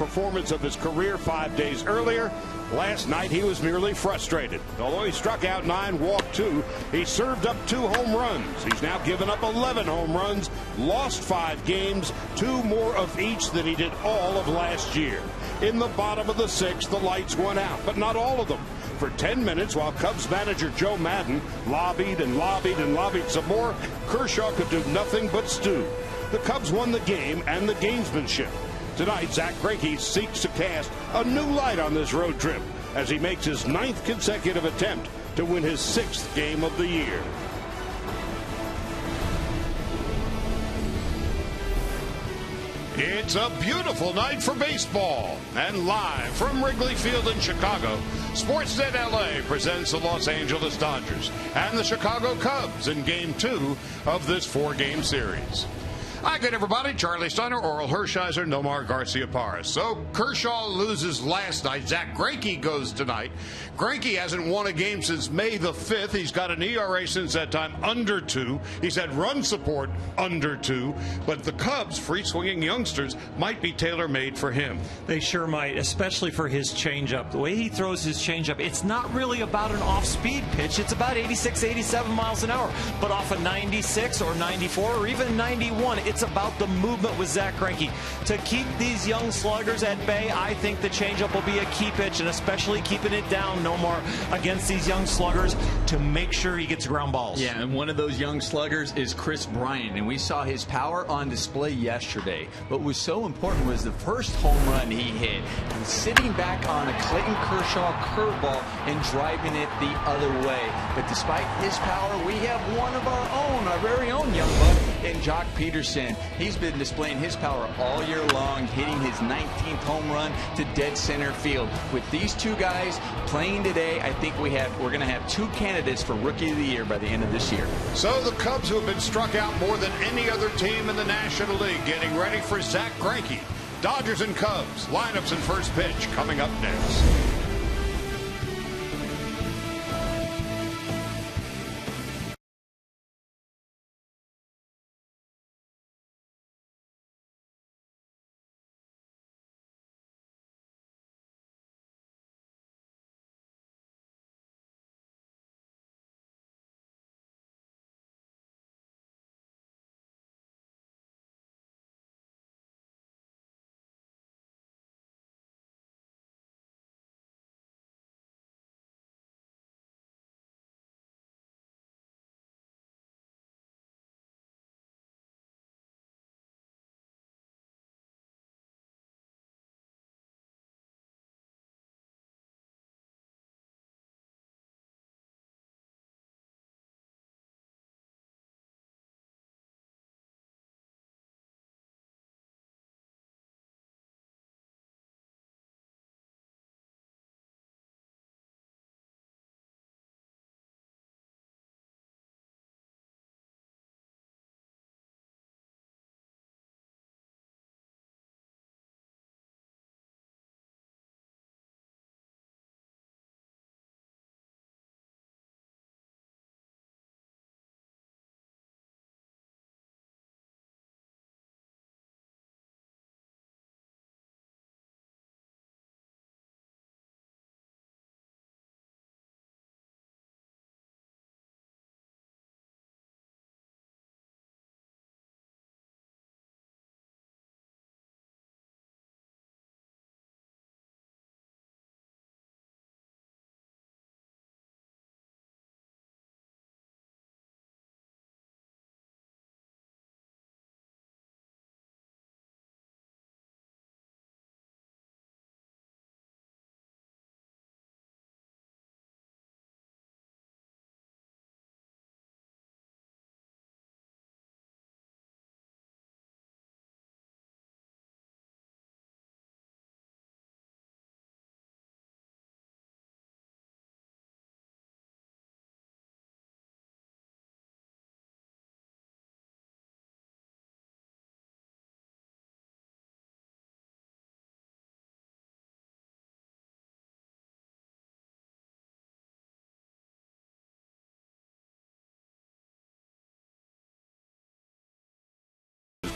performance of his career 5 days earlier. Last night he was merely frustrated. Although he struck out 9, walked 2, he served up 2 home runs. He's now given up 11 home runs, lost 5 games, 2 more of each than he did all of last year. In the bottom of the 6th, the lights went out, but not all of them. For 10 minutes, while Cubs manager Joe Maddon lobbied and lobbied and lobbied some more, Kershaw could do nothing but stew. The Cubs won the game and the gamesmanship. Tonight, Zack Greinke seeks to cast a new light on this road trip as he makes his 9th consecutive attempt to win his 6th game of the year. It's a beautiful night for baseball, and live from Wrigley Field in Chicago, Sportsnet LA presents the Los Angeles Dodgers and the Chicago Cubs in Game 2 of this 4-game series. Hi, good everybody. Charlie Steiner, Oral Hershiser, Nomar Garcia-Parra. So Kershaw loses last night. Zack Greinke goes tonight. Greinke hasn't won a game since May the 5th. He's got an ERA since that time under 2. He's had run support under 2. But the Cubs, free-swinging youngsters, might be tailor-made for him. They sure might, especially for his changeup. The way he throws his changeup, it's not really about an off-speed pitch. It's about 86, 87 miles an hour. But off a 96 or 94 or even 91, it's about the movement with Zack Greinke. To keep these young sluggers at bay, I think the changeup will be a key pitch, and especially keeping it down, Nomar, against these young sluggers to make sure he gets ground balls. Yeah, and one of those young sluggers is Chris Bryant, and we saw his power on display yesterday. What was so important was the first home run he hit, and sitting back on a Clayton Kershaw curveball and driving it the other way. But despite his power, we have one of our very own young buck in Jock Peterson. He's been displaying his power all year long, hitting his 19th home run to dead center field. With these two guys playing today, I think we're going to have 2 candidates for Rookie of the Year by the end of this year. So the Cubs, who have been struck out more than any other team in the National League, getting ready for Zack Greinke. Dodgers and Cubs, lineups and first pitch coming up next.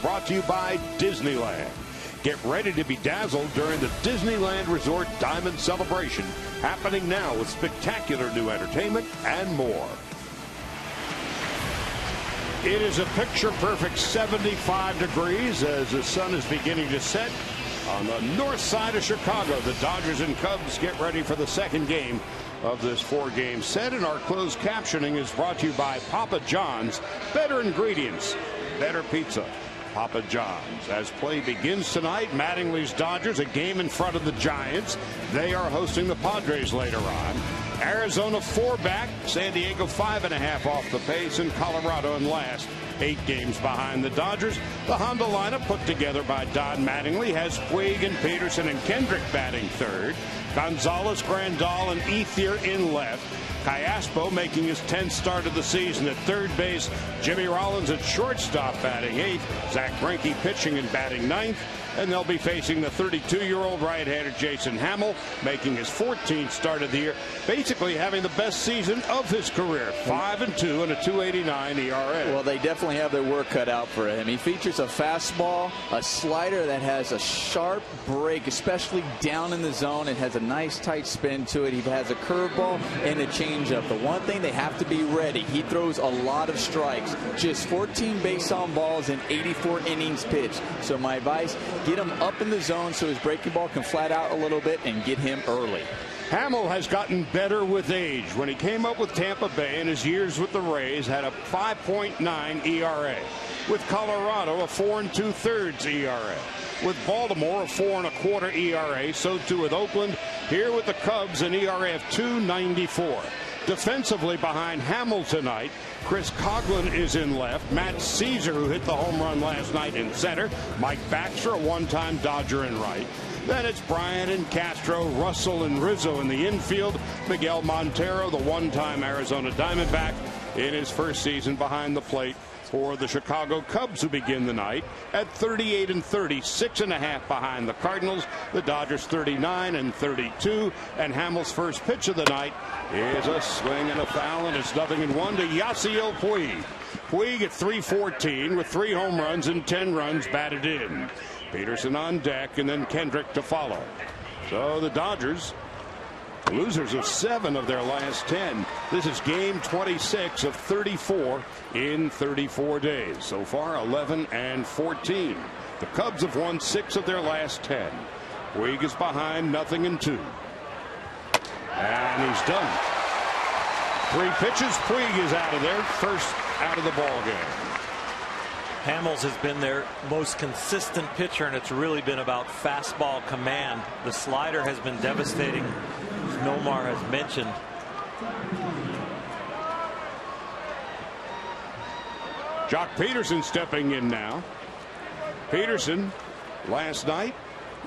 Brought to you by Disneyland. Get ready to be dazzled during the Disneyland Resort Diamond Celebration, happening now with spectacular new entertainment and more. It is a picture-perfect 75 degrees as the sun is beginning to set on the north side of Chicago. The Dodgers and Cubs get ready for the second game of this 4-game set, and our closed captioning is brought to you by Papa John's. Better ingredients, better pizza. Papa John's. As play begins tonight, Mattingly's Dodgers a game in front of the Giants. They are hosting the Padres later on. Arizona 4 back, San Diego 5.5 off the pace, and Colorado in last, 8 games behind the Dodgers. The Honda lineup put together by Don Mattingly has Puig and Peterson and Kendrick batting third. Gonzalez, Grandal, and Ethier in left. Callaspo making his 10th start of the season at third base. Jimmy Rollins at shortstop batting 8th. Zach Greinke pitching and batting 9th. And they'll be facing the 32-year-old right-hander Jason Hamill, making his 14th start of the year, basically having the best season of his career. 5-2 and a 2.89 ERA. Well, they definitely have their work cut out for him. He features a fastball, a slider that has a sharp break, especially down in the zone. It has a nice tight spin to it. He has a curveball and a changeup. The one thing they have to be ready, he throws a lot of strikes, just 14 base on balls in 84 innings pitched. So my advice, get him up in the zone so his breaking ball can flat out a little bit and get him early. Hamill has gotten better with age. When he came up with Tampa Bay in his years with the Rays, had a 5.9 ERA. With Colorado, a 4 2/3 ERA. With Baltimore, a 4 1/4 ERA. So too with Oakland. Here with the Cubs, an ERA of 2.94. Defensively behind Hamill tonight, Chris Coghlan is in left. Matt Caesar, who hit the home run last night, in center. Mike Baxter, a one-time Dodger, in right. Then it's Bryant and Castro, Russell and Rizzo in the infield. Miguel Montero, the one-time Arizona Diamondback, in his first season behind the plate for the Chicago Cubs, who begin the night at 38 and 30, 6.5 behind the Cardinals. The Dodgers 39 and 32, and Hamill's first pitch of the night is a swing and a foul, and it's 0-1 to Yasiel Puig. Puig at 314 with 3 home runs and 10 runs batted in. Peterson on deck, and then Kendrick to follow. So the Dodgers, losers of 7 of their last 10. This is game 26 of 34 in 34 days. So far, 11 and 14. The Cubs have won 6 of their last 10. Puig is behind, 0-2. And he's done. 3 pitches. Puig is out of there. First out of the ball game. Hamels has been their most consistent pitcher, and it's really been about fastball command. The slider has been devastating, as Nomar has mentioned. Jock Peterson stepping in now. Peterson last night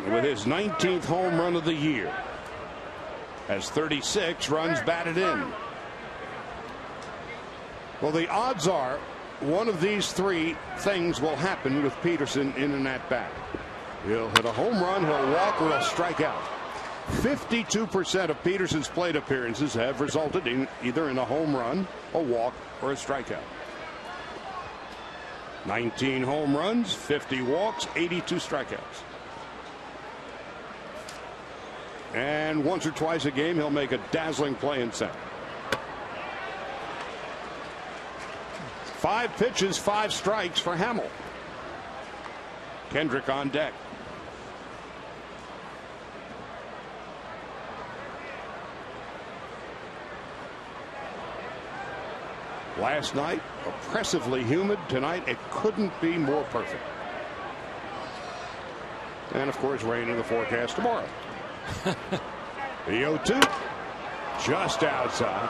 with his 19th home run of the year, has 36 runs batted in. Well, the odds are one of these 3 things will happen with Peterson in an at-bat. He'll hit a home run, he'll walk, or he'll strike out. 52% of Peterson's plate appearances have resulted in either in a home run, a walk, or a strikeout. 19 home runs, 50 walks, 82 strikeouts. And once or twice a game, he'll make a dazzling play in center. 5 pitches, 5 strikes for Hamill. Kendrick on deck. Last night, oppressively humid. Tonight, it couldn't be more perfect. And, of course, rain in the forecast tomorrow. The 0-2, just outside.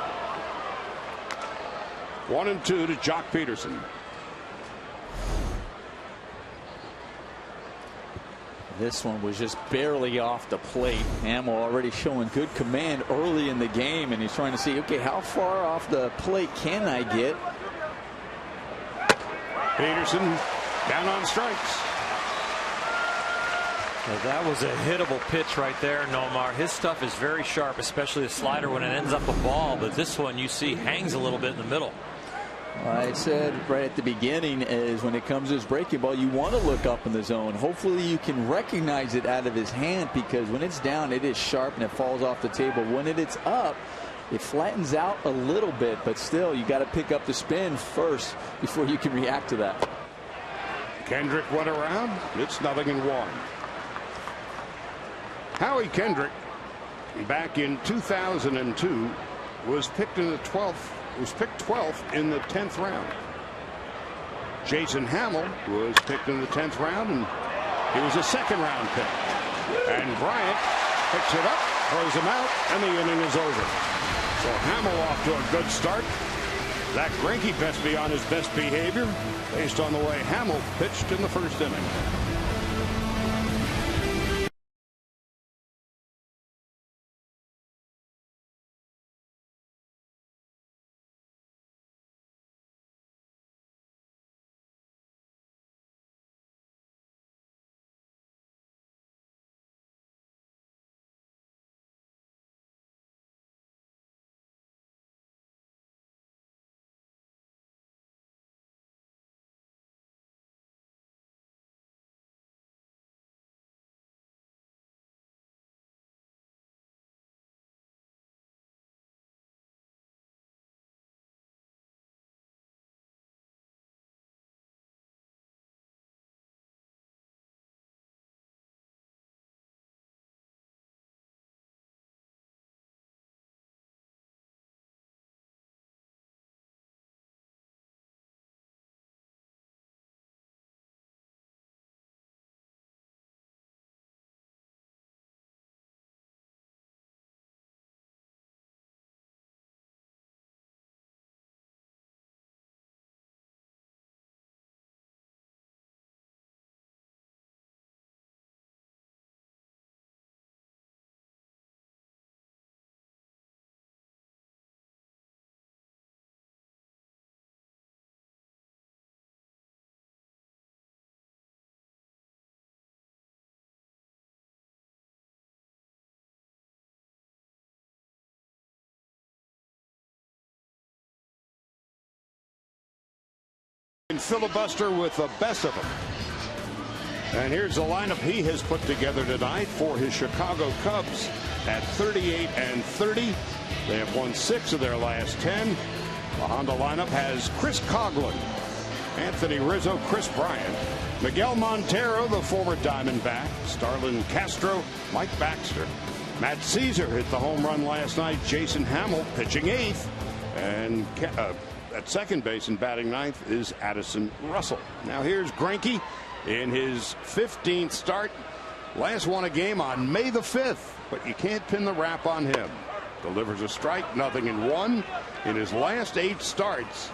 1-2 to Jock Peterson. This one was just barely off the plate. Hamill already showing good command early in the game, and he's trying to see, okay, how far off the plate can I get? Peterson down on strikes. Well, that was a hittable pitch right there, Nomar. His stuff is very sharp, especially the slider when it ends up a ball, but this one you see hangs a little bit in the middle. I said right at the beginning is when it comes to his breaking ball, you want to look up in the zone. Hopefully you can recognize it out of his hand, because when it's down, it is sharp and it falls off the table. When it's up, it flattens out a little bit, but still you got to pick up the spin first before you can react to that. Kendrick went around. It's 0-1. Howie Kendrick, back in 2002, was picked in the 12th. Was picked 12th in the 10th round. Jason Hamill was picked in the 10th round, and he was a second-round pick. And Bryant picks it up, throws him out, and the inning is over. So Hamill off to a good start. Zach Greinke best be on his best behavior based on the way Hamill pitched in the first inning. Filibuster with the best of them. And here's the lineup he has put together tonight for his Chicago Cubs at 38-30. They have won 6 of their last 10. The Honda lineup has Chris Coghlan, Anthony Rizzo, Chris Bryant, Miguel Montero, the former Diamondback, Starlin Castro, Mike Baxter. Matt Caesar hit the home run last night. Jason Hamill pitching 8th. And at second base and batting 9th is Addison Russell. Now here's Greinke in his 15th start. Last won a game on May the 5th, but you can't pin the rap on him. Delivers a strike, 0-1. In his last 8 starts,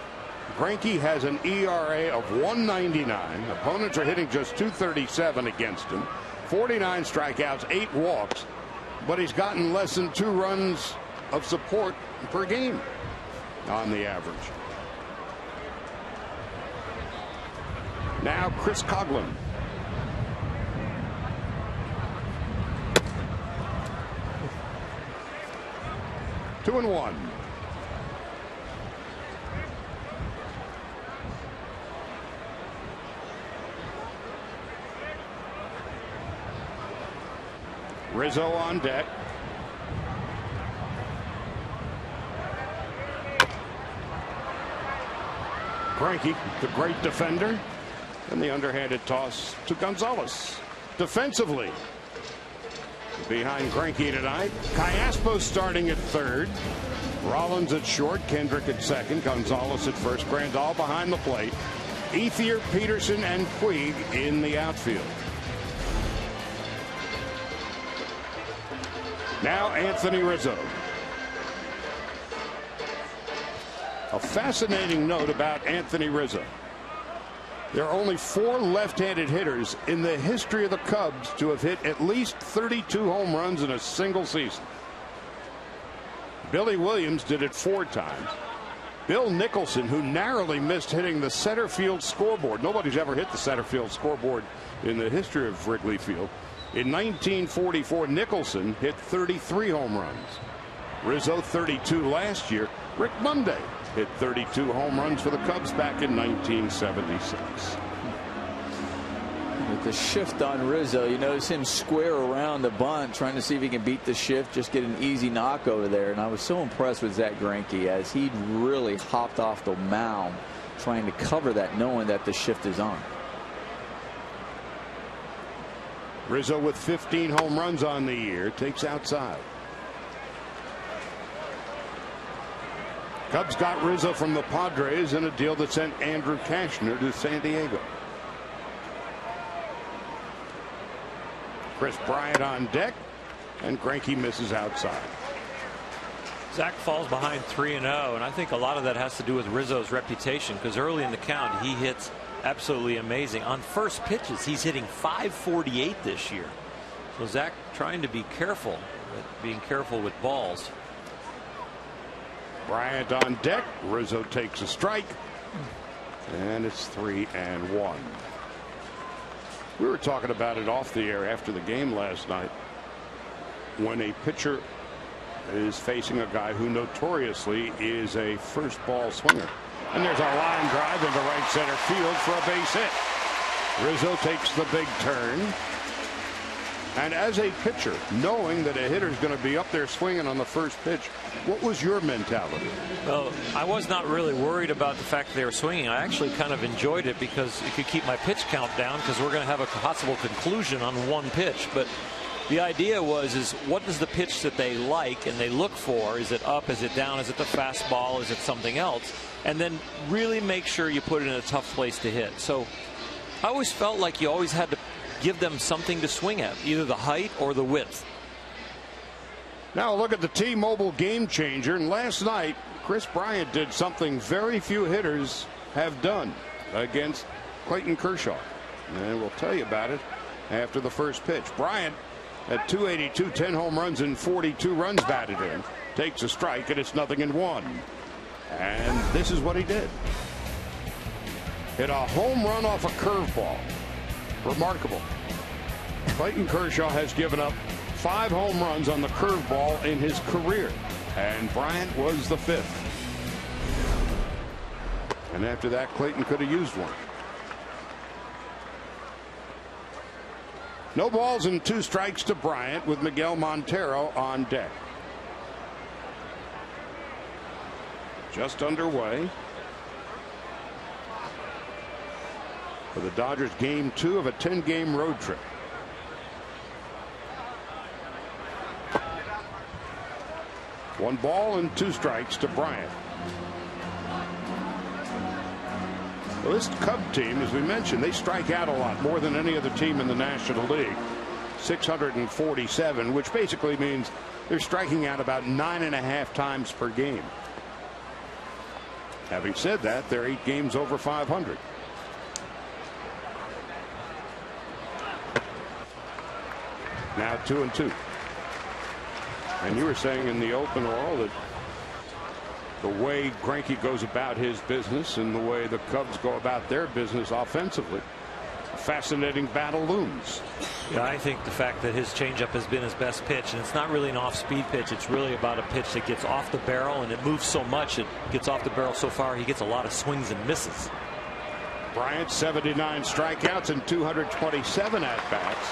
Greinke has an ERA of 1.99. Opponents are hitting just 2.37 against him. 49 strikeouts, 8 walks, but he's gotten less than 2 runs of support per game on the average. Now Chris Coghlan. Two and one. Rizzo on deck. Greinke, the great defender. And the underhanded toss to Gonzalez. Defensively, behind Greinke tonight, Callaspo starting at third, Rollins at short, Kendrick at second, Gonzalez at first, Grandal behind the plate, Ethier, Peterson, and Puig in the outfield. Now Anthony Rizzo. A fascinating note about Anthony Rizzo. There are only 4 left-handed hitters in the history of the Cubs to have hit at least 32 home runs in a single season. Billy Williams did it 4 times. Bill Nicholson, who narrowly missed hitting the center field scoreboard. Nobody's ever hit the center field scoreboard in the history of Wrigley Field. In 1944, Nicholson hit 33 home runs. Rizzo 32 last year. Rick Monday Hit 32 home runs for the Cubs back in 1976. With the shift on Rizzo, you notice him square around the bunt, trying to see if he can beat the shift, just get an easy knock over there. And I was so impressed with Zack Greinke as he really hopped off the mound, trying to cover that, knowing that the shift is on. Rizzo with 15 home runs on the year takes outside. Cubs got Rizzo from the Padres in a deal that sent Andrew Cashner to San Diego. Chris Bryant on deck, and Greinke misses outside. Zach falls behind 3-0, and I think a lot of that has to do with Rizzo's reputation, because early in the count he hits absolutely amazing. On first pitches he's hitting .548 this year. So Zach trying to be careful, being careful with balls. Bryant on deck. Rizzo takes a strike, and it's 3-1. We were talking about it off the air after the game last night. When a pitcher is facing a guy who notoriously is a first ball swinger, and there's a line drive into right center field for a base hit. Rizzo takes the big turn, and as a pitcher, knowing that a hitter is going to be up there swinging on the first pitch, what was your mentality? Well, I was not really worried about the fact that they were swinging. I actually kind of enjoyed it because it could keep my pitch count down, because we're going to have a possible conclusion on one pitch. But the idea is what is the pitch that they like and they look for? Is it up? Is it down? Is it the fastball? Is it something else? And then really make sure you put it in a tough place to hit. So I always felt like you always had to give them something to swing at, either the height or the width. Now look at the T-Mobile game changer, and last night Chris Bryant did something very few hitters have done against Clayton Kershaw, and we'll tell you about it after the first pitch. Bryant at .282, 10 home runs and 42 runs batted in, takes a strike, and it's 0-1. And this is what he did. Hit a home run off a curveball. Remarkable. Clayton Kershaw has given up 5 home runs on the curveball in his career, and Bryant was the 5th. And after that, Clayton could have used one. No balls and 2 strikes to Bryant with Miguel Montero on deck. Just underway for the Dodgers game 2 of a 10-game road trip. One ball and 2 strikes to Bryant. Well, this Cub team, as we mentioned, they strike out a lot, more than any other team in the National League. 647, which basically means they're striking out about 9.5 times per game. Having said that, they're 8 games over 500. Now 2-2. And you were saying in the open, Oral, that the way Greinke goes about his business and the way the Cubs go about their business offensively, a fascinating battle looms. Yeah, I think the fact that his changeup has been his best pitch, and it's not really an off-speed pitch, it's really about a pitch that gets off the barrel, and it moves so much, it gets off the barrel so far, he gets a lot of swings and misses. Bryant, 79 strikeouts and 227 at-bats.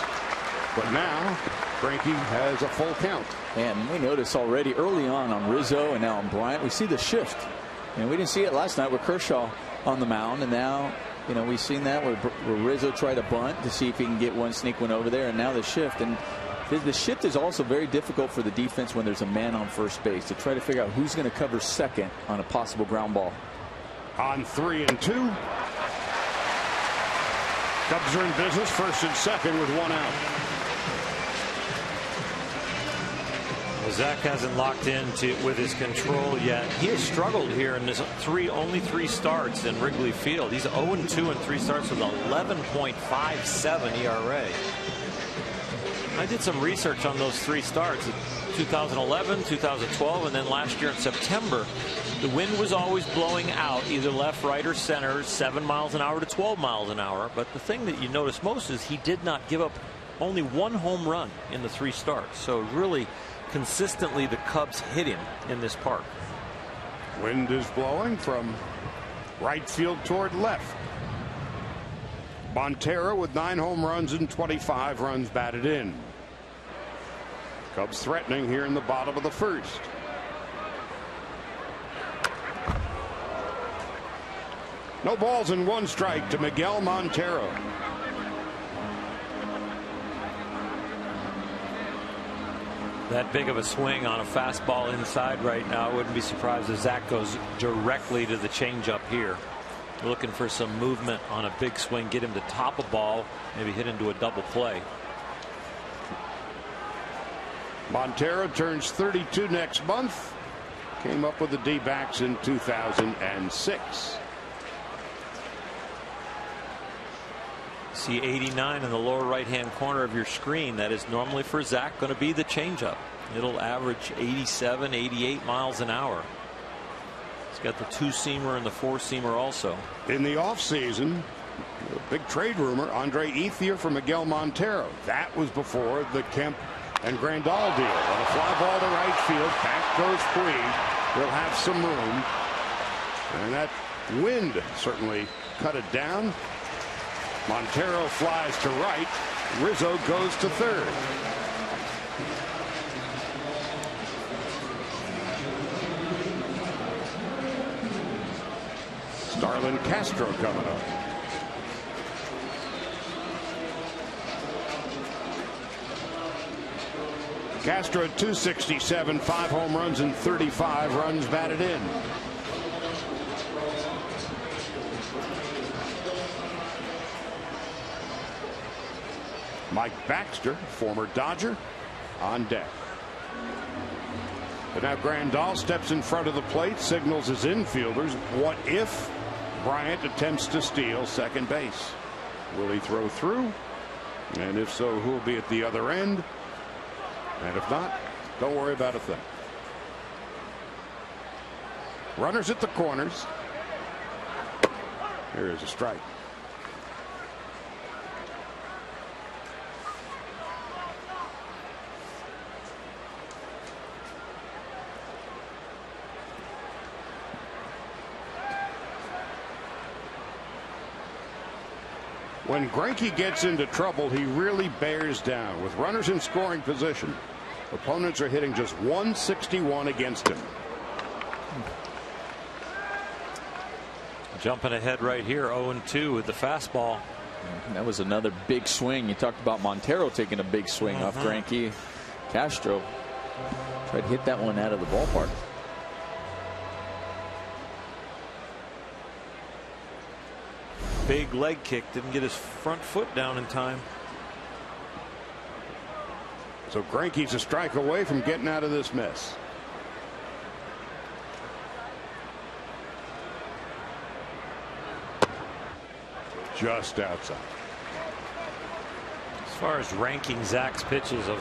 But now Greinke has a full count. And we notice already early on Rizzo and now on Bryant, we see the shift. And we didn't see it last night with Kershaw on the mound, and now we've seen that where Rizzo tried to bunt to see if he can get one, sneak one over there, and now the shift. And the shift is also very difficult for the defense when there's a man on first base to try to figure out who's going to cover second on a possible ground ball. On 3-2. Cubs are in business, first and second with 1 out. Well, Zach hasn't locked into with his control yet. He has struggled here in this only 3 starts in Wrigley Field. He's 0-2 in 3 starts with 11.57 ERA. I did some research on those 3 starts. 2011, 2012, and then last year in September. The wind was always blowing out either left, right, or center, 7 miles an hour to 12 miles an hour. But the thing that you notice most is he did not give up only 1 home run in the 3 starts. So really consistently the Cubs hit him in this park. Wind is blowing from right field toward left. Montero with 9 home runs and 25 runs batted in. Cubs threatening here in the bottom of the first. No balls and 1 strike to Miguel Montero. That big of a swing on a fastball inside right now. I wouldn't be surprised if Zach goes directly to the changeup here. Looking for some movement on a big swing, get him to top a ball, maybe hit into a double play. Montero turns 32 next month. Came up with the D-backs in 2006. See 89 in the lower right hand corner of your screen. That is normally for Zach going to be the changeup. It'll average 87, 88 miles an hour. He's got the 2-seamer and the 4-seamer also. In the offseason, a big trade rumor, Andre Ethier for Miguel Montero. That was before the Kemp and Grandal deal. On a fly ball to right field, back goes Puig. He'll have some room. And that wind certainly cut it down. Montero flies to right. Rizzo goes to third. Starlin Castro coming up. Castro at 267, 5 home runs and 35 runs batted in. Mike Baxter, former Dodger, on deck. But now Grandal steps in front of the plate, signals his infielders. What if Bryant attempts to steal second base? Will he throw through? And if so, who will be at the other end? And if not, don't worry about a thing. Runners at the corners. Here is a strike. When Greinke gets into trouble, he really bears down. With runners in scoring position, opponents are hitting just 161 against him. Jumping ahead right here, 0-2 with the fastball. That was another big swing. You talked about Montero taking a big swing off Greinke. Castro tried to hit that one out of the ballpark. Big leg kick, didn't get his front foot down in time. So Greinke's a strike away from getting out of this mess. Just outside. As far as ranking Zach's pitches of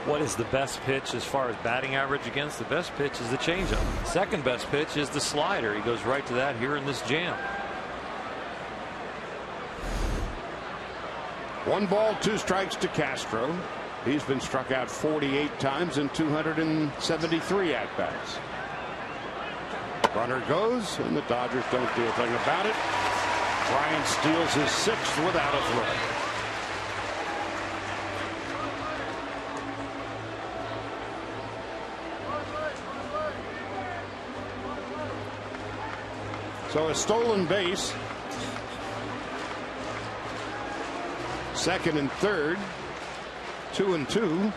what is the best pitch as far as batting average against, the best pitch is the changeup. Second best pitch is the slider. He goes right to that here in this jam. 1 ball, 2 strikes to Castro. He's been struck out 48 times in 273 at-bats. Runner goes, and the Dodgers don't do a thing about it. Bryant steals his 6th without a throw. So a stolen base. Second and third. 2-2.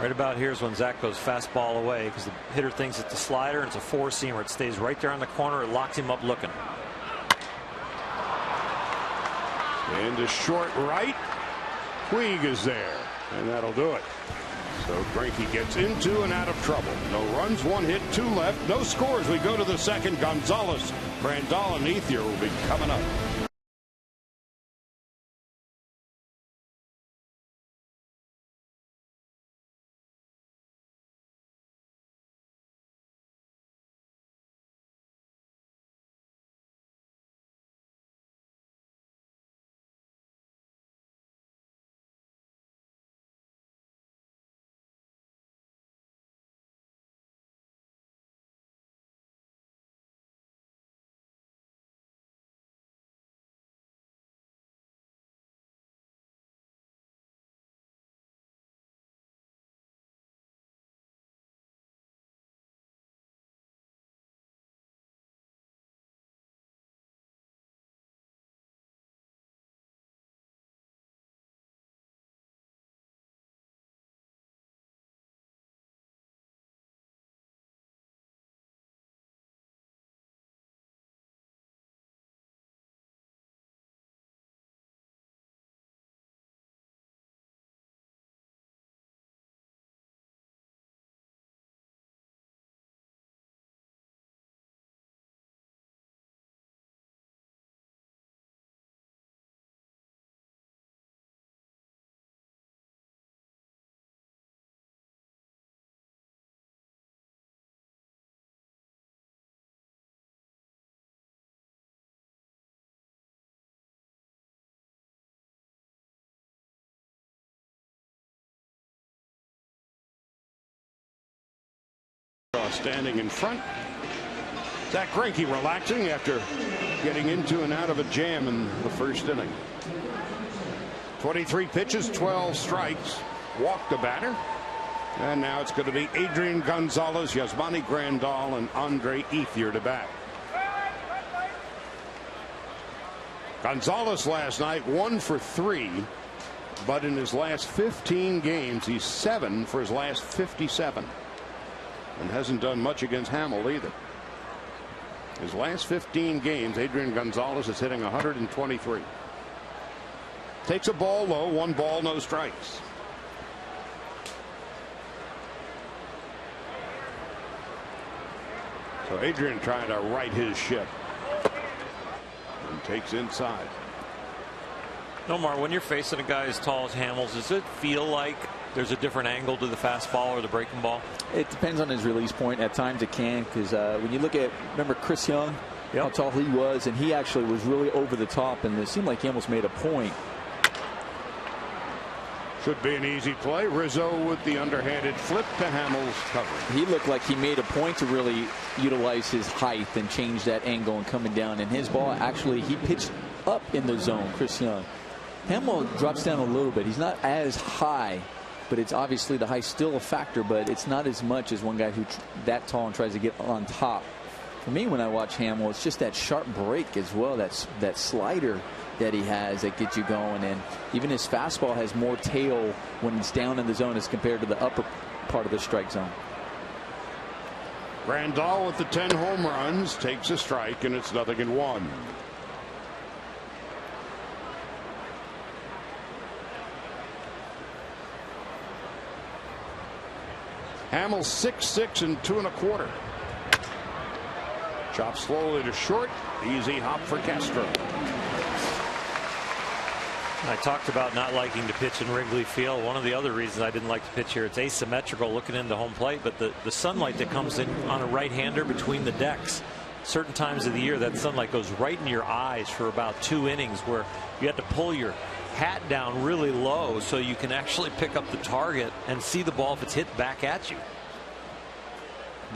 Right about here is when Zach goes fastball away because the hitter thinks it's a slider and it's a 4-seamer. It stays right there on the corner. It locks him up looking. Into short right. Puig is there, and that'll do it. So Greinke gets into and out of trouble. No runs, 1 hit, 2 left. No scores. We go to the second. Gonzalez, Grandal, and Ethier will be coming up. standing in front. Zach Greinke relaxing after getting into and out of a jam in the first inning. 23 pitches, 12 strikes. Walked the batter. And now it's going to be Adrian Gonzalez, Yasmani Grandal, and Andre Ethier to bat. Gonzalez last night 1 for 3, but in his last 15 games he's 7 for his last 57, and hasn't done much against Hamill either. His last 15 games, Adrian Gonzalez is hitting 123. Takes a ball low, 1 ball, no strikes. So Adrian trying to right his ship. And takes inside. Nomar, when you're facing a guy as tall as Hamels, does it feel like there's a different angle to the fastball or the breaking ball? It depends on his release point. At times it can, because when you look at, remember Chris Young, how tall he was, and he actually was really over the top, and it seemed like he almost made a point. Should be an easy play. Rizzo with the underhanded flip to Hamels covering. He looked like he made a point to really utilize his height and change that angle and coming down. And his ball, actually, he pitched up in the zone, Chris Young. Hamill drops down a little bit. He's not as high, but it's obviously the height's still a factor, but it's not as much as one guy who that tall and tries to get on top. For me, when I watch Hamill, it's just that sharp break as well, that slider that he has that gets you going, and even his fastball has more tail when it's down in the zone as compared to the upper part of the strike zone. Grandal with the 10 home runs takes a strike, and it's 0-1. Hamill 6'6" and 2 1/4. Chop slowly to short. Easy hop for Castro. I talked about not liking to pitch in Wrigley Field. One of the other reasons I didn't like to pitch here, it's asymmetrical looking into home plate, but the sunlight that comes in on a right-hander between the decks, certain times of the year that sunlight goes right in your eyes for about 2 innings, where you have to pull your hat down really low so you can actually pick up the target and see the ball if it's hit back at you.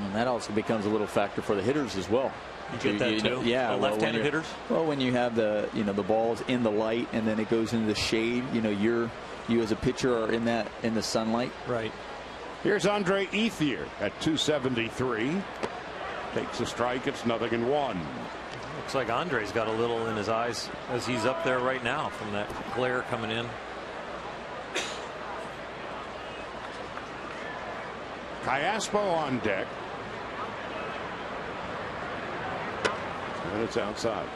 And that also becomes a little factor for the hitters as well. You get that too? Yeah, left-handed hitters. Well, when you have the the balls in the light and then it goes into the shade, you as a pitcher are in the sunlight. Right. Here's Andre Ethier at 273. Takes a strike. It's 0-1. Looks like Andre's got a little in his eyes as he's up there right now from that glare coming in. Callaspo on deck. And it's outside.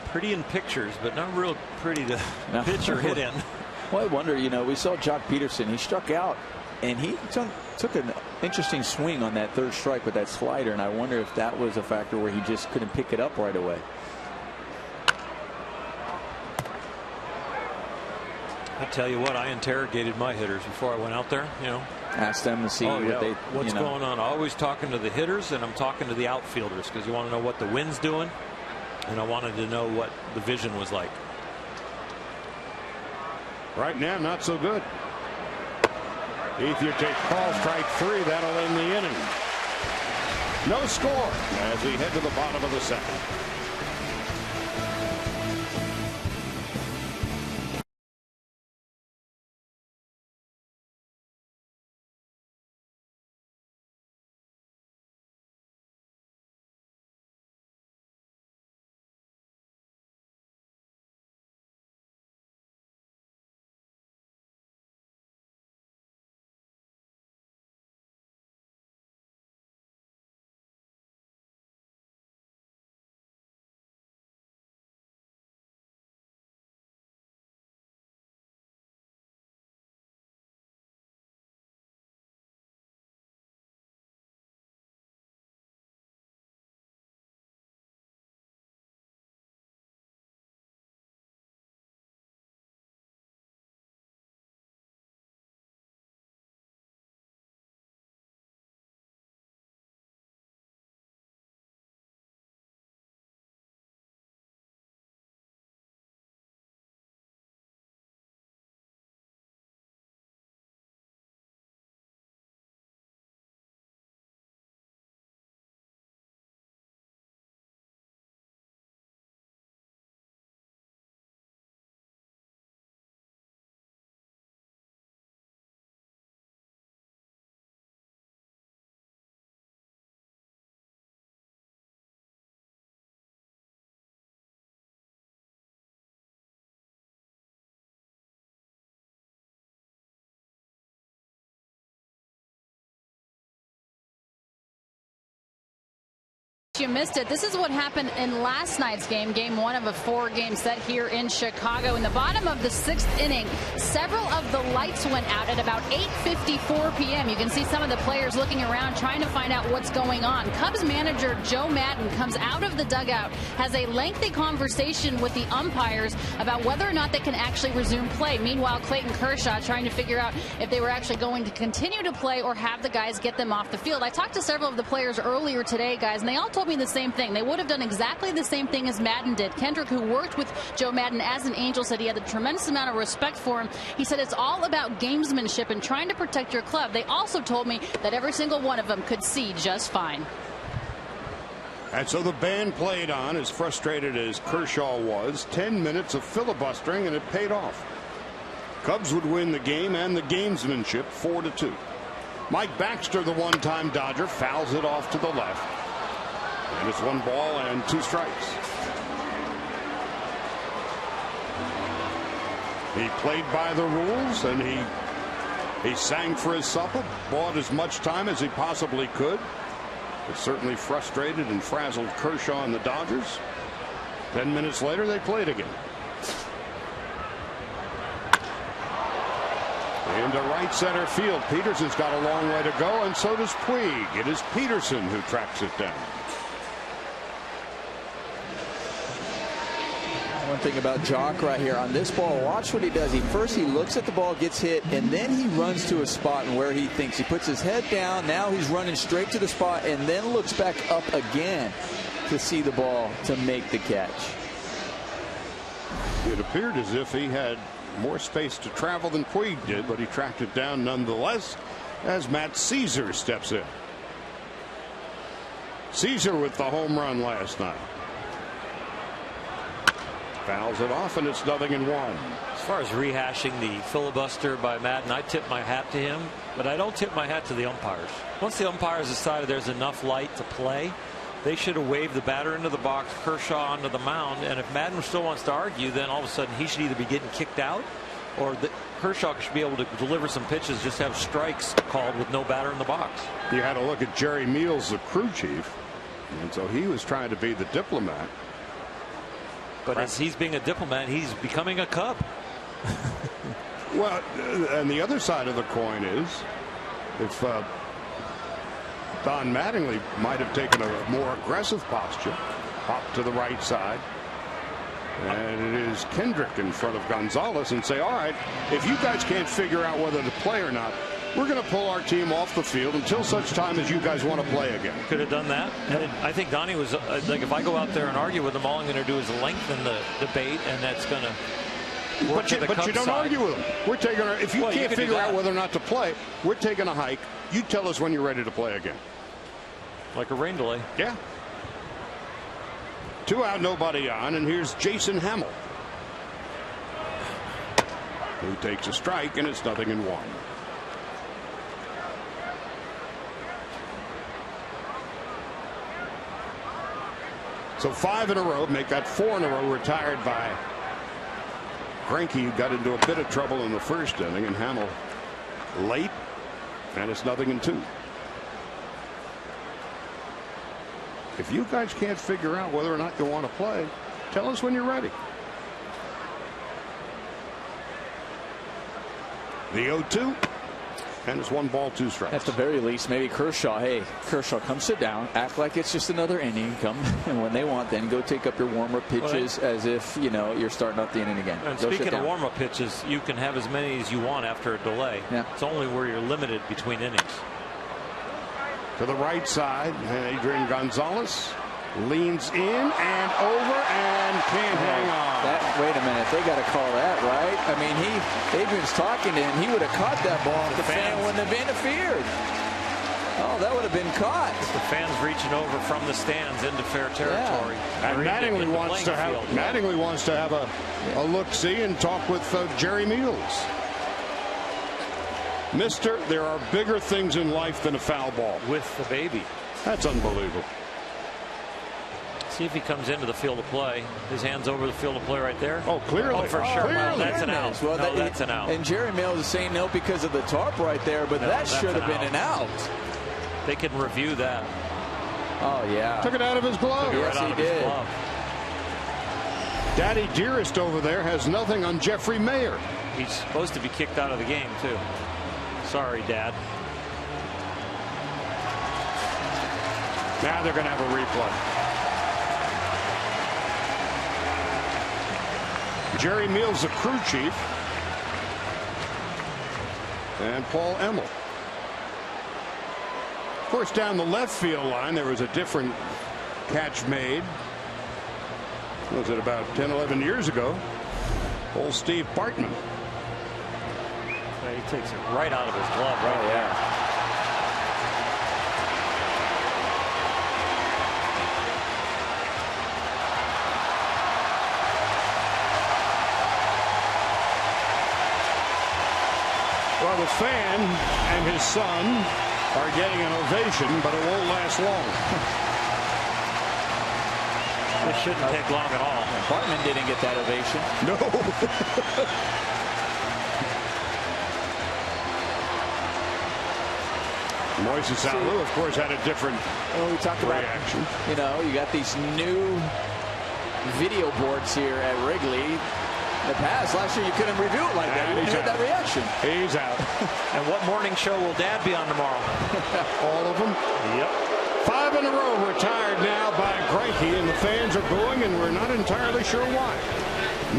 Pretty in pictures, but not real pretty to pitch or hit in. Well, I wonder, we saw Jock Peterson. He struck out, and he took an interesting swing on that third strike with that slider, and I wonder if that was a factor where he just couldn't pick it up right away. I tell you what, I interrogated my hitters before I went out there. Asked them to see what's going on. Always talking to the hitters, and I'm talking to the outfielders because you want to know what the wind's doing, and I wanted to know what the vision was like. Right now, not so good. Ethier takes ball strike 3. That'll end the inning. No score as we head to the bottom of the second. you missed it, this is what happened in last night's game, game 1 of a 4-game set here in Chicago. In the bottom of the 6th inning, several of the lights went out at about 8:54 p.m. You can see some of the players looking around trying to find out what's going on. Cubs manager Joe Maddon comes out of the dugout, has a lengthy conversation with the umpires about whether or not they can actually resume play. Meanwhile, Clayton Kershaw trying to figure out if they were actually going to continue to play or have the guys get them off the field. I talked to several of the players earlier today, guys, and they all told me the same thing. They would have done exactly the same thing as Maddon did. Kendrick, who worked with Joe Maddon as an Angel, said he had a tremendous amount of respect for him. He said it's all about gamesmanship and trying to protect your club. They also told me that every single one of them could see just fine. And so the band played on, as frustrated as Kershaw was. 10 minutes of filibustering, and it paid off. Cubs would win the game and the gamesmanship 4-2. Mike Baxter, the one-time Dodger, fouls it off to the left. And it's 1 ball and 2 strikes. He played by the rules, and he sang for his supper, bought as much time as he possibly could. It certainly frustrated and frazzled Kershaw and the Dodgers. 10 minutes later, they played again. Into right center field. Peterson's got a long way to go, and so does Puig. It is Peterson who tracks it down. One thing about Jock right here on this ball, watch what he does. First he looks at the ball, gets hit, and then he runs to a spot and where he thinks. He puts his head down. Now he's running straight to the spot and then looks back up again to see the ball to make the catch. It appeared as if he had more space to travel than Puig did, but he tracked it down nonetheless as Matt Caesar steps in. Caesar with the home run last night. Fouls it off, and it's 0-1. As far as rehashing the filibuster by Maddon, I tip my hat to him, but I don't tip my hat to the umpires. Once the umpires decided there's enough light to play, they should have waved the batter into the box, Kershaw onto the mound, and if Maddon still wants to argue, then all of a sudden he should either be getting kicked out or Kershaw should be able to deliver some pitches, just have strikes called with no batter in the box. You had to look at Jerry Meals, the crew chief, and so he was trying to be the diplomat. But as he's being a diplomat, he's becoming a Cub. Well, and the other side of the coin is, if Don Mattingly might have taken a more aggressive posture, hop to the right side, and it is Kendrick in front of Gonzalez, and say, all right, if you guys can't figure out whether to play or not, we're going to pull our team off the field until such time as you guys want to play again. Could have done that. And I think Donnie was like, if I go out there and argue with him, all I'm going to do is lengthen the debate, and that's going to work. But you don't argue with them. We're taking if you can't figure out whether or not to play, we're taking a hike. You tell us when you're ready to play again. Like a rain delay. Yeah. 2 out, nobody on, and here's Jason Hamill, who takes a strike, and it's 0-1. So 5 in a row, make that 4 in a row, retired by Greinke, who got into a bit of trouble in the first inning, and Hamill late, and it's 0-2. If you guys can't figure out whether or not you want to play, tell us when you're ready. The 0-2. And it's 1 ball, 2 strikes. At the very least, maybe Kershaw. Hey, Kershaw, come sit down. Act like it's just another inning. Come, and when they want, then go take up your warm-up pitches as if, you know, you're starting up the inning again. And speaking of warm-up pitches, you can have as many as you want after a delay. Yeah. It's only where you're limited between innings. To the right side, and Adrian Gonzalez leans in and over and can't hang on. Wait a minute, they got to call that, right? I mean, Adrian's talking to him. He would have caught that ball if the fan wouldn't have interfered. Oh, that would have been caught. The fans reaching over from the stands into fair territory. Yeah. And Mattingly wants to have a look-see and talk with Jerry Meals. Mister, there are bigger things in life than a foul ball. With the baby. That's unbelievable. See if he comes into the field of play. His hand's over the field of play right there. Oh, clearly. Oh, for sure. Well, that's an out. Well, that's an out. And Jerry Mills is saying no because of the tarp right there, but that should have been an out. They can review that. Oh, yeah. Took it out of his glove. Yes, he did. Daddy Dearest over there has nothing on Jeffrey Mayer. He's supposed to be kicked out of the game, too. Sorry, Dad. Now they're going to have a replay. Jerry Meals, the crew chief. And Paul Emmel. Of course, down the left field line, there was a different catch made. Was it about 10, 11 years ago? Old Steve Bartman. He takes it right out of his glove, right there. Well, the fan and his son are getting an ovation, but it won't last long. It shouldn't take long at all. Bartman didn't get that ovation. No. Moises Alou, of course, had a different we talked about reaction. You know, you got these new video boards here at Wrigley. In the past, last year you couldn't review it like that. You didn't get that reaction. He's out. And what morning show will Dad be on tomorrow? All of them? Yep. 5 in a row retired now by Greinke, and the fans are booing, and we're not entirely sure why.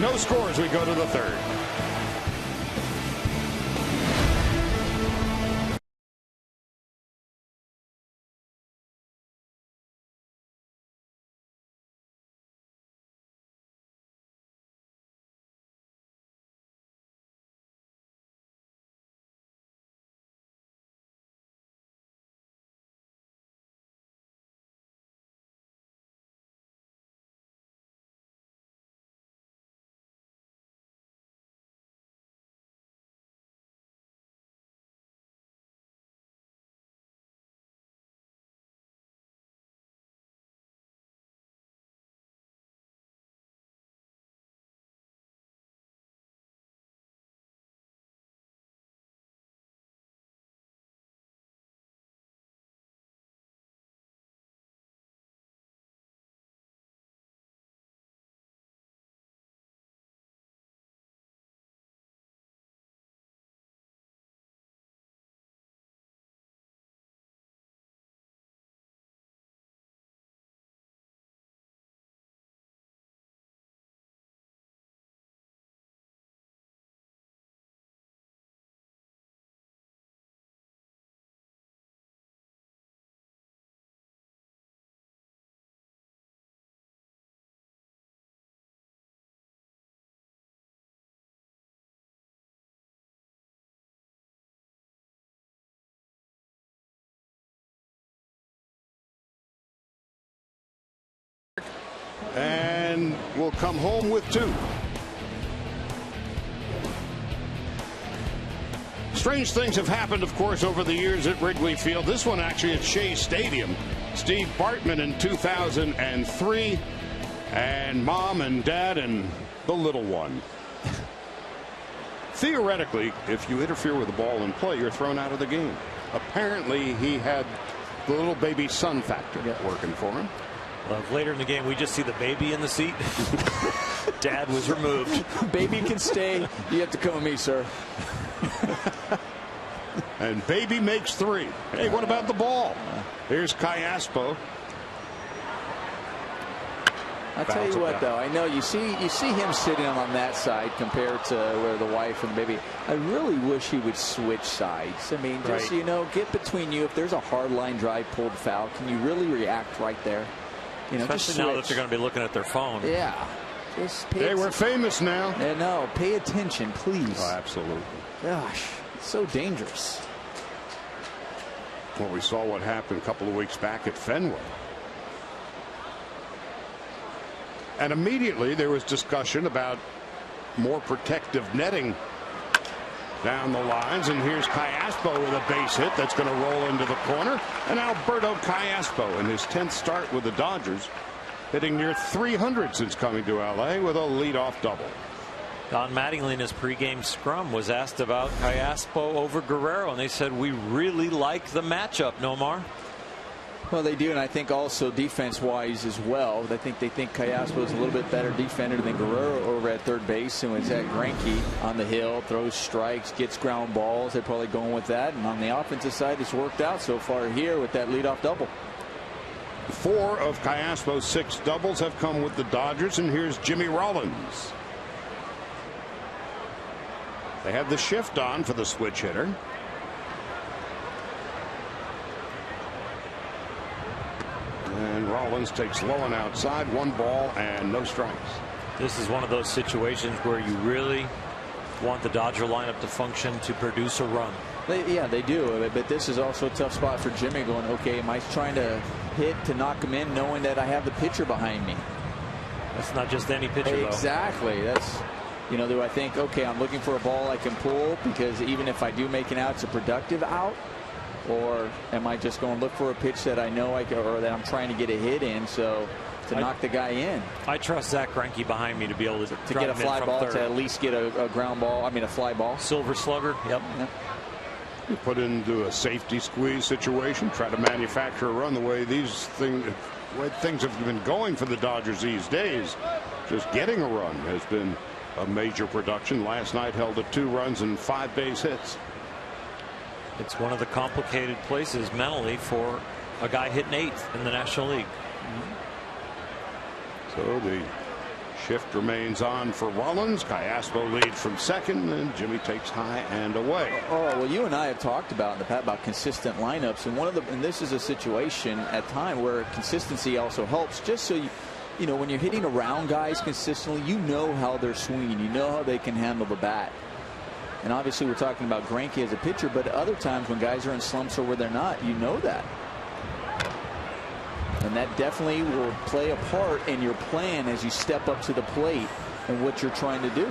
No scores. We go to the third. And will come home with 2. Strange things have happened, of course, over the years at Wrigley Field. This one actually at Shea Stadium. Steve Bartman in 2003, and Mom and Dad and the little one. Theoretically, if you interfere with the ball in play, you're thrown out of the game. Apparently, he had the little baby son factor working for him. Well, later in the game, we just see the baby in the seat. Dad was removed. Baby can stay. You have to come with me, sir. And baby makes 3. Hey, what about the ball? Here's Callaspo. I'll tell you what, though, I know you see him sitting on that side compared to where the wife and the baby. I really wish he would switch sides. I mean, just you know, get between you. If there's a hard line drive pulled foul, can you really react right there? You know, especially now that they're going to be looking at their phone. Yeah. Just pay hey, we're famous now. Yeah, no, pay attention, please. Oh, absolutely. Gosh, it's so dangerous. Well, we saw what happened a couple of weeks back at Fenway. And immediately there was discussion about more protective netting down the lines. And here's Callaspo with a base hit that's going to roll into the corner. And Alberto Callaspo in his 10th start with the Dodgers, hitting near 300 since coming to LA with a leadoff double. Don Mattingly in his pregame scrum was asked about Callaspo over Guerrero, and they said, we really like the matchup, Nomar. Well, they do, and I think also defense-wise as well. I think they think Callaspo is a little bit better defender than Guerrero over at third base. And it's at Greinke on the hill, throws strikes, gets ground balls. They're probably going with that. And on the offensive side, it's worked out so far here with that leadoff double. 4 of Callaspo's 6 doubles have come with the Dodgers, and here's Jimmy Rollins. They have the shift on for the switch hitter. And Rollins takes low and outside, 1 ball and no strikes. This is one of those situations where you really want the Dodger lineup to function to produce a run. Yeah, they do. But this is also a tough spot for Jimmy, going, okay, am I trying to hit to knock him in knowing that I have the pitcher behind me? That's not just any pitcher, exactly. though. That's, you know, do I think, okay, I'm looking for a ball I can pull, because even if I do make an out, it's a productive out? Or am I just going to look for a pitch that I know I can, or that I'm trying to get a hit in, so to knock the guy in? I trust Zach Greinke behind me to be able to get a fly ball, to at least get a ground ball. I mean, a fly ball. Silver slugger. Yep. You put into a safety squeeze situation, try to manufacture a run the way things have been going for the Dodgers these days. Just getting a run has been a major production. Last night held to 2 runs and 5 base hits. It's one of the complicated places mentally for a guy hitting 8th in the National League. So the shift remains on for Rollins. Callaspo leads from second, and Jimmy takes high and away. Oh, well, you and I have talked about in the past about consistent lineups, and this is a situation at time where consistency also helps. Just so you know, when you're hitting around guys consistently, you know how they're swinging, you know how they can handle the bat. And obviously we're talking about Greinke as a pitcher, but other times when guys are in slumps or where they're not, you know that. And that definitely will play a part in your plan as you step up to the plate and what you're trying to do.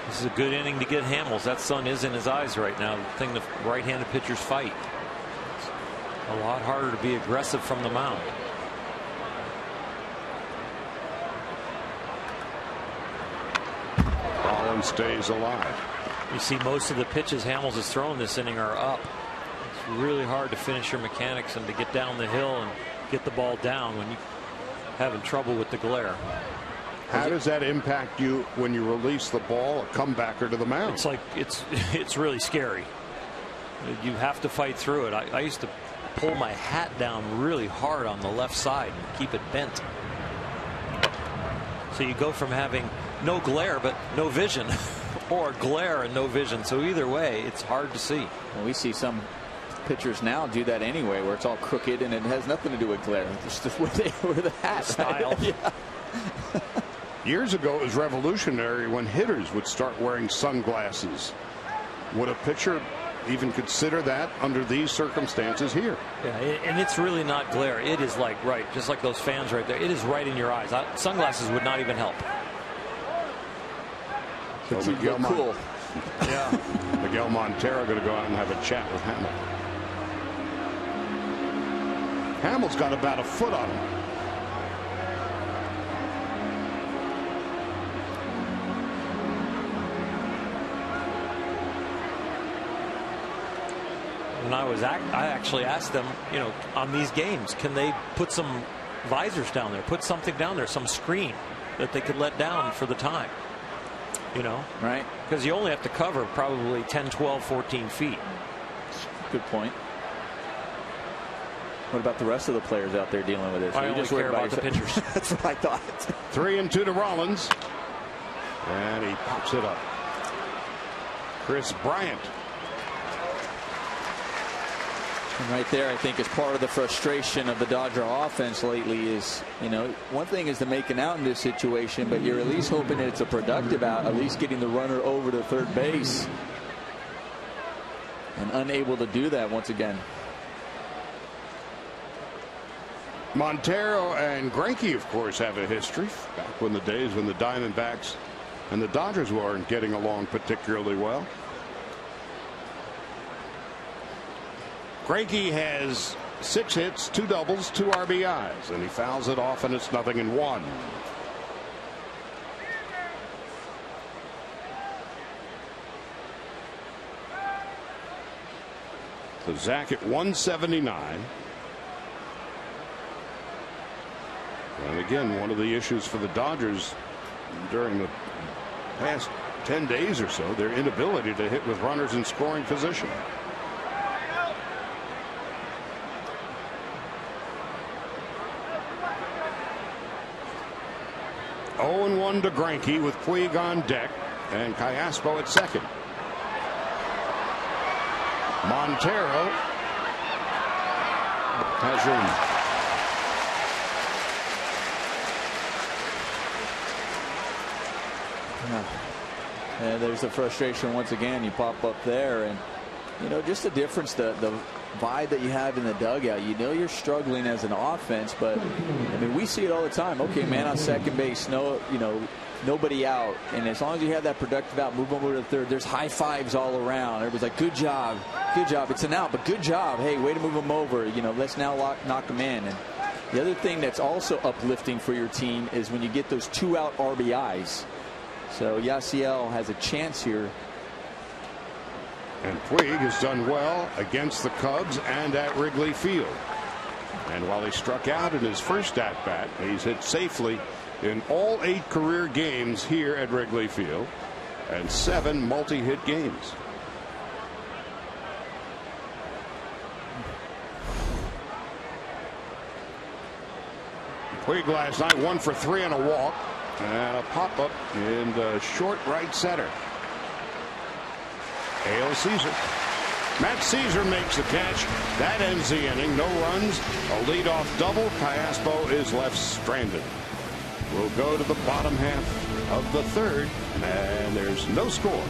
This is a good inning to get Hamels. That sun is in his eyes right now. The thing the right-handed pitchers fight. It's a lot harder to be aggressive from the mound. Rollins stays alive. You see most of the pitches Hamels has thrown this inning are up. It's really hard to finish your mechanics and to get down the hill and get the ball down when you're having trouble with the glare. How does that impact you when you release the ball, a comebacker to the mound? It's like it's really scary. You have to fight through it. I used to pull my hat down really hard on the left side and keep it bent. So you go from having no glare but no vision, or glare and no vision. So either way, it's hard to see. Well, we see some pitchers now do that anyway, where it's all crooked and it has nothing to do with glare. It's just where they wear the hat. Style. Yeah. Years ago, it was revolutionary when hitters would start wearing sunglasses. Would a pitcher even consider that under these circumstances here? Yeah, and it's really not glare. It is like just like those fans right there. It is right in your eyes. Sunglasses would not even help. It's cool. Yeah. Miguel Montero going to go out and have a chat with Hamel. Hamel's got about a foot on him. When I actually asked them, you know, on these games, can they put some visors down there, put something down there, some screen that they could let down for the time, you know? Right. Because you only have to cover probably 10, 12, 14 feet. Good point. What about the rest of the players out there dealing with this? I only care about the pitchers. That's what I thought. 3-2 to Rollins. And he pops it up. Chris Bryant. And right there, I think, is part of the frustration of the Dodger offense lately is, you know, one thing is to make an out in this situation, but you're at least hoping that it's a productive out, at least getting the runner over to third base. And unable to do that once again. Montero and Greinke, of course, have a history. Back when the days when the Diamondbacks and the Dodgers weren't getting along particularly well. Greinke has 6 hits, 2 doubles, 2 RBIs, and he fouls it off, and it's 0-1. So Zach at 179. And again, one of the issues for the Dodgers during the past 10 days or so, their inability to hit with runners in scoring position. Oh, and 1 to Greinke with Puig on deck and Callaspo at second. Montero has room. And there's the frustration once again. You pop up there, and you know, just the difference, the vibe that you have in the dugout. You know you're struggling as an offense, but I mean, we see it all the time. Okay, man on second base, nobody out, and as long as you have that productive out, move over to the third. There's high fives all around. Everybody's like, "Good job, good job." It's an out, but good job. Hey, way to move them over. You know, let's now knock them in. And the other thing that's also uplifting for your team is when you get those 2-out RBIs. So Yasiel has a chance here. And Puig has done well against the Cubs and at Wrigley Field. And while he struck out in his first at-bat, he's hit safely in all 8 career games here at Wrigley Field and 7 multi-hit games. Puig last night 1 for 3 and a walk. And a pop-up in the short right center. Hail Caesar. Matt Caesar makes the catch. That ends the inning. No runs. A leadoff double. Callaspo is left stranded. We'll go to the bottom half of the third, and there's no score.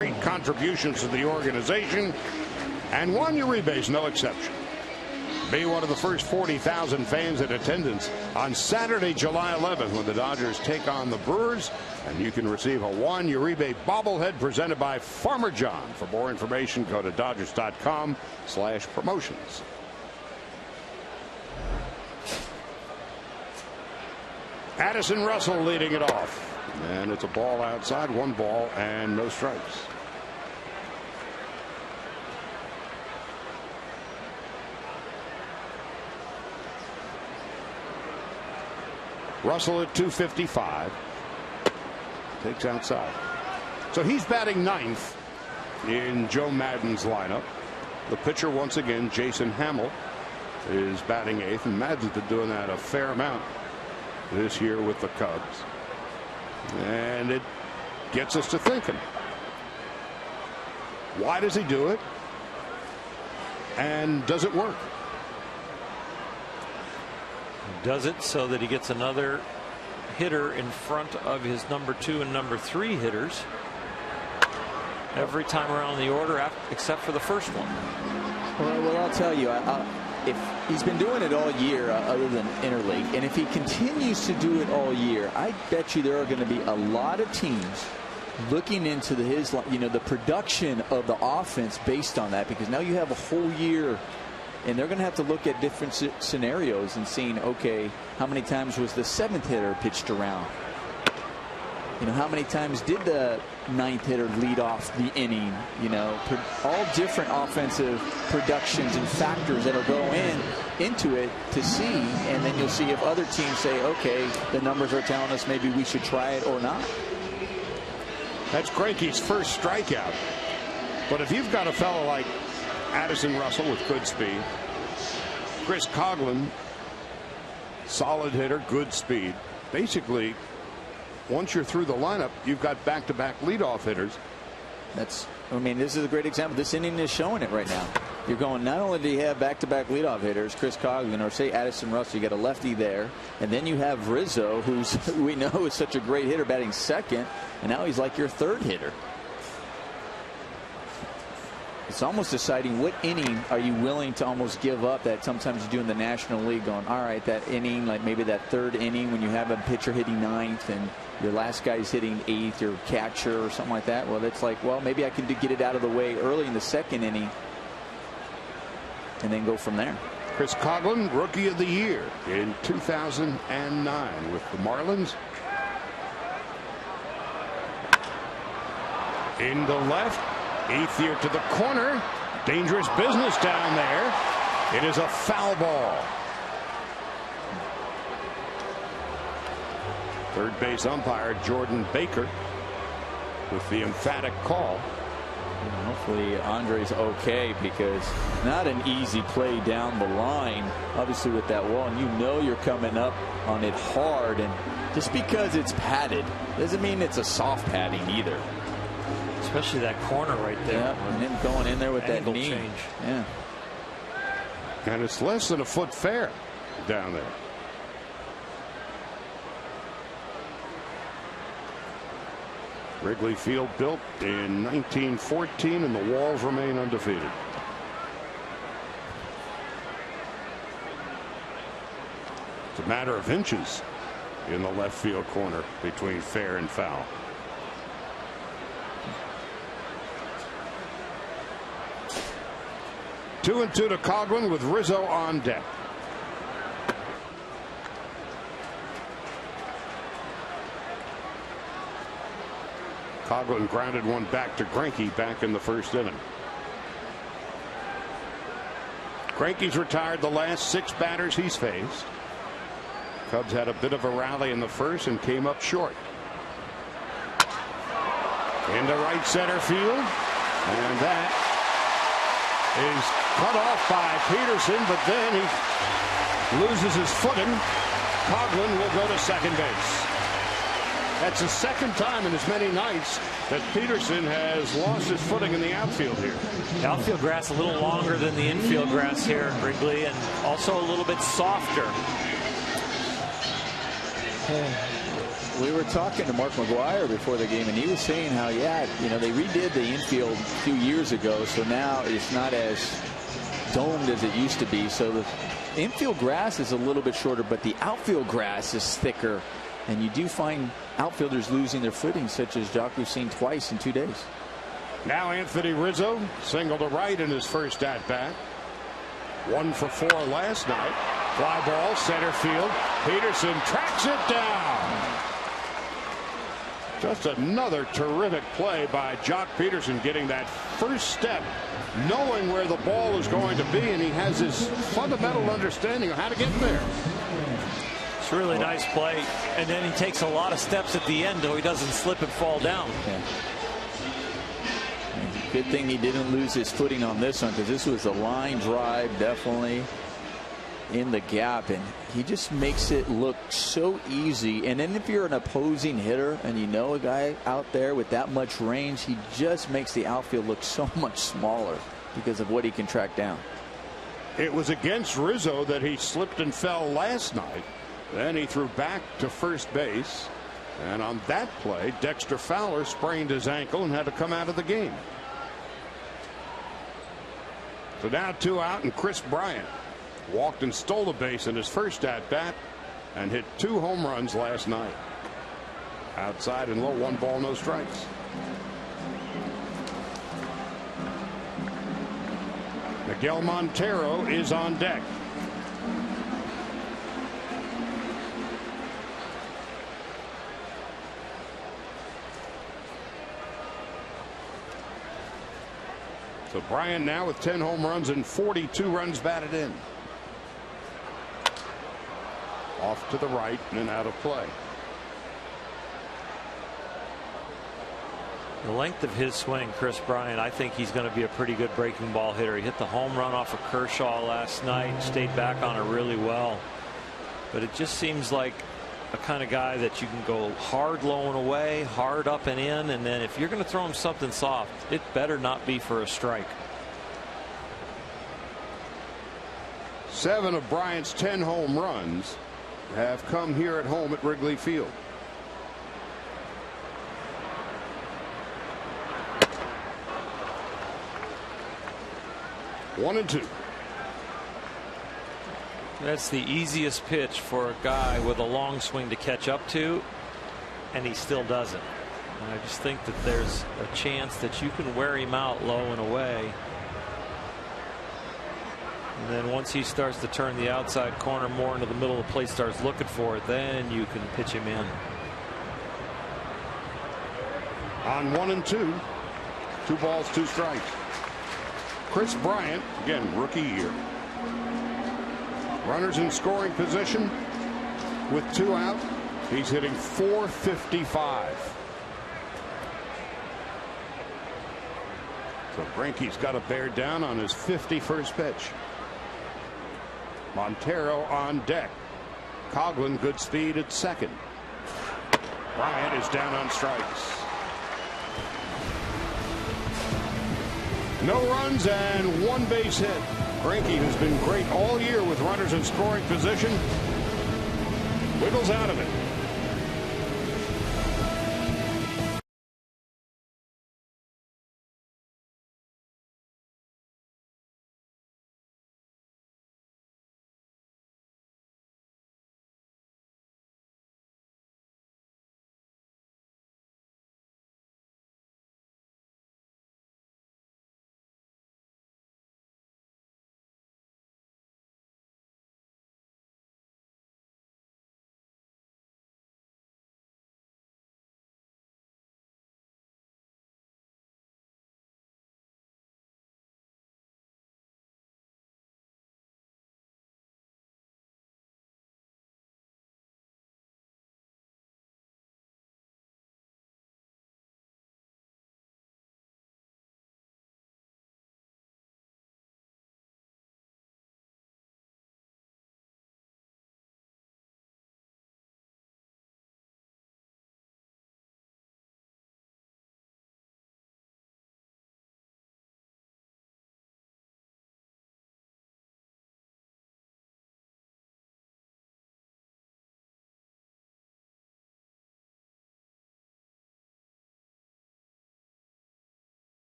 Great contributions to the organization, and Juan Uribe's no exception. Be one of the first 40,000 fans in attendance on Saturday, July 11th, when the Dodgers take on the Brewers, and you can receive a Juan Uribe bobblehead presented by Farmer John. For more information, go to Dodgers.com/promotions. Addison Russell leading it off. And it's a ball outside, 1 ball and no strikes. Russell at 255. Takes outside. So he's batting 9th in Joe Maddon's lineup. The pitcher once again, Jason Hamill, is batting 8th, and Maddon's been doing that a fair amount this year with the Cubs. And it gets us to thinking, why does he do it, and does it work? Does it so that he gets another hitter in front of his number 2 and number 3 hitters every time around the order, except for the first one. Well, I'll tell you, if he's been doing it all year, other than interleague, and if he continues to do it all year, I bet you there are going to be a lot of teams looking into the production of the offense based on that, because now you have a whole year and they're going to have to look at different scenarios and seeing, okay, how many times was the 7th hitter pitched around? How many times did the 9th hitter lead off the inning? All different offensive productions and factors that'll go into it to see, and then you'll see if other teams say, okay, the numbers are telling us maybe we should try it or not. That's Greinke's first strikeout. But if you've got a fellow like Addison Russell with good speed, Chris Coghlan, solid hitter, good speed, basically once you're through the lineup, you've got back-to-back leadoff hitters. This is a great example. This inning is showing it right now. You're going, not only do you have back-to-back leadoff hitters, Chris Coghlan, or say Addison Russell, you got a lefty there, and then you have Rizzo, who we know is such a great hitter, batting second, and now he's like your 3rd hitter. It's almost deciding what inning are you willing to almost give up that sometimes you do in the National League, going, all right, that inning, like maybe that 3rd inning when you have a pitcher hitting 9th and your last guy's hitting 8th, your catcher or something like that. Well, it's like, well, maybe I can get it out of the way early in the 2nd inning and then go from there. Chris Coghlan, Rookie of the Year in 2009 with the Marlins. In the left, 8th year to the corner. Dangerous business down there. It is a foul ball. Third base umpire Jordan Baker with the emphatic call. Hopefully Andre's okay, because not an easy play down the line, obviously, with that wall, and you're coming up on it hard, and just because it's padded doesn't mean it's a soft padding either. Especially that corner right there. Yeah, and him going in there with that knee. Change. Yeah. And it's less than a foot fair down there. Wrigley Field built in 1914, and the walls remain undefeated. It's a matter of inches in the left field corner between fair and foul. Two and two to Coghlan with Rizzo on deck. Coghlan grounded one back to Greinke back in the 1st inning. Greinke's retired the last 6 batters he's faced. Cubs had a bit of a rally in the 1st and came up short. Into right center field, and that is cut off by Peterson, but then he loses his footing. Coghlan will go to second base. That's the 2nd time in as many nights that Peterson has lost his footing in the outfield here. The outfield grass a little longer than the infield grass here in Wrigley, and also a little bit softer. We were talking to Mark McGuire before the game, and he was saying how, they redid the infield a few years ago, so now it's not as domed as it used to be. So the infield grass is a little bit shorter, but the outfield grass is thicker. And you do find outfielders losing their footing, such as Jock we've seen twice in 2 days. Now Anthony Rizzo, single to right in his first at bat. 1 for 4 last night. Fly ball, center field. Peterson tracks it down. Just another terrific play by Jock Peterson, getting that first step, knowing where the ball is going to be, and he has his fundamental understanding of how to get there. It's a really nice play, and then he takes a lot of steps at the end, though he doesn't slip and fall down. Yeah. Good thing he didn't lose his footing on this one, because this was a line drive, definitely in the gap, and he just makes it look so easy. And then if you're an opposing hitter and you know a guy out there with that much range, he just makes the outfield look so much smaller because of what he can track down. It was against Rizzo that he slipped and fell last night. Then he threw back to first base, and on that play Dexter Fowler sprained his ankle and had to come out of the game. So now 2 out, and Chris Bryant walked and stole a base in his first at bat and hit 2 home runs last night. Outside and low, 1 ball, no strikes. Miguel Montero is on deck. So Bryant now with 10 home runs and 42 runs batted in. Off to the right and out of play. The length of his swing, Chris Bryant, I think he's going to be a pretty good breaking ball hitter. He hit the home run off of Kershaw last night, stayed back on it really well. But it just seems like a kind of guy that you can go hard low and away, hard up and in, and then if you're going to throw him something soft, it better not be for a strike. 7 of Bryant's 10 home runs have come here at home at Wrigley Field. One and two. That's the easiest pitch for a guy with a long swing to catch up to, and he still doesn't. And I just think that there's a chance that you can wear him out low and away. And then once he starts to turn the outside corner more into the middle of the plate, starts looking for it, then you can pitch him in. On 1 and 2. 2 balls, 2 strikes. Chris Bryant, again, rookie year. Runners in scoring position with 2 out. He's hitting .455. So Greinke's got to bear down on his 51st pitch. Montero on deck. Coughlin good speed at second. Bryant is down on strikes. No runs and 1 base hit. Greinke has been great all year with runners in scoring position. Wiggles out of it.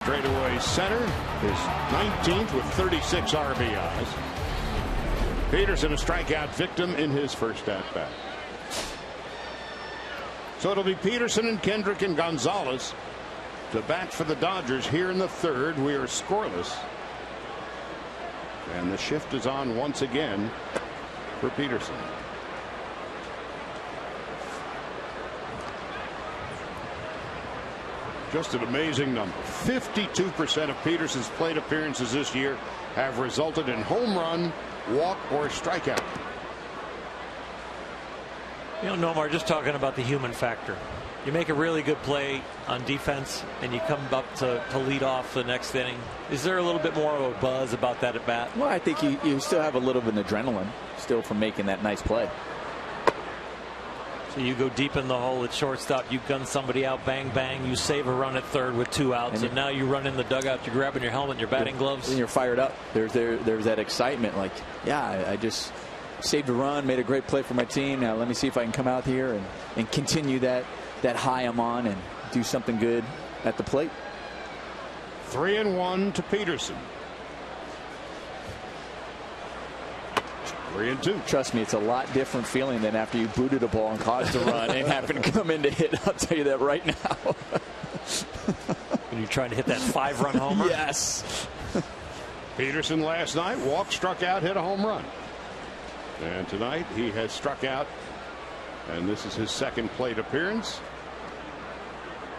Straightaway center, his 19th with 36 RBIs. Peterson a strikeout victim in his first at bat. So it'll be Peterson and Kendrick and Gonzalez to bat for the Dodgers here in the 3rd. We are scoreless. And the shift is on once again for Peterson. Just an amazing number. 52% of Peterson's plate appearances this year have resulted in home run, walk, or strikeout. You know, Nomar, just talking about the human factor. You make a really good play on defense and you come up to lead off the next inning. Is there a little bit more of a buzz about that at bat? Well, I think you still have a little bit of adrenaline still from making that nice play. So you go deep in the hole at shortstop, you gun somebody out, bang, bang, you save a run at third with 2 outs, and now you run in the dugout, you're grabbing your helmet and your batting gloves. And you're fired up. There's that excitement, like, yeah, I just saved a run, made a great play for my team. Now let me see if I can come out here and continue that high I'm on and do something good at the plate. 3-1 to Peterson. 3-2. Trust me, it's a lot different feeling than after you booted a ball and caused a run and happen to come in to hit. I'll tell you that right now. When you're trying to hit that 5-run homer? Yes. Peterson last night walked, struck out, hit a home run. And tonight he has struck out, and this is his second plate appearance.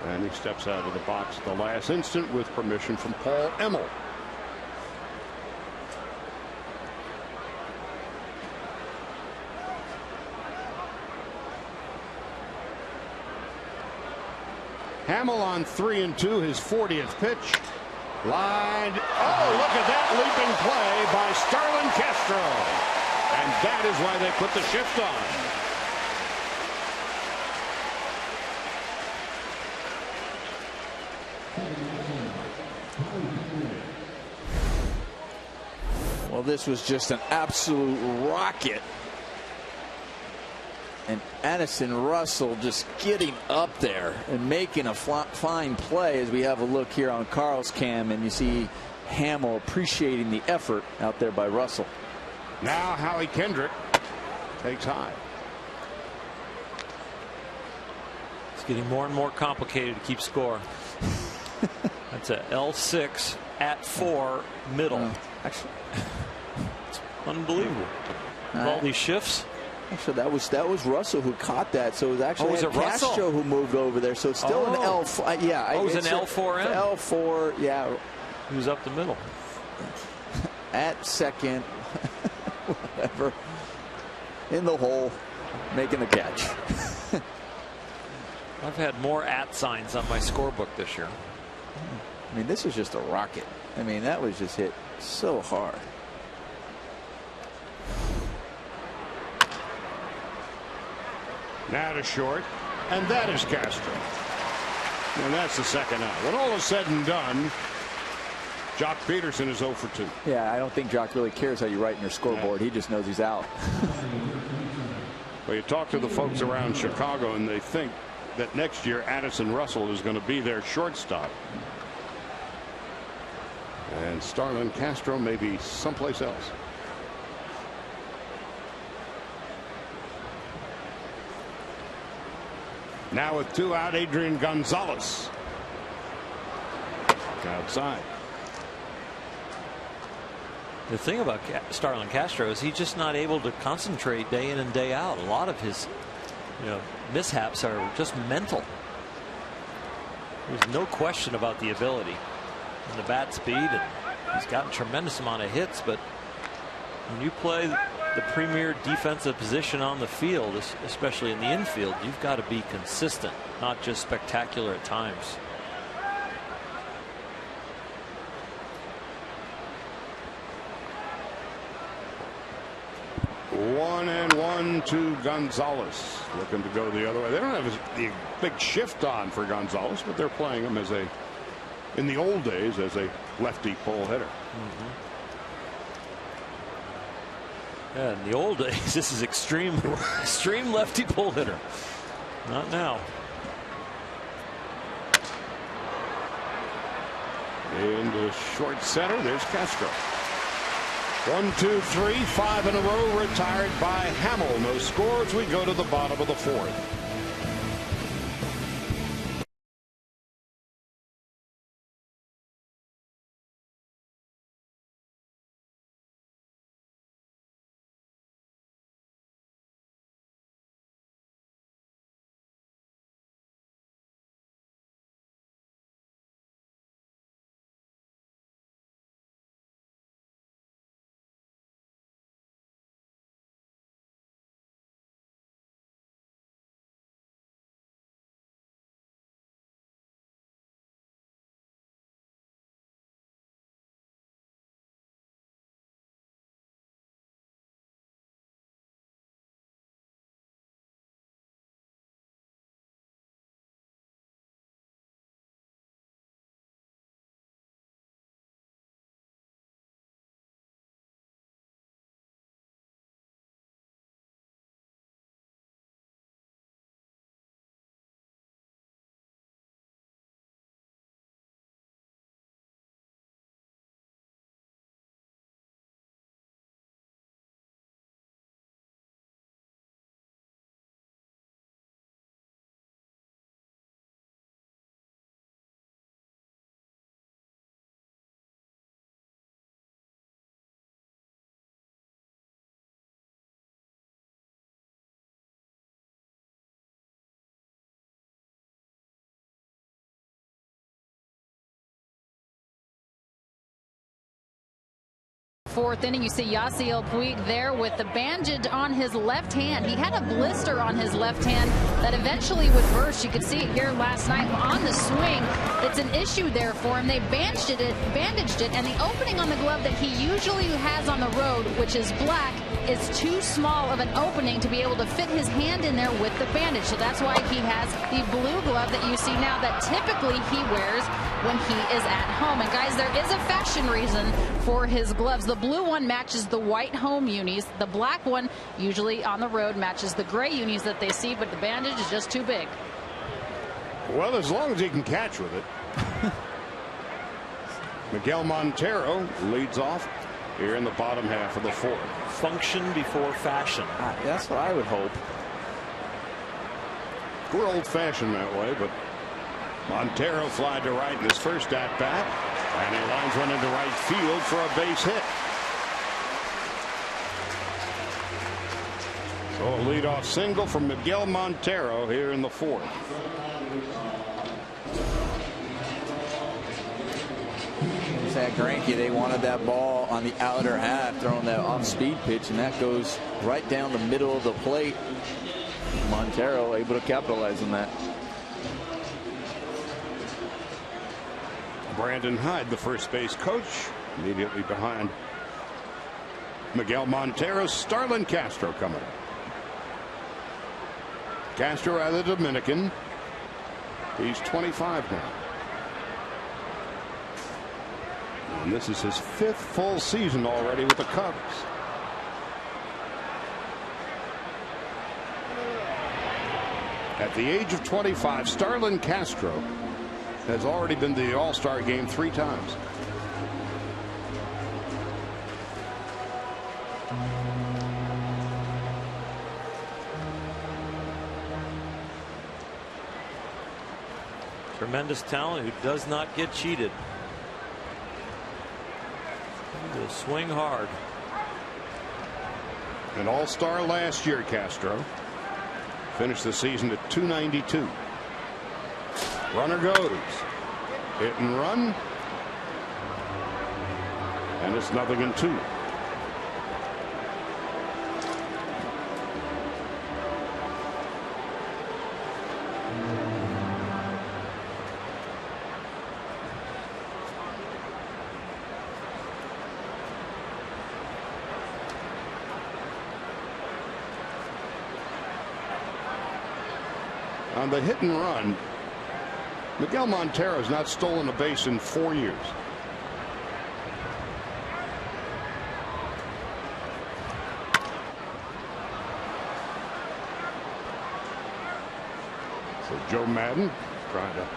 And he steps out of the box at the last instant with permission from Paul Emmel. Hamill on 3-2, his 40th pitch. Line. Oh, look at that leaping play by Starlin Castro. And that is why they put the shift on. Well, this was just an absolute rocket. And Addison Russell just getting up there and making a fine play as we have a look here on Carl's cam, and you see Hamill appreciating the effort out there by Russell. Now Howie Kendrick takes high. It's getting more and more complicated to keep score. That's a L6 at 4 middle. Actually, it's unbelievable. With all these shifts. Actually, that was Russell who caught that. So it was actually Castro Russell who moved over there. So it's still an L4. Yeah, it was an L4M. L4, yeah. He was up the middle. At second, whatever, in the hole, making the catch. I've had more at signs on my scorebook this year. I mean, this is just a rocket. I mean, that was just hit so hard. Now to short, and that is Castro. And that's the second out. When all is said and done, Jock Peterson is 0 for 2. Yeah, I don't think Jock really cares how you write in your scoreboard. He just knows he's out. Well, you talk to the folks around Chicago, and they think that next year Addison Russell is going to be their shortstop. And Starlin Castro may be someplace else. Now with 2 out, Adrian Gonzalez. Outside. The thing about Starlin Castro is he's just not able to concentrate day in and day out. A lot of his mishaps are just mental. There's no question about the ability and the bat speed, and he's gotten a tremendous amount of hits, but when you play the premier defensive position on the field, especially in the infield, you've got to be consistent, not just spectacular at times. One and 1 to Gonzalez, looking to go the other way. They don't have the big shift on for Gonzalez, but they're playing him as in the old days, as a lefty pull hitter. Yeah, in the old days, this is extreme lefty pull hitter. Not now. Into short center, there's Castro. 1, 2, 3, 5 in a row retired by Hamill. No scores. We go to the bottom of the 4th. 4th inning. You see Yasiel Puig there with the bandage on his left hand. He had a blister on his left hand that eventually would burst. You could see it here last night on the swing. It's an issue there for him. They bandaged it, and the opening on the glove that he usually has on the road, which is black, is too small of an opening to be able to fit his hand in there with the bandage. So that's why he has the blue glove that you see now that typically he wears when he is at home. And guys, there is a fashion reason for his gloves. The blue one matches the white home unis. The black one, usually on the road, matches the gray unis that they see, but the bandage is just too big. Well, as long as he can catch with it. Miguel Montero leads off here in the bottom half of the 4th. Function before fashion. That's what I would hope. We're old-fashioned that way, but Montero flied to right in his first at-bat, and he lines one into right field for a base hit. So a leadoff single from Miguel Montero here in the 4th. At Greinke, they wanted that ball on the outer half, throwing that off-speed pitch, and that goes right down the middle of the plate. Montero able to capitalize on that. Brandon Hyde, the first base coach, immediately behind Miguel Montero. Starlin Castro coming up. Castro out of the Dominican. He's 25 now. And this is his 5th full season already with the Cubs. At the age of 25, Starlin Castro has already been to the All-Star game 3 times. Tremendous talent who does not get cheated. Will swing hard. An all-star last year, Castro. Finished the season at .292. Runner goes. Hit and run. And it's 0-2. On the hit and run, Miguel Montero has not stolen a base in 4 years. So Joe Madden trying to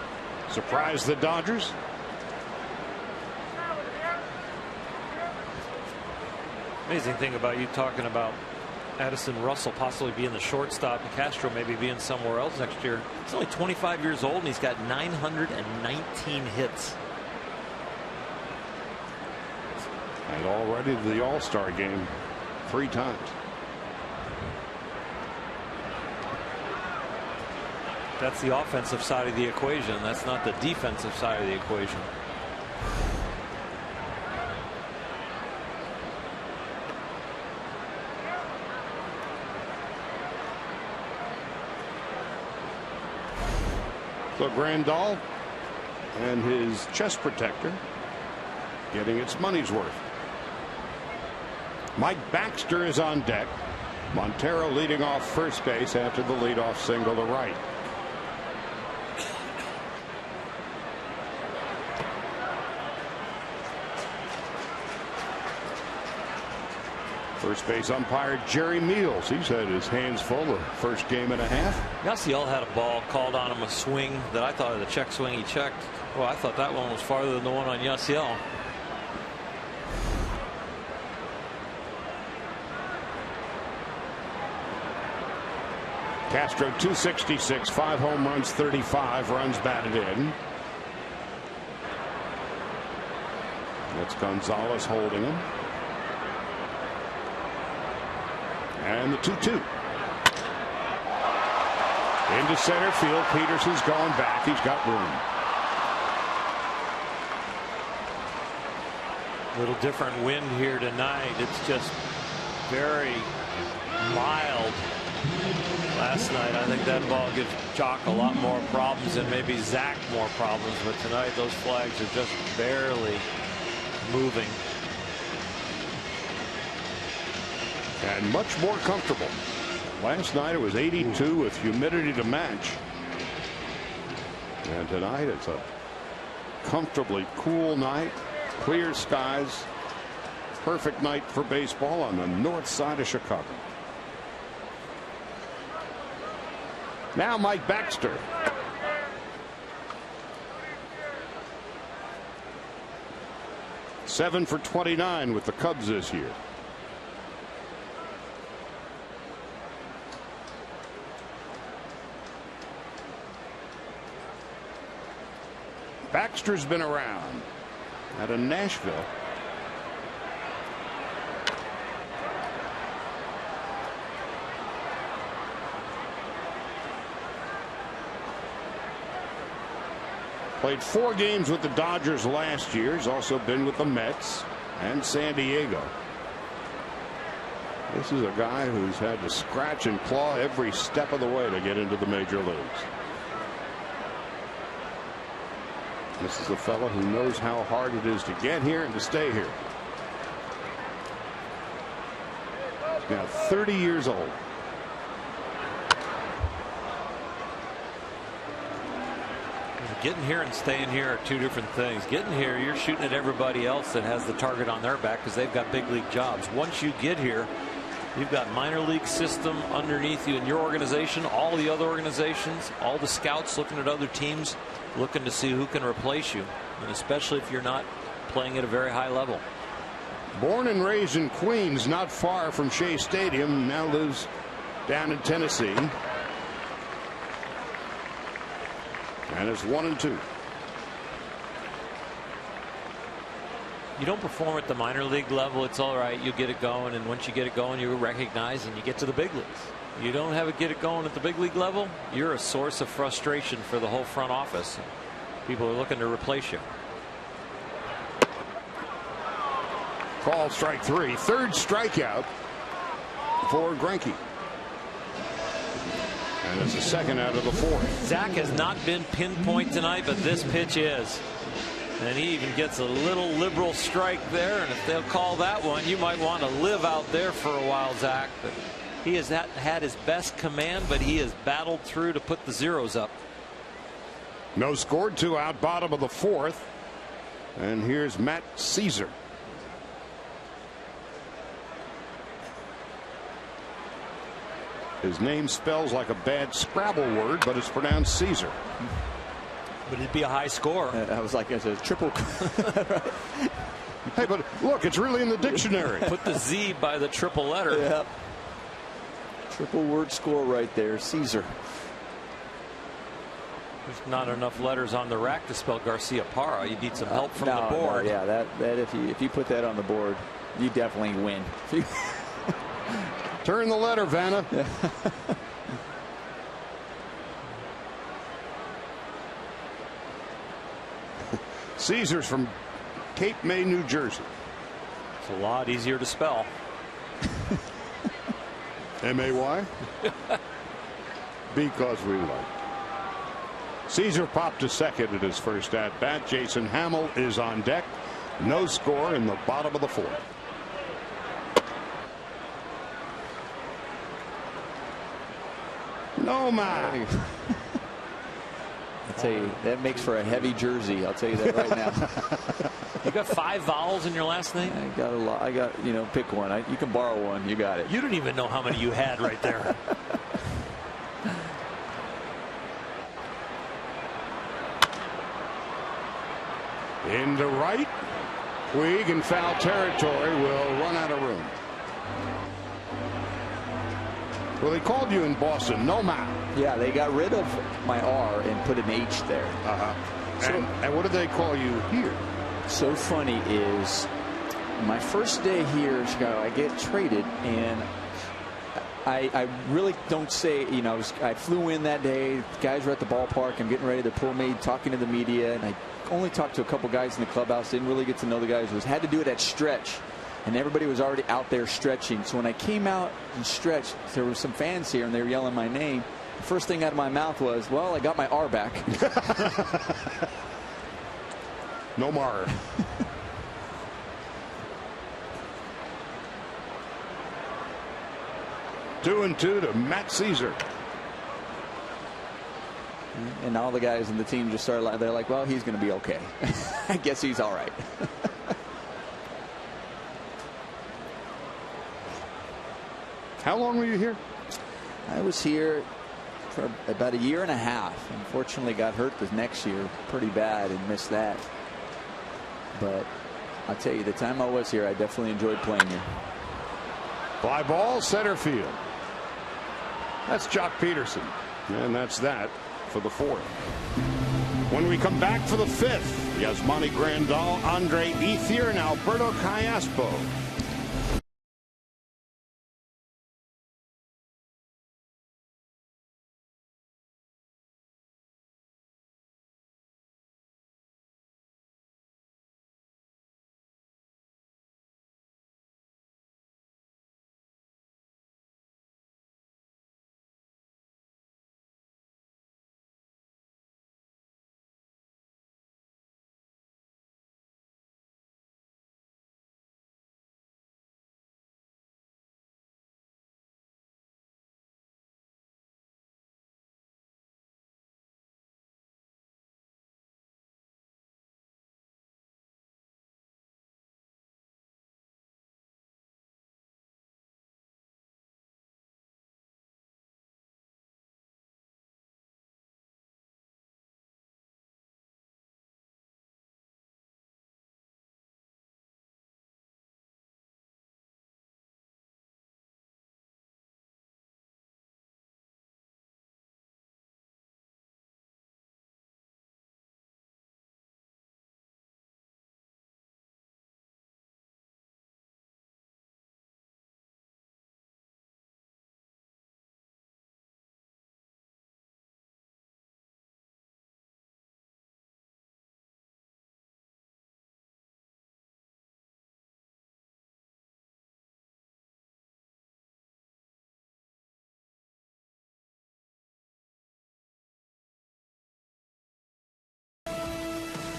surprise the Dodgers. Amazing thing about you talking about Addison Russell possibly being the shortstop and Castro maybe being somewhere else next year. He's only 25 years old and he's got 919 hits. And already to the All-Star game 3 times. That's the offensive side of the equation. That's not the defensive side of the equation. So Grandal and his chest protector getting its money's worth. Mike Baxter is on deck. Montero leading off first base after the leadoff single to right. First base umpire Jerry Meals. He's had his hands full the first game and a half. Yasiel had a ball called on him, a swing that I thought of the check swing he checked. Well, I thought that one was farther than the one on Yasiel. Castro 266, 5 home runs, 35 runs batted in. That's Gonzalez holding him. And the 2-2. Into center field. Peterson's going back. He's got room. Little different wind here tonight. It's just very mild. Last night, I think that ball gives Jock a lot more problems and maybe Zach more problems. But tonight, those flags are just barely moving. And much more comfortable. Last night it was 82 with humidity to match. And tonight it's a comfortably cool night. Clear skies. Perfect night for baseball on the north side of Chicago. Now Mike Baxter. Seven for 29 with the Cubs this year. Baxter's been around out of Nashville. Played 4 games with the Dodgers last year. He's also been with the Mets and San Diego. This is a guy who's had to scratch and claw every step of the way to get into the major leagues. This is a fellow who knows how hard it is to get here and to stay here. He's now 30 years old. Getting here and staying here are two different things. Getting here, you're shooting at everybody else that has the target on their back because they've got big league jobs. Once you get here, you've got minor league system underneath you in your organization, all the other organizations, all the scouts looking at other teams, looking to see who can replace you, and especially if you're not playing at a very high level. Born and raised in Queens, not far from Shea Stadium, now lives down in Tennessee. And it's 1-2. You don't perform at the minor league level, it's all right. You get it going, and once you get it going, you recognize and you get to the big leagues. You don't have it get it going at the big league level, you're a source of frustration for the whole front office. People are looking to replace you. Call strike 3. Third strikeout for Greinke. And it's the second out of the 4th. Zach has not been pinpoint tonight, but this pitch is. And he even gets a little liberal strike there. And if they'll call that one, you might want to live out there for a while, Zach. But he has not had his best command, but he has battled through to put the zeros up. No score, 2 out, bottom of the 4th. And here's Matt Caesar. His name spells like a bad Scrabble word, but it's pronounced Caesar. But it'd be a high score. I was like, it's a triple. Right. Hey, but look, it's really in the dictionary. Put the Z by the triple letter. Yep. Triple word score right there, Caesar. There's not enough letters on the rack to spell Garcia Parra. You need some help from the board. No, yeah, that if you put that on the board, you definitely win. Turn the letter, Vanna. Caesar's from Cape May, New Jersey. It's a lot easier to spell. M-A-Y? Because we like. Caesar popped to second at his first at bat. Jason Hamill is on deck. No score in the bottom of the 4th. No man. I'll tell you, that makes for a heavy jersey. I'll tell you that right now. You got 5 vowels in your last name? I got a lot. I got, pick one. You can borrow one. You got it. You don't even know how many you had right there. Into right. Puig in foul territory will run out of room. Well, they called you in Boston, no man. Yeah, they got rid of my R and put an H there. So, and what did they call you here? So funny is my first day here in Chicago, I get traded, and I really don't say, you know, I flew in that day. The guys were at the ballpark. I'm getting ready to pull me, talking to the media, and I only talked to a couple guys in the clubhouse. Didn't really get to know the guys. Had to do it at stretch, and everybody was already out there stretching. So when I came out and stretched, there were some fans here, and they were yelling my name. The first thing out of my mouth was, "Well, I got my R back." No more. 2-2 to Matt Caesar. And all the guys in the team just started, they're like, well, he's going to be okay. I guess he's all right. How long were you here? I was here for about a year and a half. Unfortunately, got hurt the next year pretty bad and missed that. But I'll tell you, the time I was here, I definitely enjoyed playing here. Fly ball, center field. That's Jock Peterson. And that's that for the fourth. When we come back for the fifth, Yasmani Grandal, Andre Ethier, and Alberto Callaspo.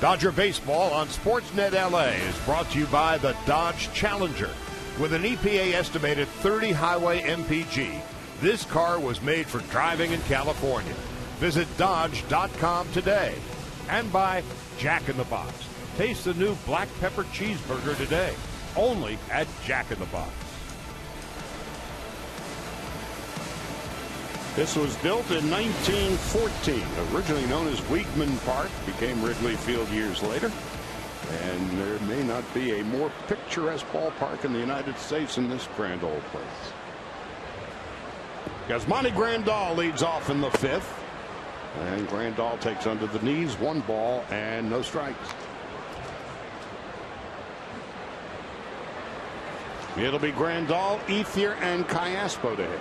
Dodger Baseball on Sportsnet LA is brought to you by the Dodge Challenger. With an EPA estimated 30 highway MPG, this car was made for driving in California. Visit Dodge.com today. And by Jack in the Box. Taste the new black pepper cheeseburger today, only at Jack in the Box. This was built in 1914, originally known as Weigman Park, became Wrigley Field years later. And there may not be a more picturesque ballpark in the United States than this grand old place. Yasmani Grandal leads off in the fifth. And Grandal takes under the knees, 1 ball and no strikes. It'll be Grandal, Ethier, and Callaspo to hit.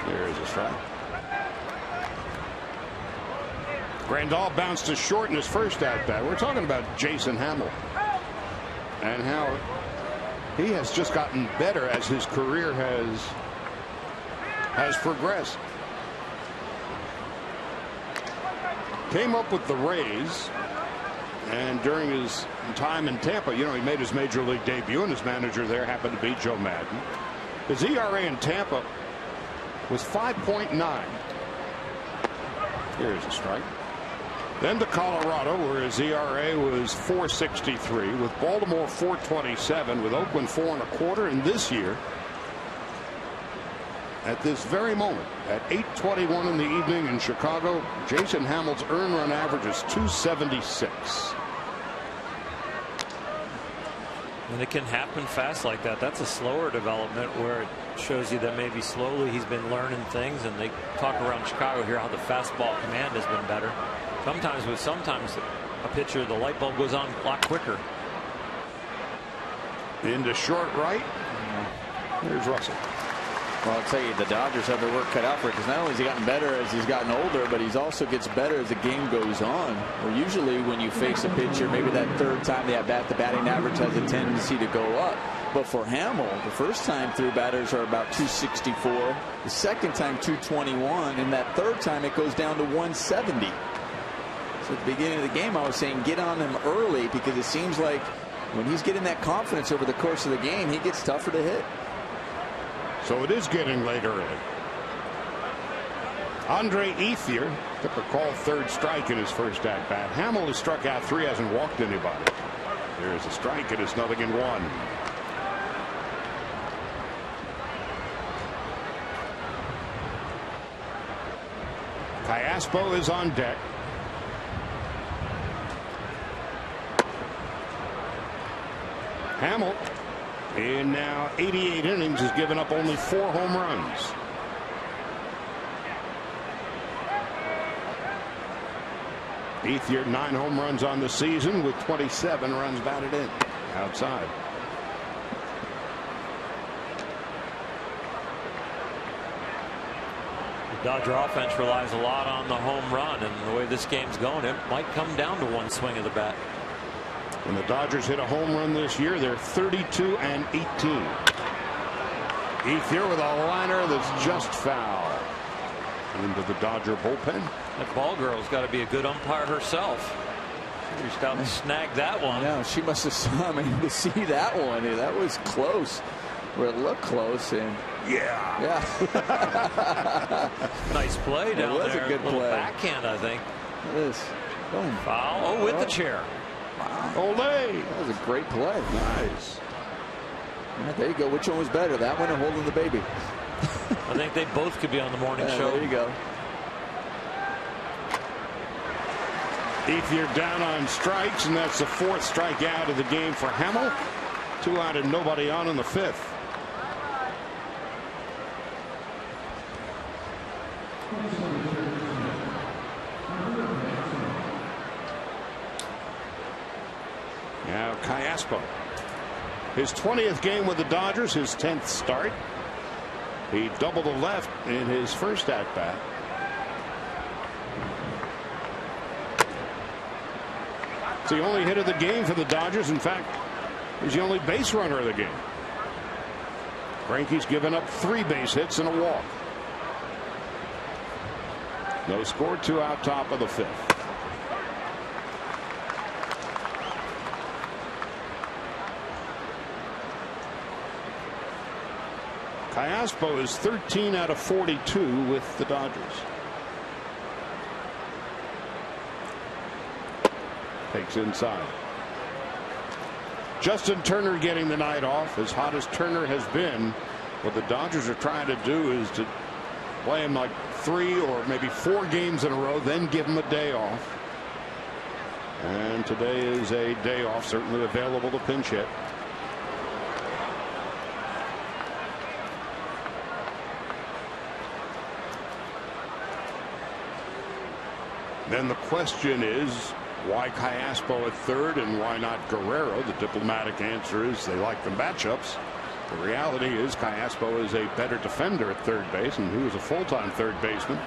There is a strike. Grandal bounced to short in his first at bat. We're talking about Jason Hamill and how he has just gotten better as his career has progressed. Came up with the Rays, and during his time in Tampa, you know, he made his major league debut, and his manager there happened to be Joe Madden. His ERA in Tampa was 5.9. Here's a strike. Then to Colorado, where his ERA was 4.63, with Baltimore 4.27, with Oakland 4.25, and this year, at this very moment, at 8:21 in the evening in Chicago, Jason Hamill's earned run average is 276. And it can happen fast like that. That's a slower development where it shows you that maybe slowly he's been learning things, and they talk around Chicago here how the fastball command has been better. Sometimes a pitcher, the light bulb goes on a lot quicker. Into short right. There's Russell. Well, I'll tell you, the Dodgers have their work cut out for it, because not only has he gotten better as he's gotten older, but he's also gets better as the game goes on. Where usually when you face a pitcher, maybe that third time they at bat, the batting average has a tendency to go up. But for Hamill, the first time through, batters are about 264. The second time 221, and that third time it goes down to 170. So at the beginning of the game, I was saying get on him early, because it seems like when he's getting that confidence over the course of the game, he gets tougher to hit. So it is getting late early. Andre Ethier took a called third strike in his first at bat. Hamill has struck out 3, hasn't walked anybody. There's a strike, and it's 0-1. Callaspo is on deck. Hamill, in now 88 innings, has given up only 4 home runs. Ethier 9 home runs on the season, with 27 runs batted in. Outside. The Dodger offense relies a lot on the home run, and the way this game's going, it might come down to one swing of the bat. When the Dodgers hit a home run this year, they're 32 and 18. Ethier with a liner that's just foul into the Dodger bullpen. That ball girl's got to be a good umpire herself. She reached out and snagged that one. Yeah, she must have saw me to see that one. That was close, where it looked close, and yeah. Nice play down there. It was a good play. Backhand, I think. It is. Boom. Foul. Oh, with the chair. Wow. Olay. That was a great play. Nice. Yeah, there you go. Which one was better, that one or holding the baby? I think they both could be on the morning show. There you go. Ethier down on strikes, and that's the 4th strikeout of the game for Hamill. 2 out and nobody on in the 5th. Now Callaspo, his 20th game with the Dodgers, his 10th start. He doubled the left in his first at bat. It's the only hit of the game for the Dodgers. In fact, he's the only base runner of the game. Greinke's given up 3 base hits and a walk. No score, 2 out, top of the 5th. Callaspo is 13 out of 42 with the Dodgers. Takes inside. Justin Turner getting the night off. As hot as Turner has been, what the Dodgers are trying to do is to play him like 3 or maybe 4 games in a row, then give him a day off. And today is a day off, certainly available to pinch hit. Then the question is, why Callaspo at third and why not Guerrero? The diplomatic answer is they like the matchups. The reality is Callaspo is a better defender at third base, and he was a full-time third baseman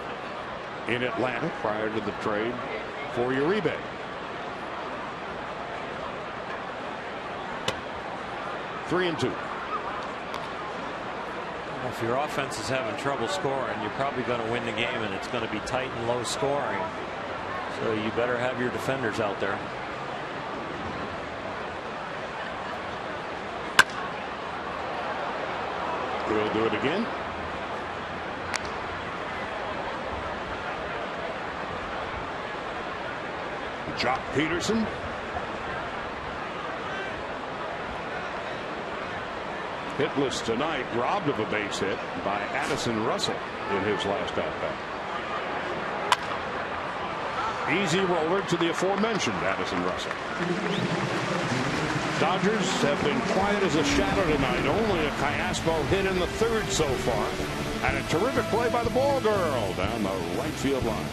in Atlanta prior to the trade for Uribe. Three and 2. If your offense is having trouble scoring, you're probably going to win the game, and it's going to be tight and low scoring. So you better have your defenders out there. We'll do it again. Jock Peterson. Hitless tonight, robbed of a base hit by Addison Russell in his last at-bat. Easy roller to the aforementioned Addison Russell. Dodgers have been quiet as a shadow tonight. Only a Callaspo hit in the 3rd so far. And a terrific play by the ball girl down the right field line.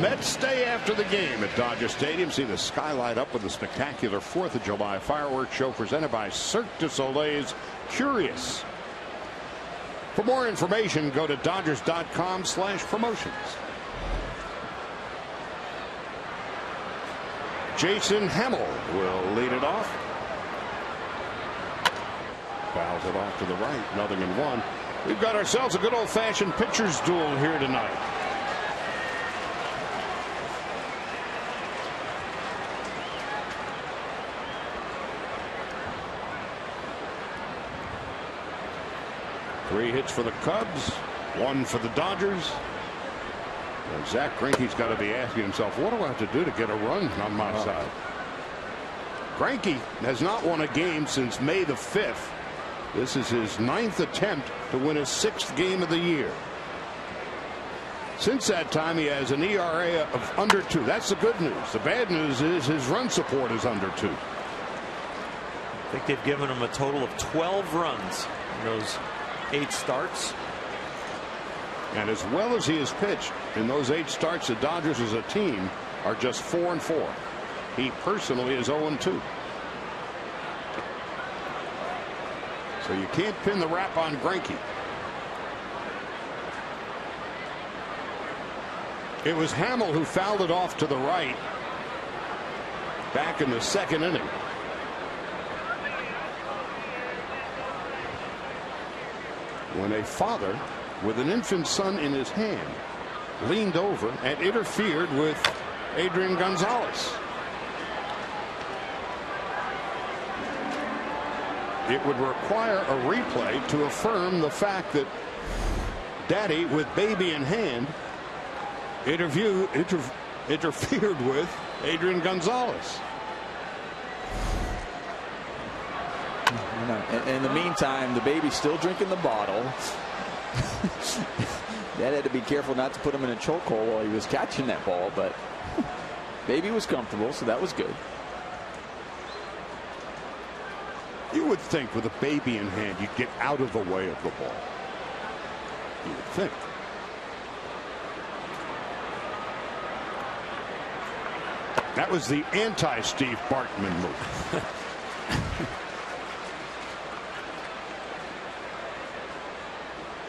Mets stay after the game at Dodger Stadium. See the sky light up with the spectacular 4th of July fireworks show presented by Cirque du Soleil's Curious. For more information, go to Dodgers.com/promotions. Jason Hamill will lead it off. Fouls it off to the right. 0-1. We've got ourselves a good old-fashioned pitcher's duel here tonight. Three hits for the Cubs, 1 for the Dodgers. And Zach Greinke's got to be asking himself, what do I have to do to get a run on my side? Greinke has not won a game since May the 5th. This is his 9th attempt to win his 6th game of the year. Since that time, he has an ERA of under 2. That's the good news. The bad news is his run support is under 2. I think they've given him a total of 12 runs in those 8 starts. And as well as he has pitched in those 8 starts, the Dodgers as a team are just 4-4. He personally is 0-2. So you can't pin the rap on Greinke. It was Hamill who fouled it off to the right back in the 2nd inning. When a father with an infant son in his hand leaned over and interfered with Adrian Gonzalez. It would require a replay to affirm the fact that daddy with baby in hand interfered with Adrian Gonzalez. In the meantime, the baby's still drinking the bottle. Dad had to be careful not to put him in a chokehold while he was catching that ball, but baby was comfortable, so that was good. You would think with a baby in hand you'd get out of the way of the ball. You would think. That was the anti-Steve Bartman move.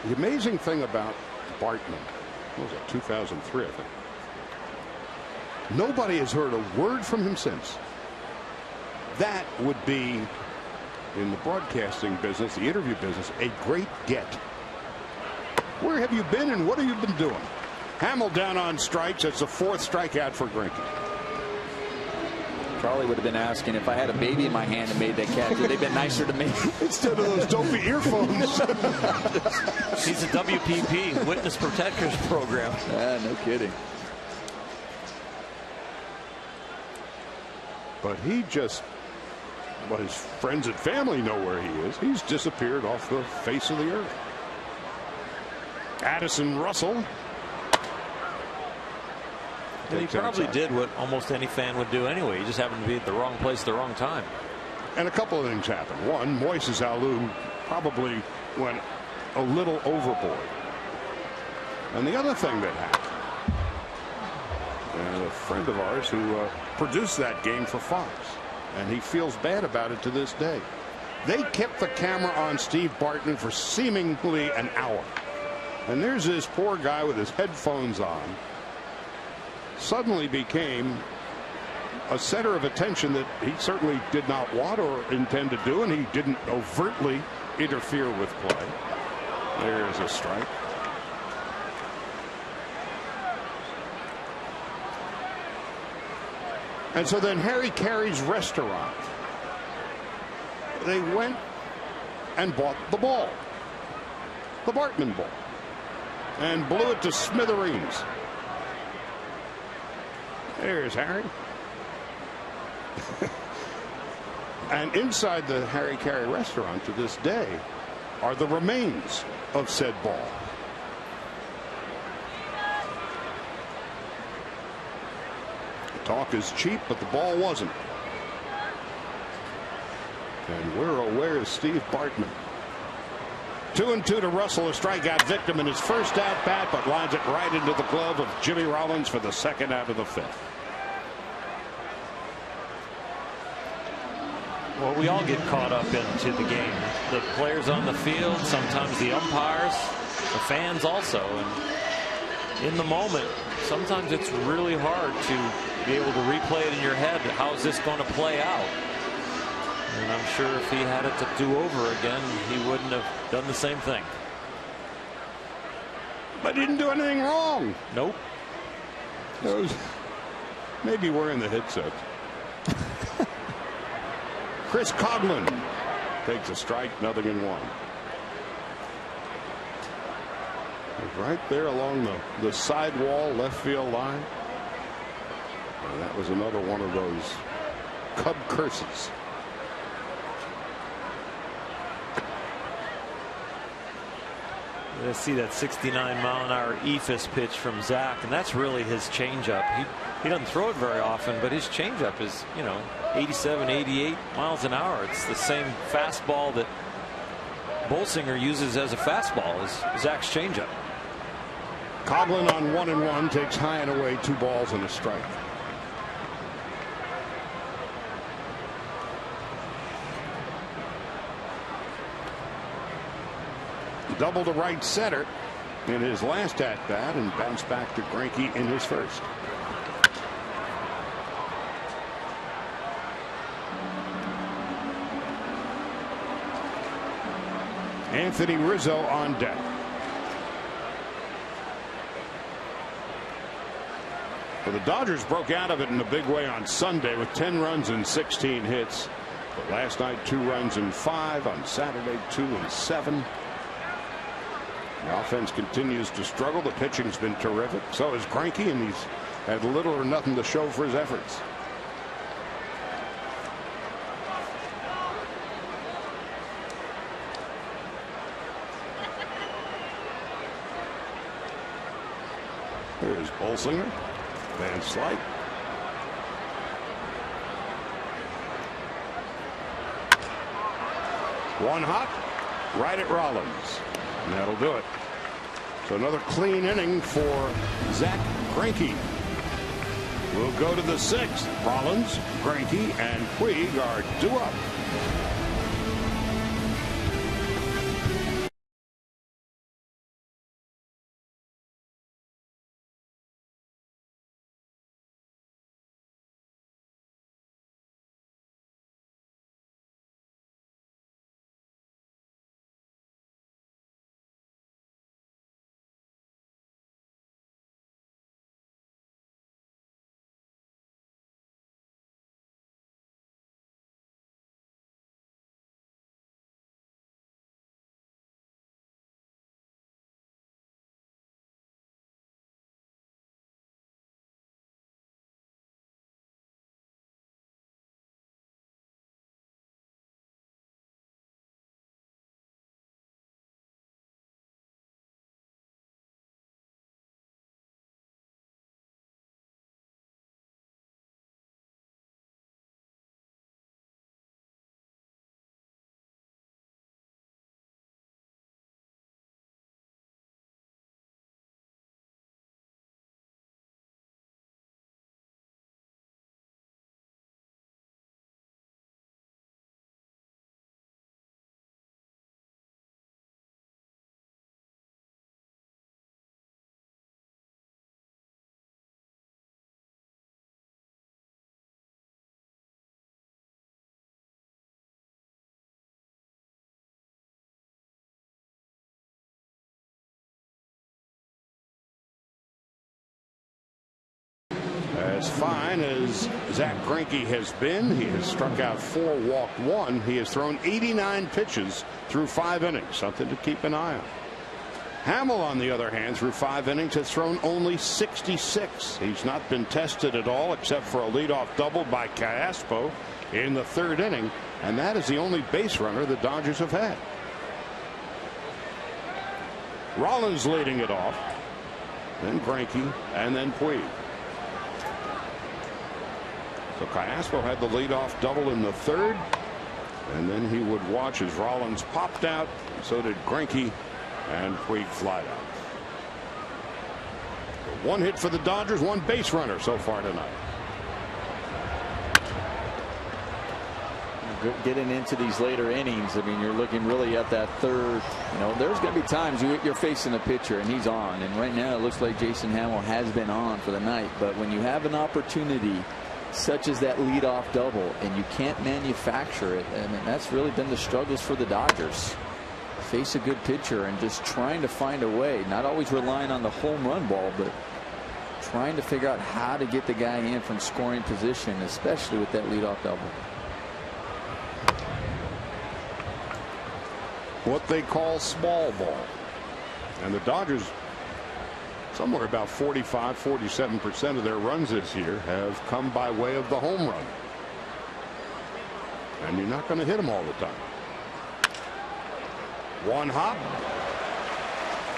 The amazing thing about Bartman, what was it, 2003, I think. Nobody has heard a word from him since. That would be, in the broadcasting business, the interview business, a great get. Where have you been and what have you been doing? Hamill down on strikes. That's the 4th strikeout for Greinke. Charlie would have been asking if I had a baby in my hand and made that catch, would they have been nicer to me? Instead of those dopey earphones. He's a WPP, Witness Protectors Program. No kidding. But he just, well, his friends and family know where he is. He's disappeared off the face of the earth. Addison Russell. He probably did what almost any fan would do anyway. He just happened to be at the wrong place at the wrong time. And a couple of things happened. One, Moises Alou probably went a little overboard. And the other thing that happened, and a friend of ours who produced that game for Fox, and he feels bad about it to this day. They kept the camera on Steve Bartman for seemingly an hour. And there's this poor guy with his headphones on. Suddenly became a center of attention that he certainly did not want or intend to do, and he didn't overtly interfere with play. There's a strike. And so then Harry Carey's restaurant, they went and bought the ball, the Bartman ball, and blew it to smithereens. There's Harry. And inside the Harry Carey restaurant to this day are the remains of said ball. Talk is cheap, but the ball wasn't. And where, oh, where is Steve Bartman? 2-2 to Russell, a strikeout victim in his first at bat, but lines it right into the glove of Jimmy Rollins for the second out of the fifth. Well, we all get caught up into the game. The players on the field, sometimes the umpires, the fans also. And in the moment, sometimes it's really hard to be able to replay it in your head. How is this going to play out? And I'm sure if he had it to do over again, he wouldn't have done the same thing. But he didn't do anything wrong. Nope. Maybe wearing the headset. Chris Coghlan takes a strike, 0-1. Right there along the sidewall left field line. And that was another one of those Cub curses. Let's see that 69-mile-an-hour eephus pitch from Zach, and that's really his changeup. He doesn't throw it very often, but his changeup is, 87, 88 miles an hour. It's the same fastball that Bolsinger uses as a fastball as Zach's changeup. Coghlan on 1-1 takes high and away, 2 balls and a strike. Double to right center in his last at bat and bounced back to Greinke in his first. Anthony Rizzo on deck. Well, the Dodgers broke out of it in a big way on Sunday with 10 runs and 16 hits. But last night 2 runs and 5. On Saturday 2 and 7. The offense continues to struggle. The pitching's been terrific. So is Greinke, and he's had little or nothing to show for his efforts. Here's Bolsinger. Van Slyke. One hot, right at Rollins. And that'll do it. So another clean inning for Zach Greinke. We'll go to the 6th. Rollins, Greinke, and Puig are due up. As fine as Zach Greinke has been, he has struck out 4, walked 1. He has thrown 89 pitches through 5 innings, something to keep an eye on. Hamill, on the other hand, through 5 innings, has thrown only 66. He's not been tested at all except for a leadoff double by Caspo in the 3rd inning, and that is the only base runner the Dodgers have had. Rollins leading it off, then Greinke, and then Puig. So Caspo had the leadoff double in the 3rd. And then he would watch as Rollins popped out. So did Greinke, and Puig flied out. So 1 hit for the Dodgers, 1 base runner so far tonight. Getting into these later innings, I mean, you're looking really at that third. You know, there's going to be times you're facing a pitcher and he's on, and right now it looks like Jason Hamill has been on for the night. But when you have an opportunity such as that leadoff double and you can't manufacture it, I mean, that's really been the struggles for the Dodgers. Face a good pitcher and just trying to find a way, not always relying on the home run ball, but trying to figure out how to get the guy in from scoring position, especially with that leadoff double. What they call small ball. And the Dodgers, somewhere about 45-47% of their runs this year have come by way of the home run. And you're not going to hit them all the time. 1 hop.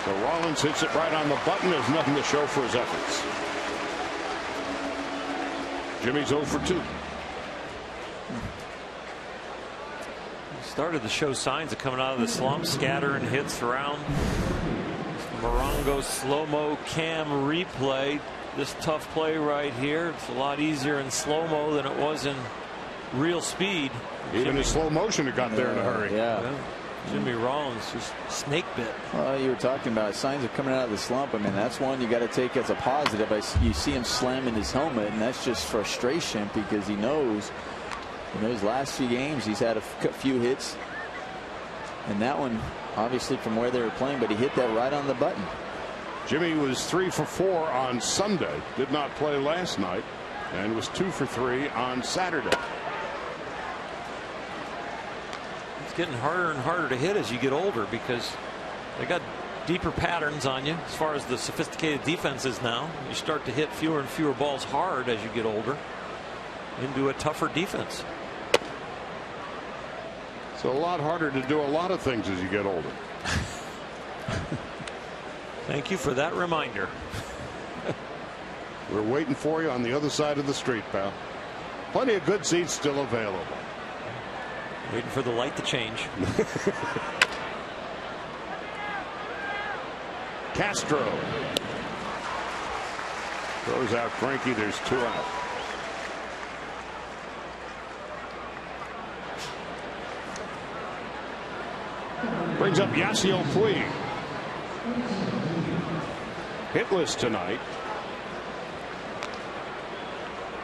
So Rollins hits it right on the button. There's nothing to show for his efforts. Jimmy's 0 for 2. Started to show signs of coming out of the slump, scattering hits around. Morongo slow-mo cam replay. This tough play right here. It's a lot easier in slow-mo than it was in real speed. Even in slow motion, it got there in a hurry. Yeah. Jimmy Rollins just snake bit. Well, you were talking about signs of coming out of the slump. I mean, that's one you got to take as a positive. You see him slamming his helmet, and that's just frustration because he knows. In those last few games, he's had a few hits, and that one obviously from where they were playing, but he hit that right on the button. Jimmy was 3 for 4 on Sunday, did not play last night, and was 2 for 3 on Saturday. It's getting harder and harder to hit as you get older because they got deeper patterns on you as far as the sophisticated defense is now. You start to hit fewer and fewer balls hard as you get older into a tougher defense. It's a lot harder to do a lot of things as you get older. Thank you for that reminder. We're waiting for you on the other side of the street, pal. Plenty of good seats still available. Waiting for the light to change. Castro throws out Greinke. There's 2 out. Brings up Yasiel Puig. Hitless tonight.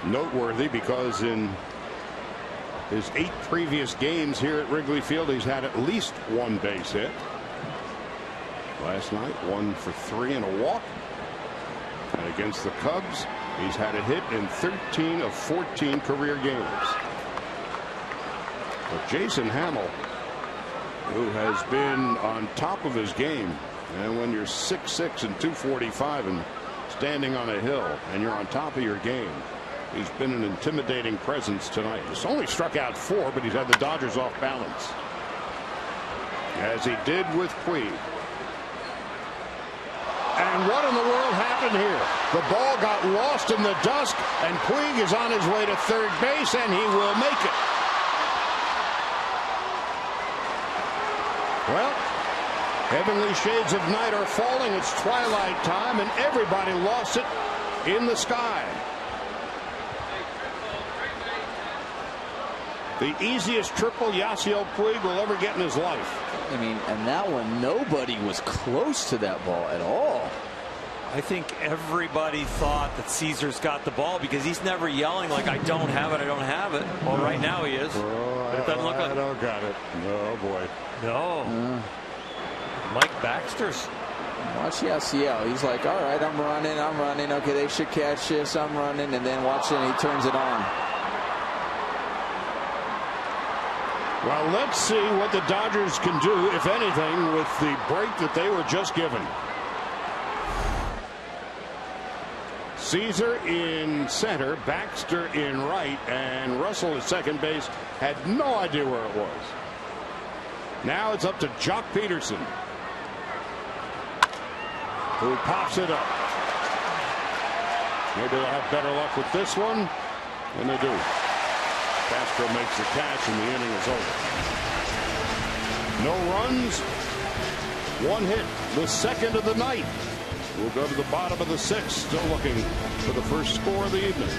Noteworthy because in his 8 previous games here at Wrigley Field, he's had at least 1 base hit. Last night, 1 for 3 and a walk. And against the Cubs, he's had a hit in 13 of 14 career games. But Jason Hamill, who has been on top of his game, and when you're 6'6" and 245 and standing on a hill and you're on top of your game, he's been an intimidating presence tonight. He's only struck out 4, but he's had the Dodgers off balance, as he did with Puig. And what in the world happened here? The ball got lost in the dusk, and Puig is on his way to third base, and he will make it. Well, heavenly shades of night are falling. It's twilight time, and everybody lost it in the sky. The easiest triple Yasiel Puig will ever get in his life. I mean, and that one, nobody was close to that ball at all. I think everybody thought that Caesar's got the ball because he's never yelling like, I don't have it, I don't have it. Well, right now he is. But it doesn't look like. I don't got it. Oh, boy. No. Mike Baxter's. Watch Yasiel. He's like, all right, I'm running. Okay, they should catch this. I'm running. And then watch it, and he turns it on. Well, let's see what the Dodgers can do, if anything, with the break that they were just given. Caesar in center, Baxter in right, and Russell at second base had no idea where it was. Now it's up to Jock Peterson, who pops it up. Maybe they'll have better luck with this one than they do. Castro makes the catch, and the inning is over. No runs, 1 hit, the second of the night. We'll go to the bottom of the 6th, still looking for the first score of the evening.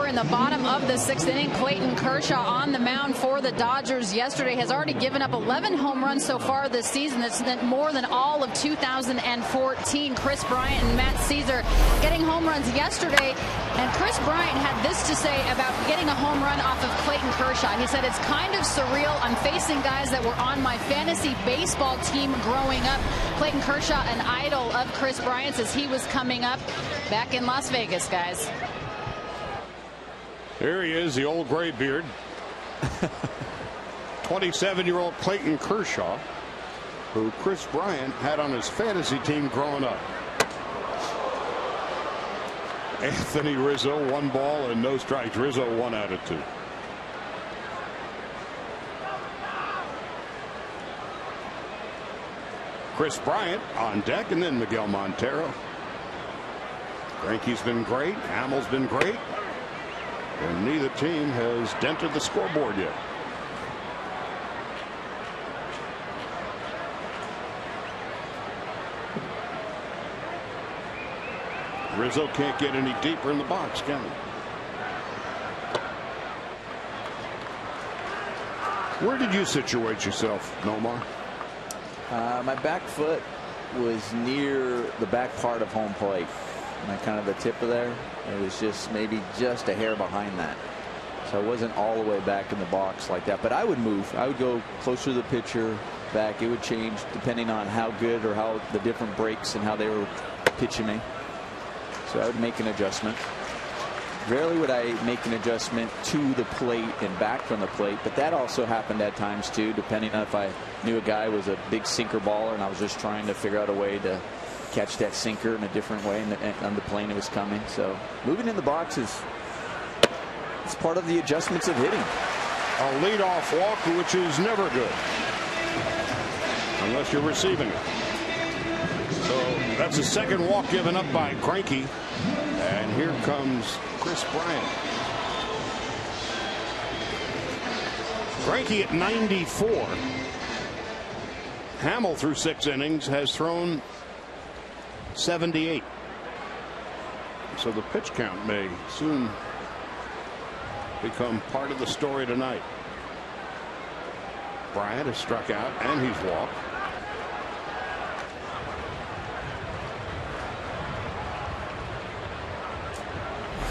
In the bottom of the 6th inning, Clayton Kershaw on the mound for the Dodgers yesterday has already given up 11 home runs so far this season. That's more than all of 2014. Chris Bryant and Matt Caesar getting home runs yesterday, and Chris Bryant had this to say about getting a home run off of Clayton Kershaw. He said, "It's kind of surreal. I'm facing guys that were on my fantasy baseball team growing up." Clayton Kershaw, an idol of Chris Bryant's as he was coming up back in Las Vegas, guys. Here he is, the old gray beard. 27-year-old Clayton Kershaw, who Chris Bryant had on his fantasy team growing up. Anthony Rizzo, 1 ball and no strikes. Rizzo 1 out of 2. Chris Bryant on deck, and then Miguel Montero. Greinke's been great. Hamill's been great. And neither team has dented the scoreboard yet. Rizzo can't get any deeper in the box, can he? Where did you situate yourself, Nomar? My back foot was near the back part of home plate. Kind of the tip of there. It was just a hair behind that. So I wasn't all the way back in the box like that. But I would move. I would go closer to the pitcher, back. It would change depending on how good or how the different breaks and how they were pitching me. So I would make an adjustment. Rarely would I make an adjustment to the plate and back from the plate, but that also happened at times too, depending on if I knew a guy was a big sinker baller and I was just trying to figure out a way to catch that sinker in a different way on the plane it was coming. So moving in the box it's part of the adjustments of hitting. A leadoff walk, which is never good unless you're receiving it. So that's the second walk given up by Greinke, and here comes Chris Bryant. Greinke at 94. Hamill through 6 innings has thrown 78. So the pitch count may soon become part of the story tonight. Bryant has struck out and he's walked.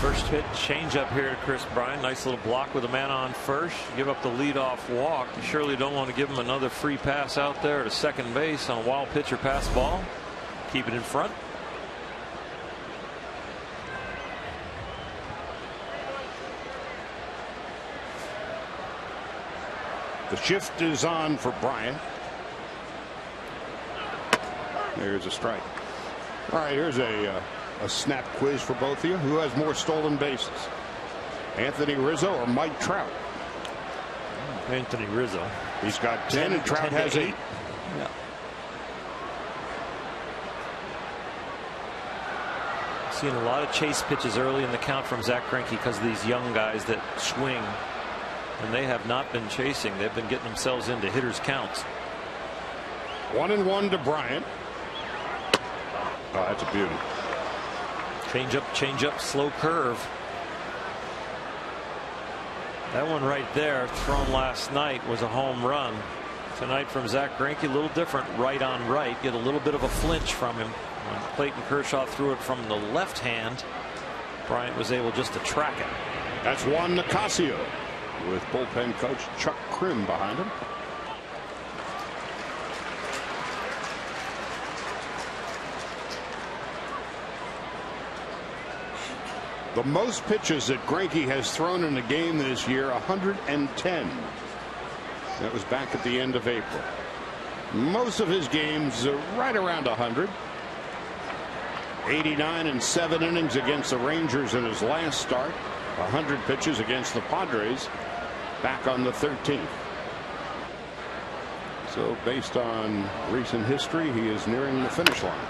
First hit changeup here to Chris Bryant. Nice little block with a man on first. Give up the leadoff walk. You surely don't want to give him another free pass out there to second base on a wild pitch or pass ball. Keep it in front. The shift is on for Bryant. There's a strike. All right, here's a snap quiz for both of you. Who has more stolen bases? Anthony Rizzo or Mike Trout? Anthony Rizzo. He's got 10 and Trout has 8. Yeah. Seeing a lot of chase pitches early in the count from Zach Greinke because of these young guys that swing, and they have not been chasing. They've been getting themselves into hitters' counts. 1-1 to Bryant. Oh, that's a beauty. Change up, slow curve. That one right there, thrown last night, was a home run. Tonight from Zach Greinke, a little different, right on right. Get a little bit of a flinch from him. When Clayton Kershaw threw it from the left hand, Bryant was able just to track it. That's Juan Nicasio with bullpen coach Chuck Krim behind him. The most pitches that Greinke has thrown in a game this year, 110. That was back at the end of April. Most of his games right around 100. 89 and 7 innings against the Rangers in his last start. 100 pitches against the Padres back on the 13th. So based on recent history, he is nearing the finish line.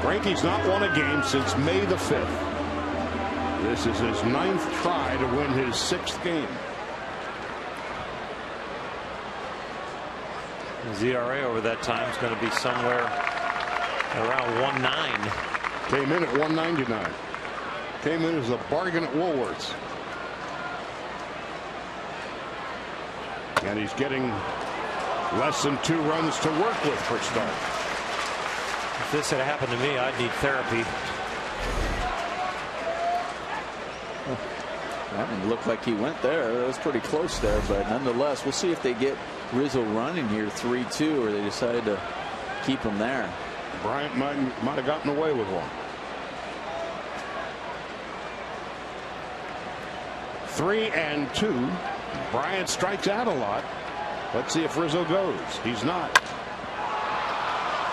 Greinke's not won a game since May the 5th. This is his 9th try to win his 6th game. His ERA over that time is going to be somewhere around 1.9. Came in at 1.99. Came in as a bargain at Woolworths. And he's getting less than 2 runs to work with per start. If this had happened to me, I'd need therapy. That didn't look like he went there. That was pretty close there, but nonetheless, we'll see if they get Rizzo running here 3-2, or they decided to keep him there. Bryant might have gotten away with one. 3-2. Bryant strikes out a lot. Let's see if Rizzo goes. He's not.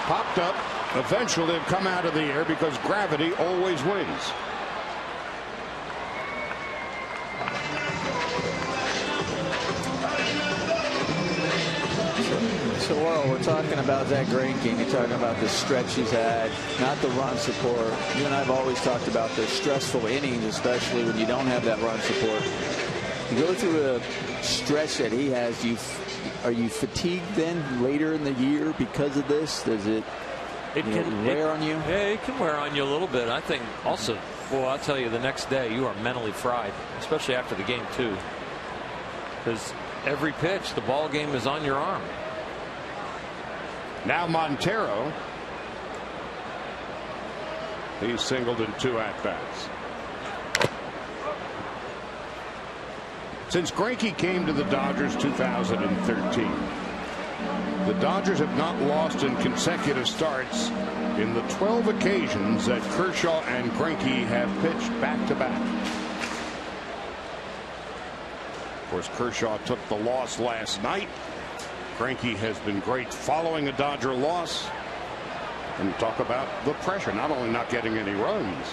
Popped up. Eventually they've come out of the air because gravity always wins. So while we're talking about Zach Greinke, and you're talking about the stretch he's had, not the run support. You and I have always talked about the stressful innings, especially when you don't have that run support. You go through a stretch that he has. Are you fatigued then later in the year because of this? Does it wear on you? Yeah, it can wear on you a little bit. I think also, well, I'll tell you, the next day you are mentally fried, especially after the game too, because every pitch, the ball game is on your arm. Now Montero. He's singled in 2 at-bats. Since Greinke came to the Dodgers 2013, the Dodgers have not lost in consecutive starts in the 12 occasions that Kershaw and Greinke have pitched back-to-back. Of course, Kershaw took the loss last night. Greinke has been great following a Dodger loss. And talk about the pressure, not only not getting any runs,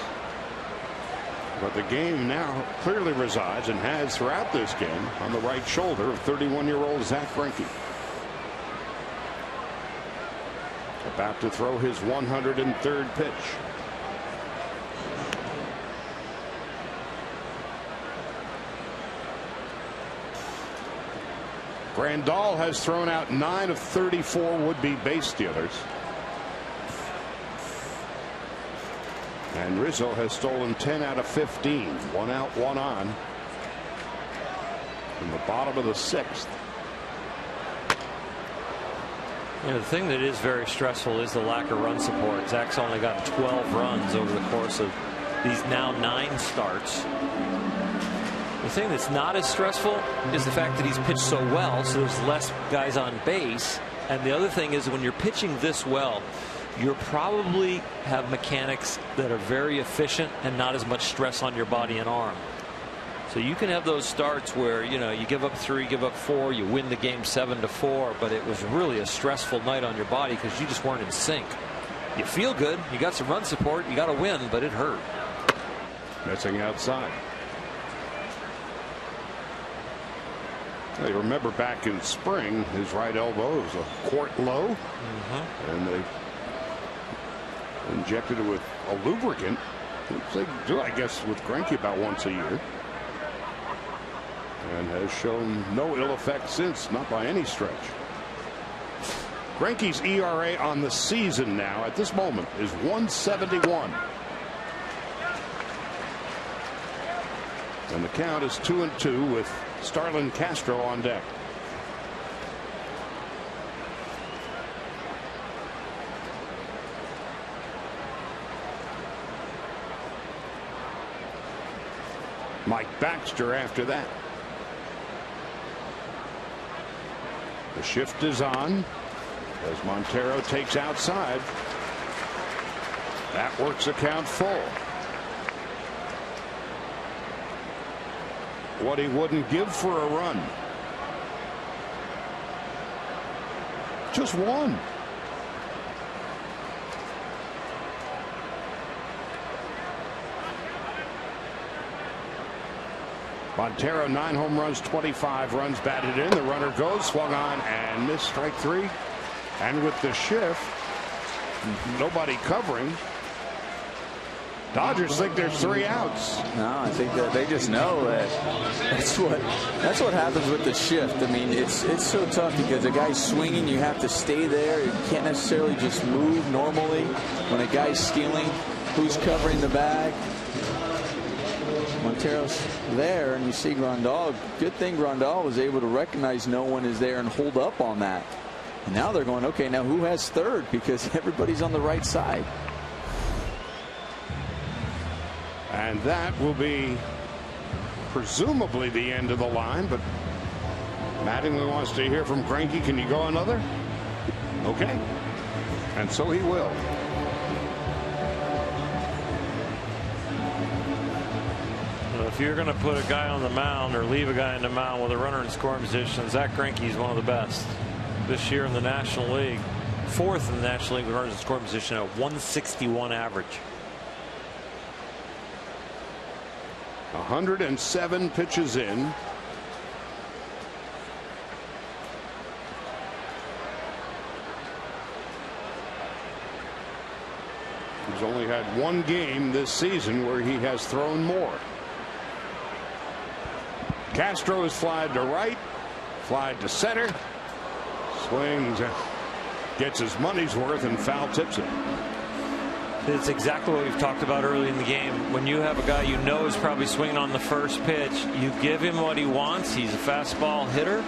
but the game now clearly resides and has throughout this game on the right shoulder of 31-year-old Zach Greinke. About to throw his 103rd pitch. Grandal has thrown out 9 of 34 would-be base stealers. And Rizzo has stolen 10 out of 15. 1 out, 1 on. In the bottom of the 6th. The thing that is very stressful is the lack of run support. Zach's only got 12 runs over the course of these now 9 starts. The thing that's not as stressful is the fact that he's pitched so well, so there's less guys on base. And the other thing is, when you're pitching this well, you probably have mechanics that are very efficient and not as much stress on your body and arm. So you can have those starts where, you know, you give up 3, give up 4, you win the game 7-4, but it was really a stressful night on your body because you just weren't in sync. You feel good, you got some run support, you got to win, but it hurt. Missing outside. You remember back in spring, his right elbow was a quart low, and they injected it with a lubricant, which they do, I guess, with Greinke about once a year, and has shown no ill effect since, not by any stretch. Greinke's ERA on the season now, at this moment, is 1.71. And the count is 2-2 with Starlin Castro on deck. Mike Baxter after that. The shift is on as Montero takes outside. That works the count full. What he wouldn't give for a run. Just one. Montero 9 home runs, 25 runs batted in. The runner goes, swung on and missed, strike 3. And with the shift, nobody covering. Dodgers think there's 3 outs. No, I think that they just know that that's what happens with the shift. I mean, it's so tough because a guy's swinging, you have to stay there. You can't necessarily just move normally. When a guy's stealing, who's covering the bag? Montero's there, and you see Grandal. Good thing Grandal was able to recognize no one is there and hold up on that. And now they're going, okay, now who has third? Because everybody's on the right side. And that will be presumably the end of the line, but Mattingly wants to hear from Greinke. Can you go another? Okay. And so he will. Well, if you're going to put a guy on the mound or leave a guy on the mound with a runner in scoring position, Zach Greinke is one of the best this year in the National League. 4th in the National League with runners in scoring position at 161 average. 107 pitches in. He's only had 1 game this season where he has thrown more. Castro is flied to right, flied to center, swings, gets his money's worth, and foul tips it. It's exactly what we've talked about early in the game. When you have a guy you know is probably swinging on the first pitch, you give him what he wants. He's a fastball hitter,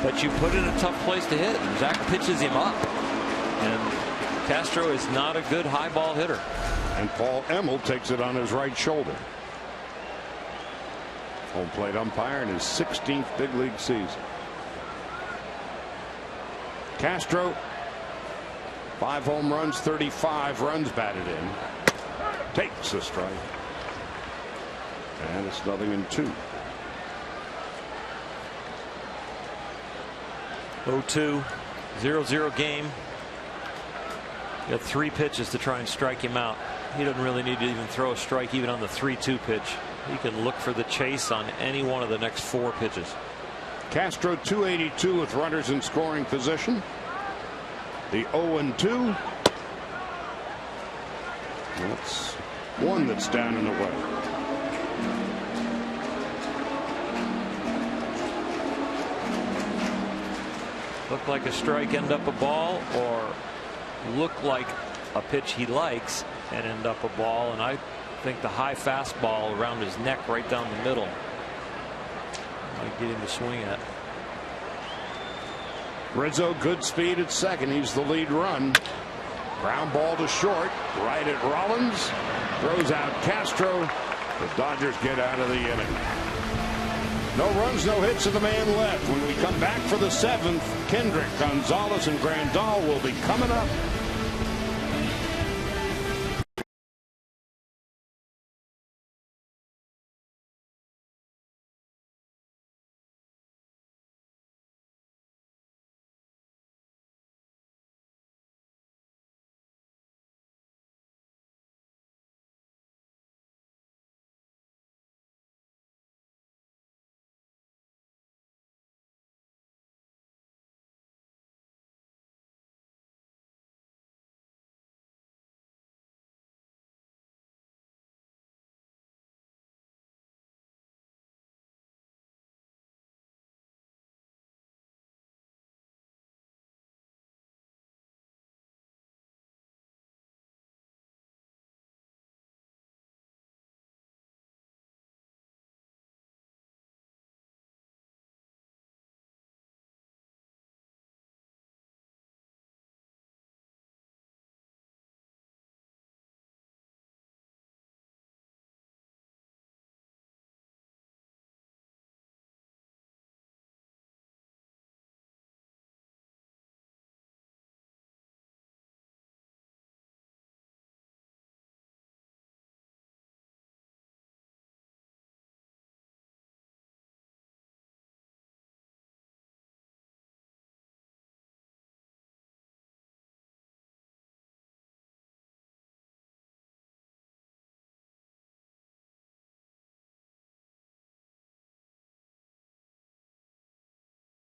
but you put in a tough place to hit. Zach pitches him up, and Castro is not a good high ball hitter. And Paul Emmel takes it on his right shoulder. Home plate umpire in his 16th big league season. Castro, 5 home runs, 35 runs batted in. Takes a strike. And it's 0-2. 0-2, 0-0 game. You got 3 pitches to try and strike him out. He doesn't really need to even throw a strike even on the 3-2 pitch. He can look for the chase on any one of the next 4 pitches. Castro 282 with runners in scoring position. The 0-2. That's one that's down and away. Look like a strike, end up a ball, or look like a pitch he likes and end up a ball. And I think the high fastball around his neck right down the middle might get him to swing at. Rizzo, good speed at second. He's the lead run. Ground ball to short. Right at Rollins. Throws out Castro. The Dodgers get out of the inning. No runs, no hits, and the man left. When we come back for the 7th, Kendrick, Gonzalez, and Grandal will be coming up.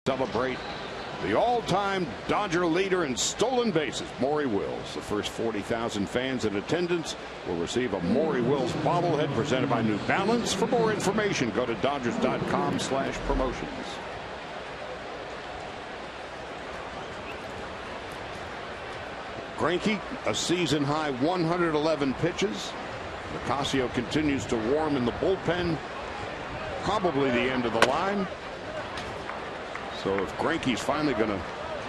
Celebrate the all-time Dodger leader in stolen bases, Maury Wills. The first 40,000 fans in attendance will receive a Maury Wills bobblehead presented by New Balance. For more information, go to Dodgers.com/promotions. Greinke, a season-high 111 pitches. Nicasio continues to warm in the bullpen. Probably the end of the line. So if Greinke's finally going to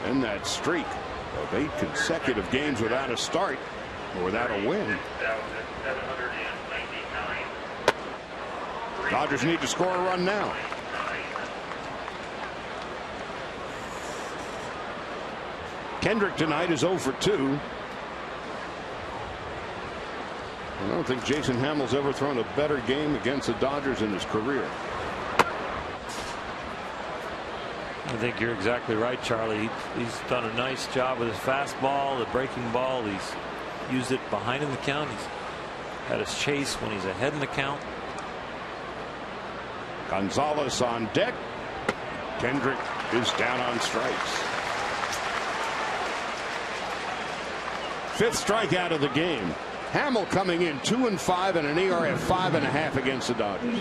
end that streak of 8 consecutive games without a start or without a win, Dodgers need to score a run now. Kendrick tonight is 0 for 2. I don't think Jason Hamill's ever thrown a better game against the Dodgers in his career. I think you're exactly right, Charlie. He's done a nice job with his fastball, the breaking ball. He's used it behind in the count. He's had his chase when he's ahead in the count. Gonzalez on deck. Kendrick is down on strikes. 5th strikeout of the game. Hamill coming in 2-5 and an ERA of 5.5 against the Dodgers.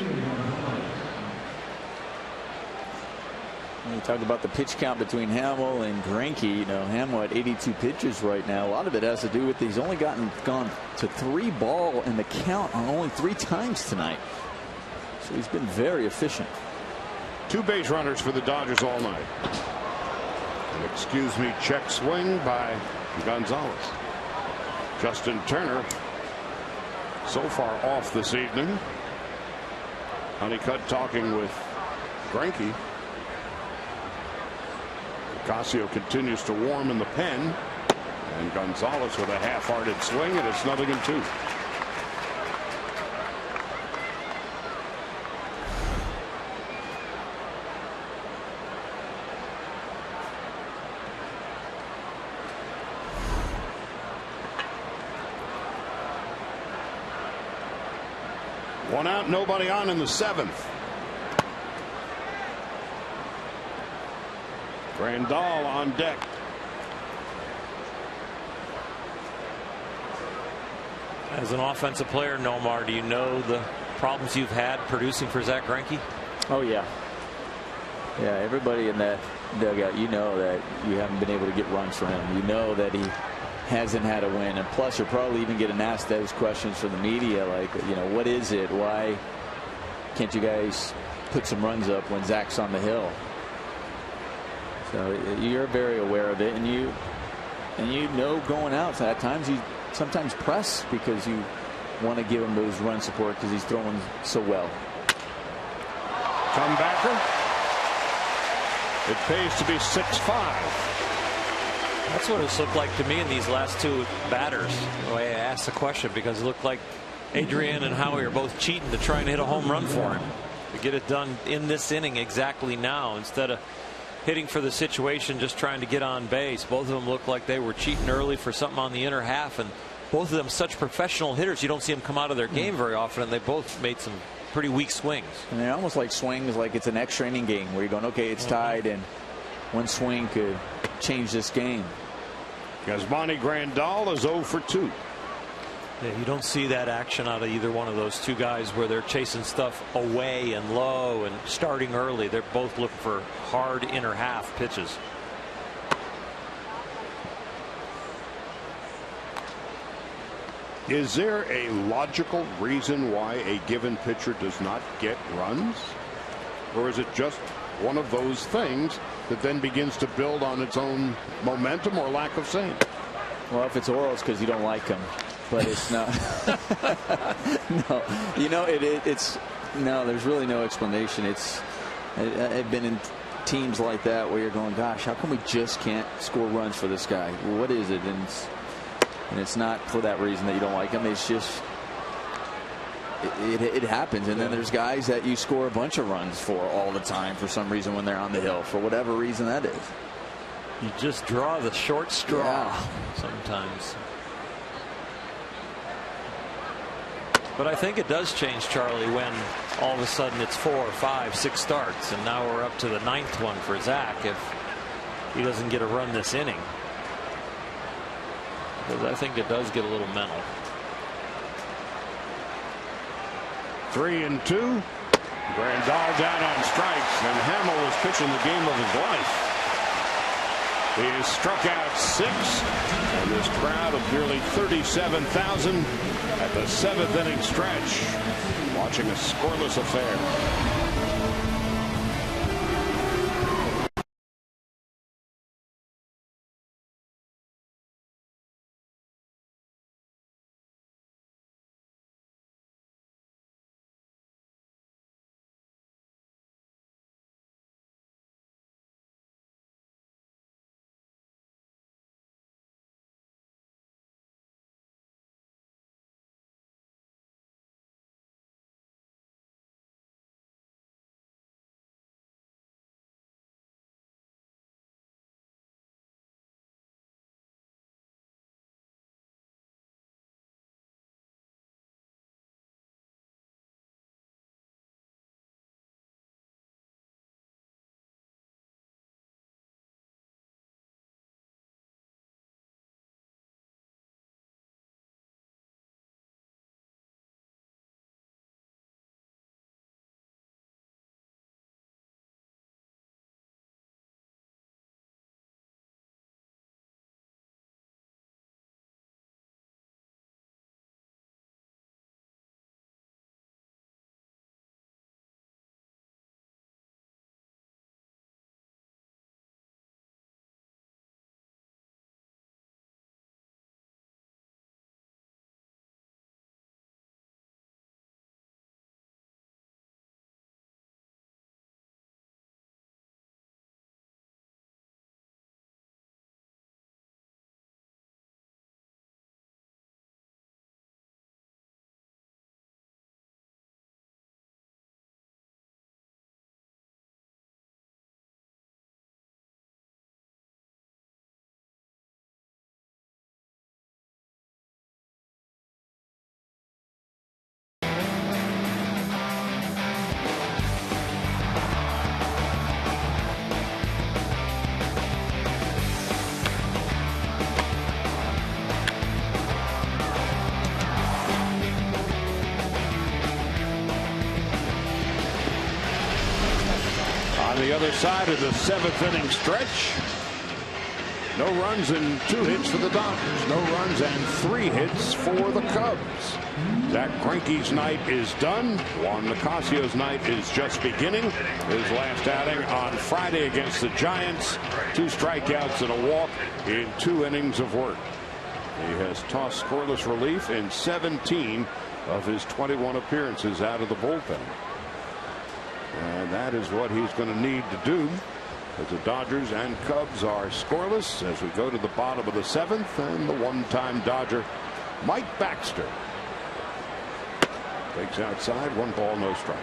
You talk about the pitch count between Hamill and Greinke. You know, Hamill at 82 pitches right now. A lot of it has to do with he's only gone to 3 ball in the count on only 3 times tonight. So he's been very efficient. 2 base runners for the Dodgers all night. An excuse me check swing by Gonzalez. Justin Turner so far off this evening. Honeycutt talking with Greinke. Nicasio continues to warm in the pen, and Gonzalez with a half-hearted swing, and it's 0-2. One out, nobody on in the 7th. Grandal on deck. As an offensive player, Nomar, do you know the problems you've had producing for Zach Greinke? Oh yeah. Yeah, everybody in that dugout, you know that you haven't been able to get runs for him. You know that he hasn't had a win, and plus you're probably even getting asked those questions from the media, like, you know, what is it? Why can't you guys put some runs up when Zach's on the hill? So you're very aware of it, and you know going out, so at times you sometimes press because you want to give him those run support because he's throwing so well. Comebacker. It pays to be 6-5. That's what it's looked like to me in these last 2 batters. The way I asked the question, because it looked like Adrian and Howie are both cheating to try and hit a home run for him to get it done in this inning exactly now, instead of hitting for the situation, just trying to get on base. Both of them looked like they were cheating early for something on the inner half, and both of them such professional hitters. You don't see them come out of their game very often, and they both made some pretty weak swings. And they're almost like swings like it's an extra inning game where you're going, okay, it's tied, and one swing could change this game. Yasmani Grandal is 0 for 2. Yeah, you don't see that action out of either one of those 2 guys where they're chasing stuff away and low and starting early. They're both looking for hard inner half pitches. Is there a logical reason why a given pitcher does not get runs? Or is it just one of those things that then begins to build on its own momentum or lack of same? Well, if it's Orioles, because you don't like them. But it's not. No, you know, it's no, there's really no explanation. I've been in teams like that where you're going, gosh, how come we just can't score runs for this guy? Well, what is it? And it's not for that reason that you don't like him. It's just it happens. And then there's guys that you score a bunch of runs for all the time for some reason when they're on the hill, for whatever reason that is. You just draw the short straw sometimes. But I think it does change, Charlie, when all of a sudden it's 4, 5, 6 starts, and now we're up to the 9th one for Zach if he doesn't get a run this inning. Because I think it does get a little mental. 3-2. Grandal down on strikes, and Hamill was pitching the game of his life. He has struck out 6, and this crowd of nearly 37,000 at the 7th inning stretch, watching a scoreless affair. The other side of the 7th inning stretch. No runs and 2 hits for the Dodgers. No runs and 3 hits for the Cubs. Zach Greinke's night is done. Juan Nicasio's night is just beginning. His last outing on Friday against the Giants. 2 strikeouts and a walk in 2 innings of work. He has tossed scoreless relief in 17 of his 21 appearances out of the bullpen. And that is what he's going to need to do, as the Dodgers and Cubs are scoreless as we go to the bottom of the 7th, and the one-time Dodger Mike Baxter takes outside, 1 ball, no strikes.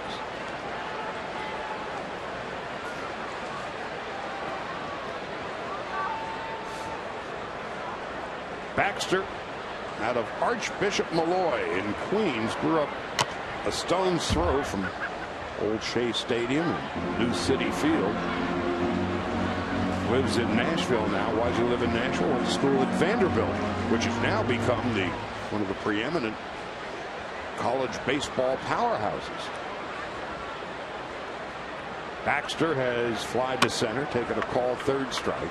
Baxter, out of Archbishop Malloy in Queens, grew up a stone's throw from Old Shea Stadium and New City Field. Lives in Nashville now. Why does he live in Nashville? Went to school at Vanderbilt, which has now become one of the preeminent college baseball powerhouses. Baxter has flied to center, taken a call, 3rd strike.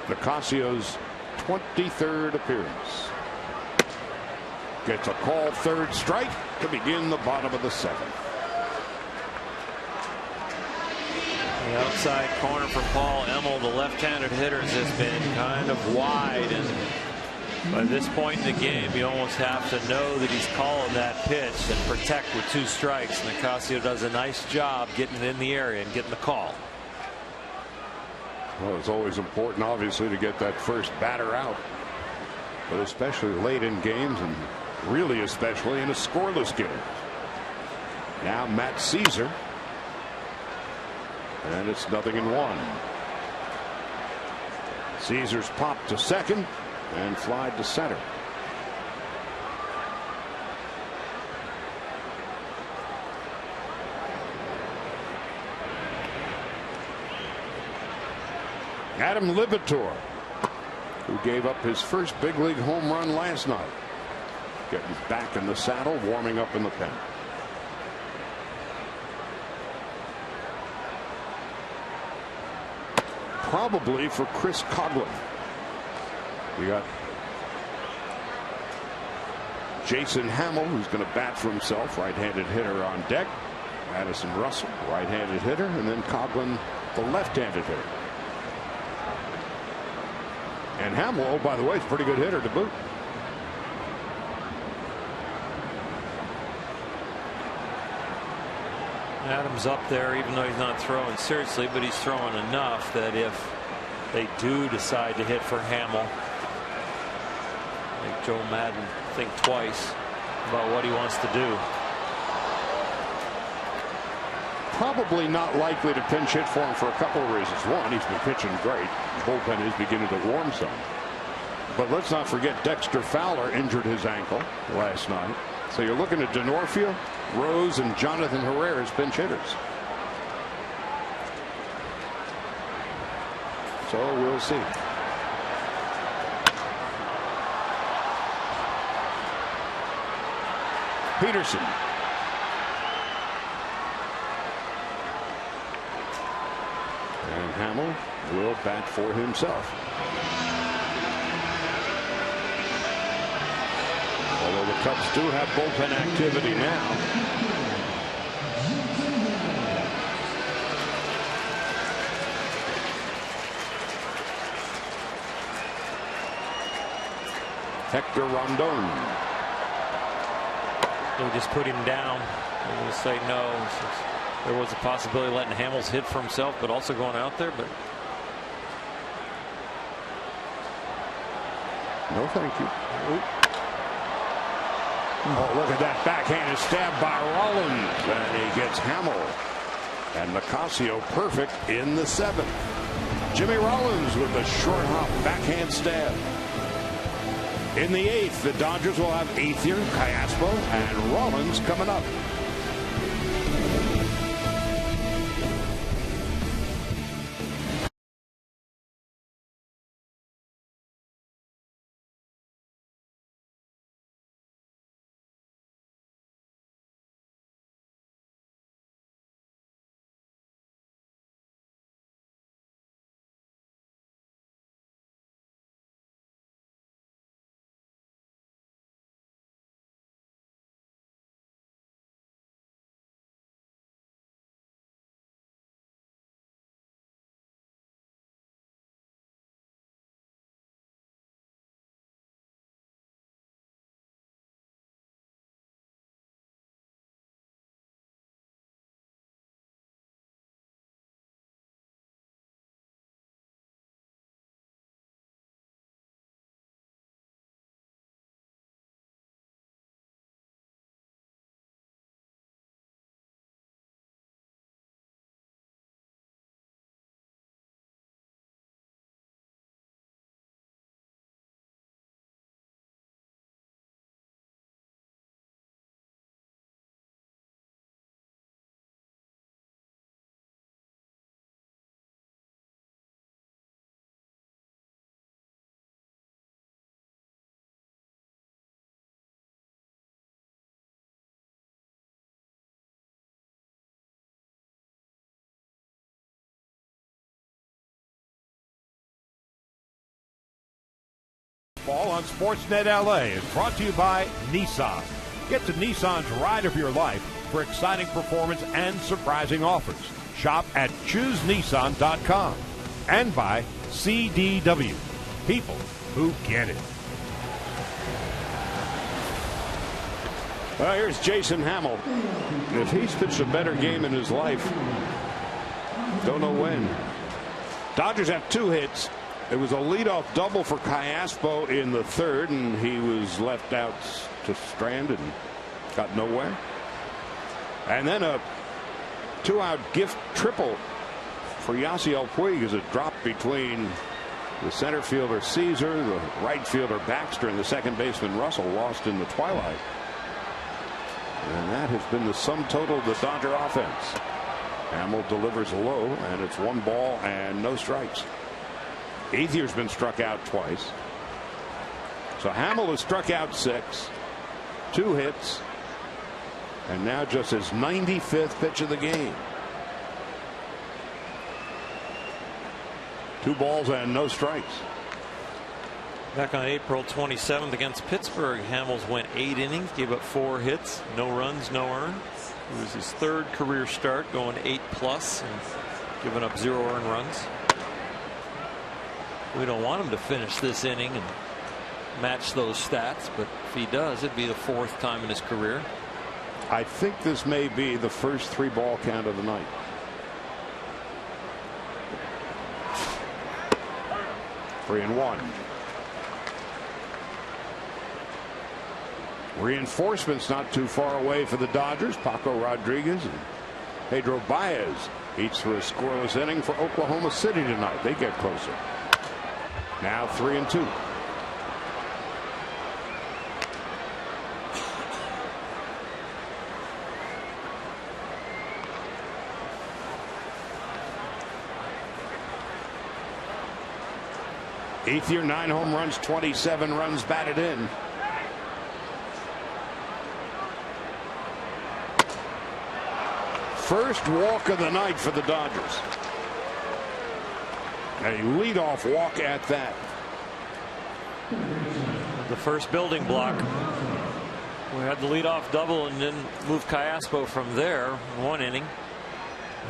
Nicasio's 23rd appearance. Gets a call, 3rd strike to begin the bottom of the 7th. The outside corner for Paul Emmel, the left-handed hitters, has been kind of wide, and by this point in the game you almost have to know that he's calling that pitch and protect with 2 strikes. Nicasio does a nice job getting it in the area and getting the call. Well, it's always important, obviously, to get that first batter out, but especially late in games, and really especially in a scoreless game. Now Matt Caesar. And it's 0-1. Caesar's popped to second and flied to center. Adam Libator, who gave up his first big league home run last night, getting back in the saddle, warming up in the pen. Probably for Chris Coghlan. We got Jason Hamill, who's going to bat for himself, right-handed hitter on deck. Addison Russell, right-handed hitter, and then Coghlan, the left-handed hitter. And Hamill, oh, by the way, is a pretty good hitter to boot. Adams up there, even though he's not throwing seriously, but he's throwing enough that if they do decide to hit for Hamill, make Joe Madden think twice about what he wants to do. Probably not likely to pinch hit for him for a couple of reasons. One, he's been pitching great. The bullpen is beginning to warm some. But let's not forget Dexter Fowler injured his ankle last night. So you're looking at Denorfia, Rose, and Jonathan Herrera as pinch hitters. So we'll see. Peterson. And Hamill will bat for himself. Although the Cubs do have bullpen activity now. Hector Rondon. They just put him down. They're going to say no. There was a possibility of letting Hamels hit for himself, but also going out there. But no, thank you. Oop. Oh, look at that backhanded stab by Rollins, and he gets Hamill and Nicasio perfect in the 7th. Jimmy Rollins with a short hop backhand stab. In the 8th, the Dodgers will have Ethier, Callaspo, and Rollins coming up. Ball on Sportsnet LA is brought to you by Nissan. Get to Nissan's ride of your life for exciting performance and surprising offers. Shop at ChooseNissan.com. And by CDW. People who get it. Well, here's Jason Hamill. If he's pitched a better game in his life, don't know when. Dodgers have 2 hits. It was a leadoff double for Callaspo in the 3rd, and he was left out to strand and got nowhere. And then a 2-out gift triple for Yasiel Puig as it dropped between the center fielder Caesar, the right fielder Baxter, and the second baseman Russell, lost in the twilight. And that has been the sum total of the Dodger offense. Hamill delivers low, and it's 1 ball and no strikes. Ethier's been struck out twice. So Hamill has struck out 6, 2 hits, and now just his 95th pitch of the game. 2 balls and no strikes. Back on April 27th against Pittsburgh, Hamels went 8 innings, gave up 4 hits, no runs, no earned. It was his 3rd career start, going 8+ and giving up 0 earned runs. We don't want him to finish this inning and match those stats, but if he does, it'd be the 4th time in his career. I think this may be the first 3-ball count of the night. Three and 1. Reinforcements not too far away for the Dodgers. Paco Rodriguez and Pedro Baez each through a scoreless inning for Oklahoma City tonight. They get closer. Now 3 and 2. Ethier, 9 home runs, 27 runs batted in. First walk of the night for the Dodgers. A leadoff walk at that. The first building block. We had the leadoff double and then moved Callaspo from there in 1 inning.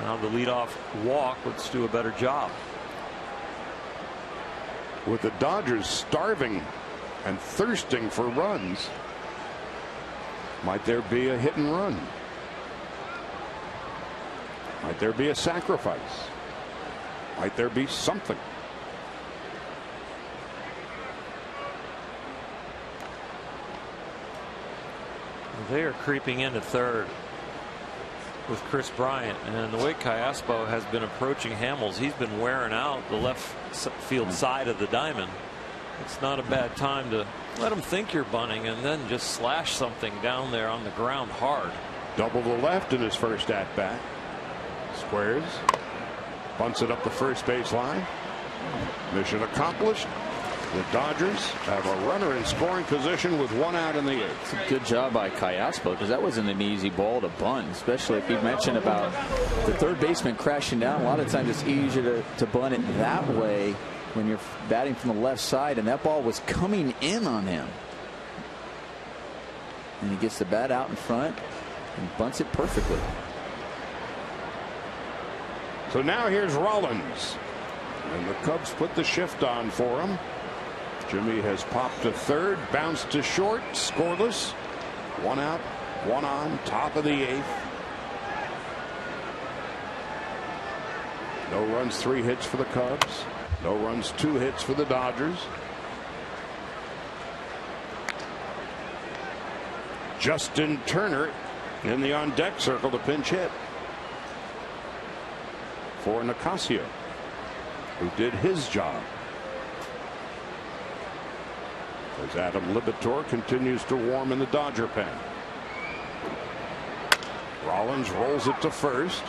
Now the leadoff walk. Let's do a better job. With the Dodgers starving and thirsting for runs, might there be a hit and run? Might there be a sacrifice? Might there be something? They are creeping into 3rd with Chris Bryant, and the way Callaspo has been approaching Hamels, he's been wearing out the left field side of the diamond. It's not a bad time to let him think you're bunting and then just slash something down there on the ground hard. Double to left in his first at bat. Squares, bunts it up the first base line. Mission accomplished. The Dodgers have a runner in scoring position with 1 out in the 8th. It's a good job by Callaspo, because that wasn't an easy ball to bunt, especially if you mentioned about the third baseman crashing down. A lot of times it's easier to bunt it that way when you're batting from the left side, and that ball was coming in on him. And he gets the bat out in front and bunts it perfectly. So now here's Rollins, and the Cubs put the shift on for him. Jimmy has popped to 3rd, bounced to short, scoreless. 1 out, 1 on, top of the 8th. No runs, 3 hits for the Cubs. No runs, 2 hits for the Dodgers. Justin Turner in the on deck circle to pinch hit for Nicasio, who did his job. As Adam Libator continues to warm in the Dodger pen. Rollins rolls it to 1st.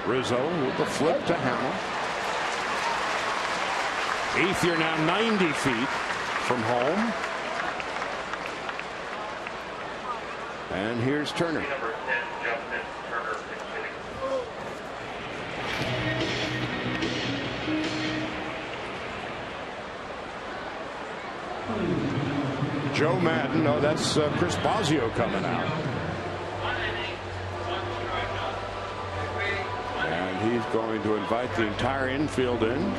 Rizzo with the flip to Hamill. Ethier now 90 feet from home. And here's Turner. Joe Madden. No, that's Chris Bosio coming out. And he's going to invite the entire infield in.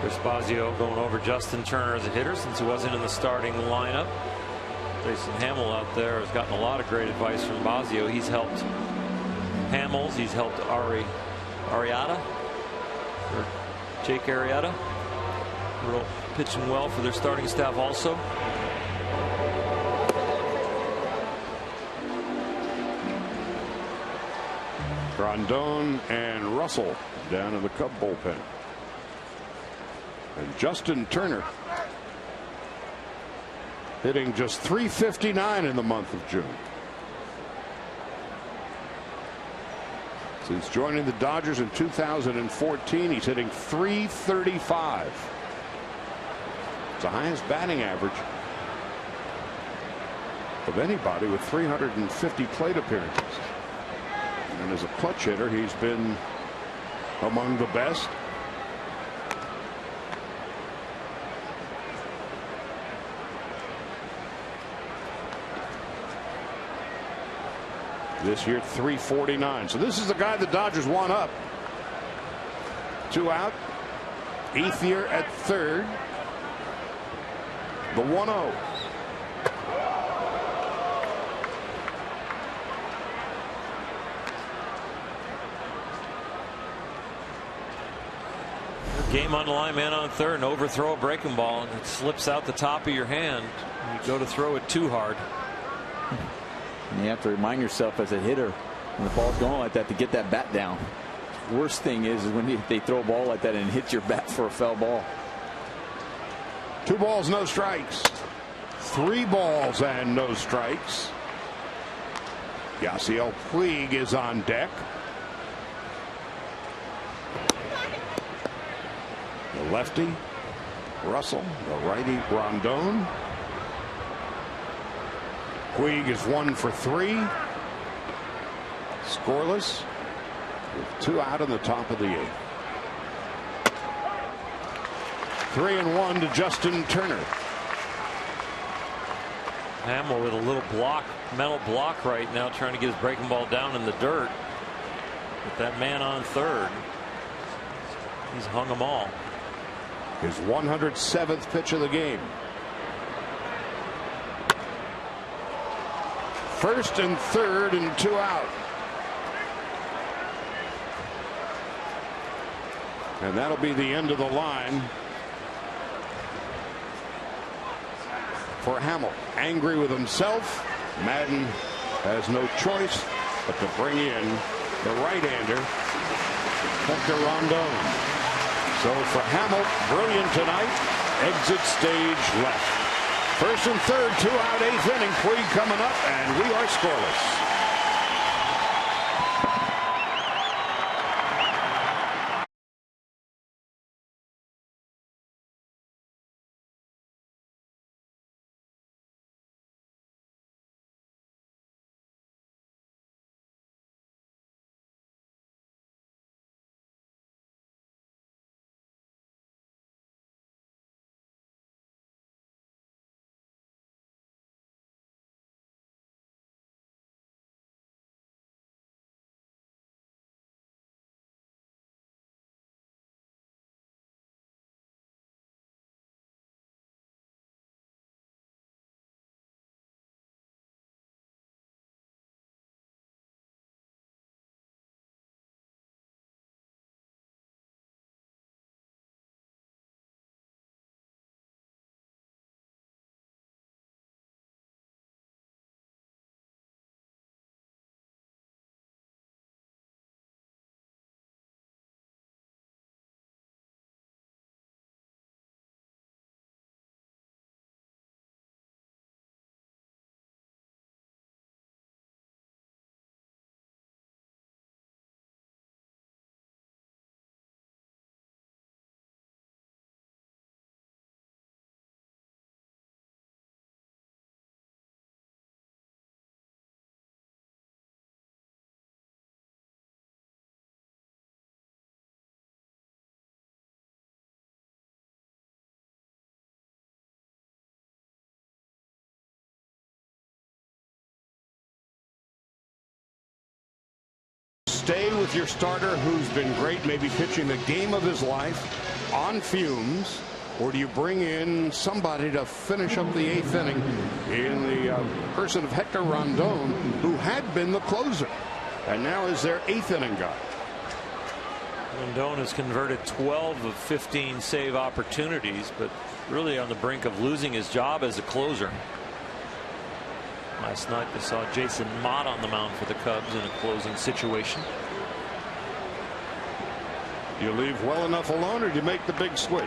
Chris Bosio going over Justin Turner as a hitter since he wasn't in the starting lineup. Jason Hamill out there has gotten a lot of great advice from Bosio. He's helped Hamels. He's helped Arrieta. Or Jake Arrieta. Real pitching well for their starting staff also. Rondon and Russell down in the Cub bullpen. And Justin Turner hitting just .359 in the month of June. Since joining the Dodgers in 2014, he's hitting .335. It's the highest batting average of anybody with 350 plate appearances. And as a clutch hitter, he's been among the best. This year, .349. So this is the guy the Dodgers want up. 2 out. Ethier at third. The 1-0. Game on the line, man on third, and overthrow a breaking ball, and it slips out the top of your hand. You go to throw it too hard. And you have to remind yourself as a hitter when the ball's going like that to get that bat down. Worst thing is when they throw a ball like that and hit your bat for a foul ball. 2 balls, no strikes. 3 balls and no strikes. Yasiel Puig is on deck. The lefty Russell, the righty Rondon. Puig is 1 for 3. Scoreless with 2 out in the top of the 8th. 3-1 to Justin Turner. Hamill with a little block, mental block right now, trying to get his breaking ball down in the dirt. With that man on third, he's hung them all. His 107th pitch of the game. First and third and 2 out. And that'll be the end of the line for Hamill. Angry with himself. Madden has no choice but to bring in the right-hander, Hector Rondon. So for Hamill, brilliant tonight. Exit stage left. First and third, 2 out, 8th inning. Puig coming up, and we are scoreless. Stay with your starter who's been great, maybe pitching the game of his life on fumes, or do you bring in somebody to finish up the 8th inning in the person of Hector Rondon, who had been the closer and now is their 8th inning guy? Rendon has converted 12 of 15 save opportunities, but really on the brink of losing his job as a closer. Last night they saw Jason Mott on the mound for the Cubs in a closing situation. You leave well enough alone, or do you make the big switch?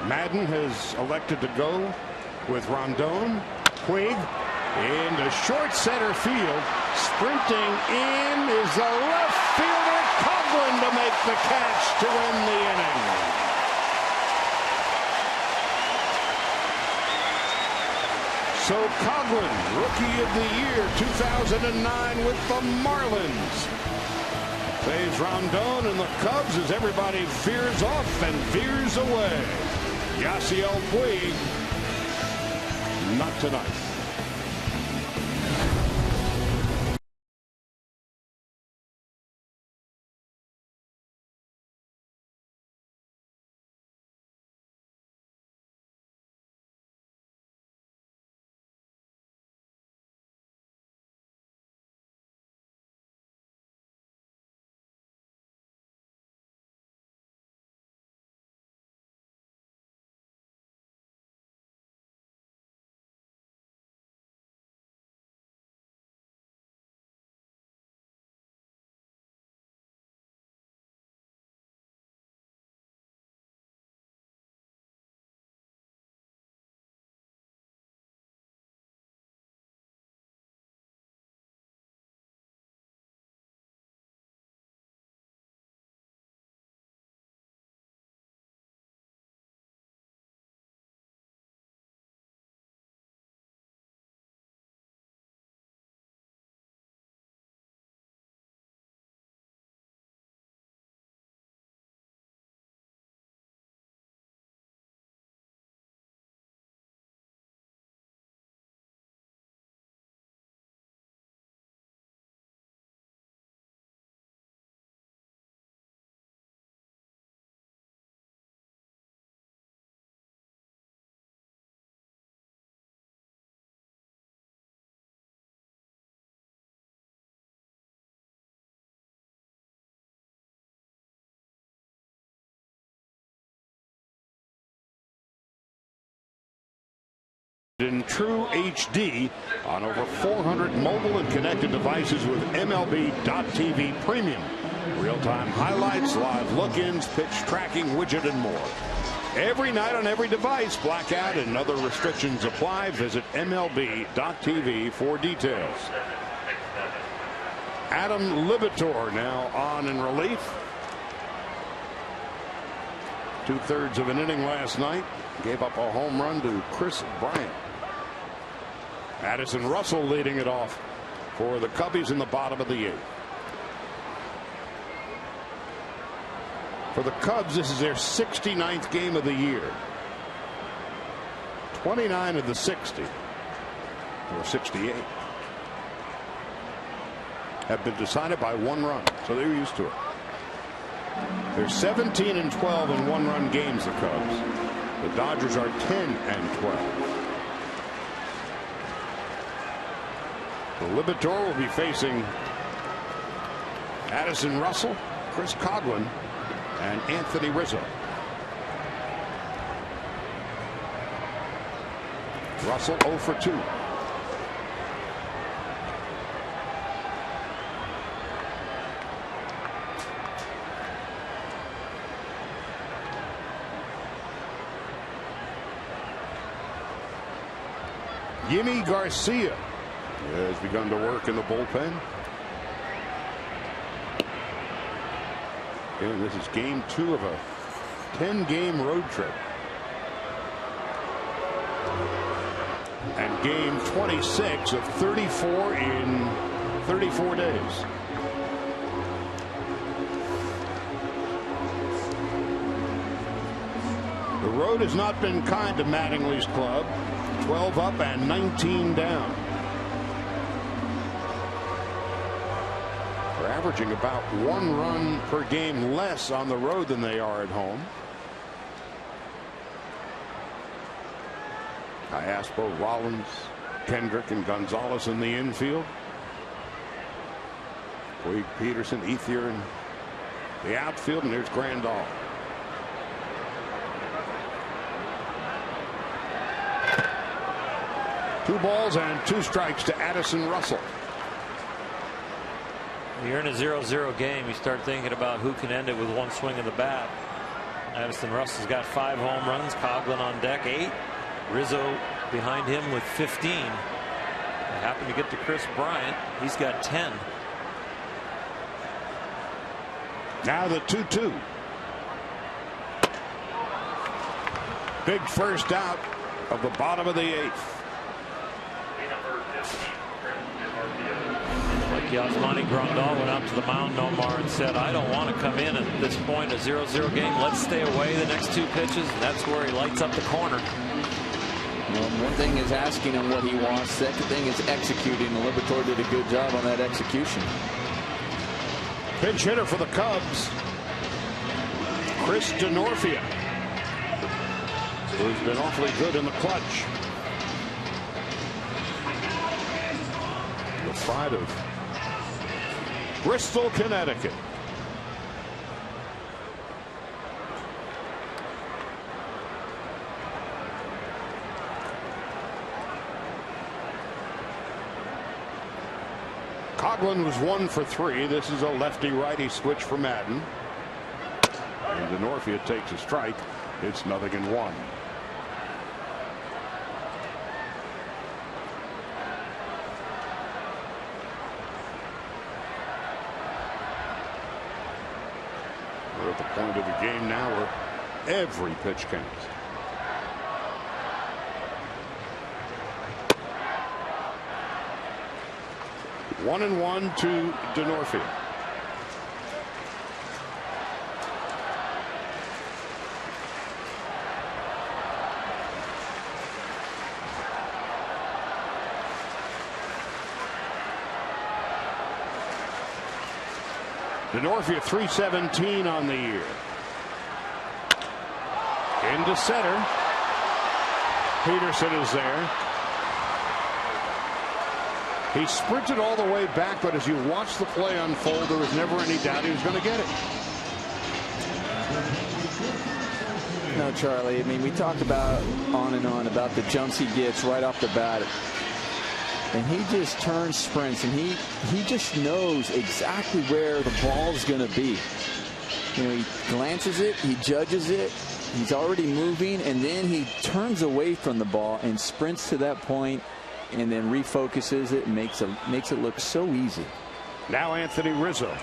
Madden has elected to go with Rondon. Puig into short center field. Sprinting in is the left fielder Coughlin to make the catch to win the inning. So Coughlin, Rookie of the Year 2009 with the Marlins, saves Rondon and the Cubs as everybody veers off and veers away. Yasiel Puig, not tonight. In true HD on over 400 mobile and connected devices with MLB.TV Premium. Real-time highlights, live look-ins, pitch tracking, widget, and more. Every night on every device. Blackout and other restrictions apply. Visit MLB.TV for details. Adam Libator now on in relief. 2/3 of an inning last night. Gave up a home run to Chris Bryant. Addison Russell leading it off for the Cubbies in the bottom of the 8th. For the Cubs, this is their 69th game of the year. 29 of the 60, or 68, have been decided by 1 run, so they're used to it. They're 17-12 in 1-run games, the Cubs. The Dodgers are 10-12. The Libator will be facing Addison Russell, Chris Coughlin, and Anthony Rizzo. Russell 0 for 2. Yimi Garcia has begun to work in the bullpen. And this is game 2 of a 10-game road trip. And game 26 of 34 in 34 days. The road has not been kind to Mattingly's club. 12 up and 19 down. They're averaging about 1 run per game less on the road than they are at home. Iaspo, Rollins, Kendrick, and Gonzalez in the infield. Puig, Peterson, Ethier, and the outfield, and here's Grandal. Two balls and two strikes to Addison Russell. When you're in a 0-0 game, you start thinking about who can end it with one swing of the bat. Addison Russell's got 5 home runs. Coughlin on deck 8. Rizzo behind him with 15. They happen to get to Chris Bryant. He's got 10. Now the 2-2. Big first out of the bottom of the 8th. Like Yasmani Grandal went out to the mound, Nomar, and said, I don't want to come in at this point, a 0-0 game. Let's stay away the next 2 pitches. And that's where he lights up the corner. Well, one thing is asking him what he wants. Second thing is executing. The Liberatore did a good job on that execution. Pinch hitter for the Cubs, Chris DeNorfia, who's been awfully good in the clutch. The pride of Bristol, Connecticut. Coughlin was 1 for 3. This is a lefty-righty switch for Madden. And DeNorfia takes a strike. It's 0-1. We're at the point of the game now where every pitch counts. One and one to DeNorfia. DeNorfia 317 on the year. Into center. Peterson is there. He sprinted all the way back, but as you watch the play unfold, there was never any doubt he was going to get it. No, Charlie. I mean, we talked about on and on about the jumps he gets right off the bat. And he just turns, sprints, and he just knows exactly where the ball's going to be. You know, he glances it, he judges it, he's already moving, and then he turns away from the ball and sprints to that point, and then refocuses it and makes it look so easy. Now Anthony Rizzo.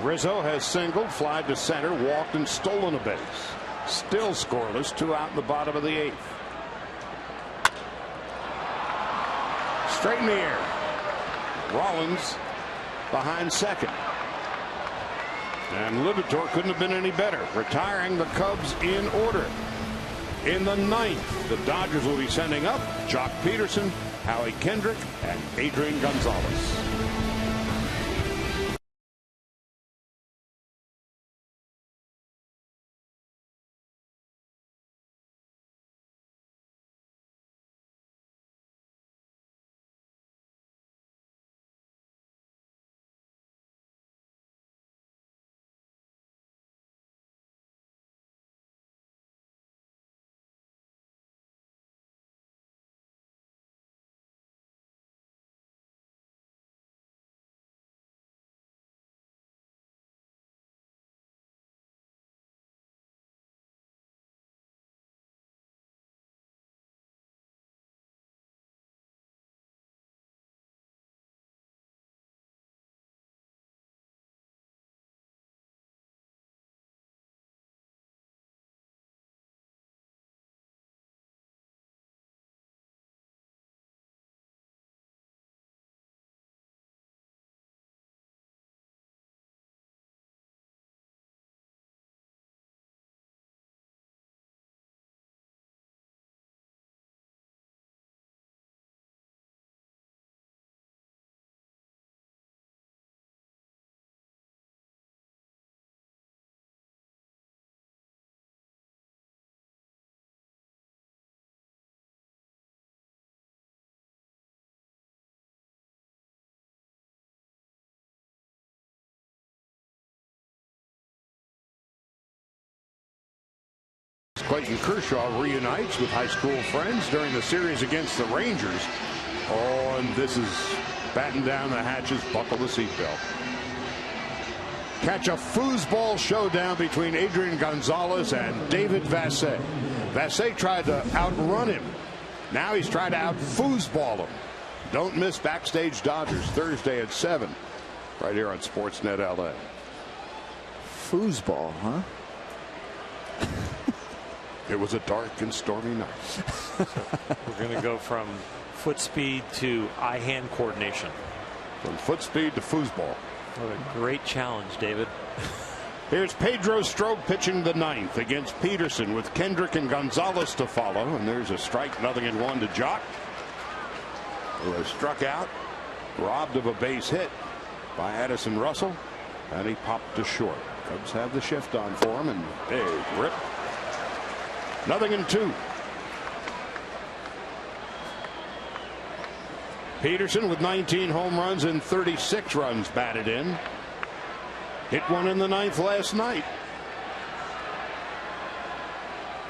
Rizzo has singled, flied to center, walked, and stolen a base. Still scoreless, 2 out in the bottom of the 8th. Straight in the air. Rollins behind second. And Liberatore couldn't have been any better, retiring the Cubs in order. In the 9th, the Dodgers will be sending up Jock Peterson, Howie Kendrick, and Adrian Gonzalez. Clayton Kershaw reunites with high school friends during the series against the Rangers. Oh, and this is batten down the hatches, buckle the seatbelt. Catch a foosball showdown between Adrian Gonzalez and David Vassegh. Vassegh tried to outrun him. Now he's trying to out-foosball him. Don't miss Backstage Dodgers Thursday at 7 right here on Sportsnet LA. Foosball, huh? It was a dark and stormy night. We're going to go from foot speed to eye-hand coordination. From foot speed to foosball. What a great challenge, David. Here's Pedro Strop pitching the 9th against Peterson with Kendrick and Gonzalez to follow. And there's a strike, 0-1 to Jock, who has struck out, robbed of a base hit by Addison Russell, and he popped to short. Cubs have the shift on for him, and big rip. 0-2. Peterson with 19 home runs and 36 runs batted in. Hit one in the 9th last night.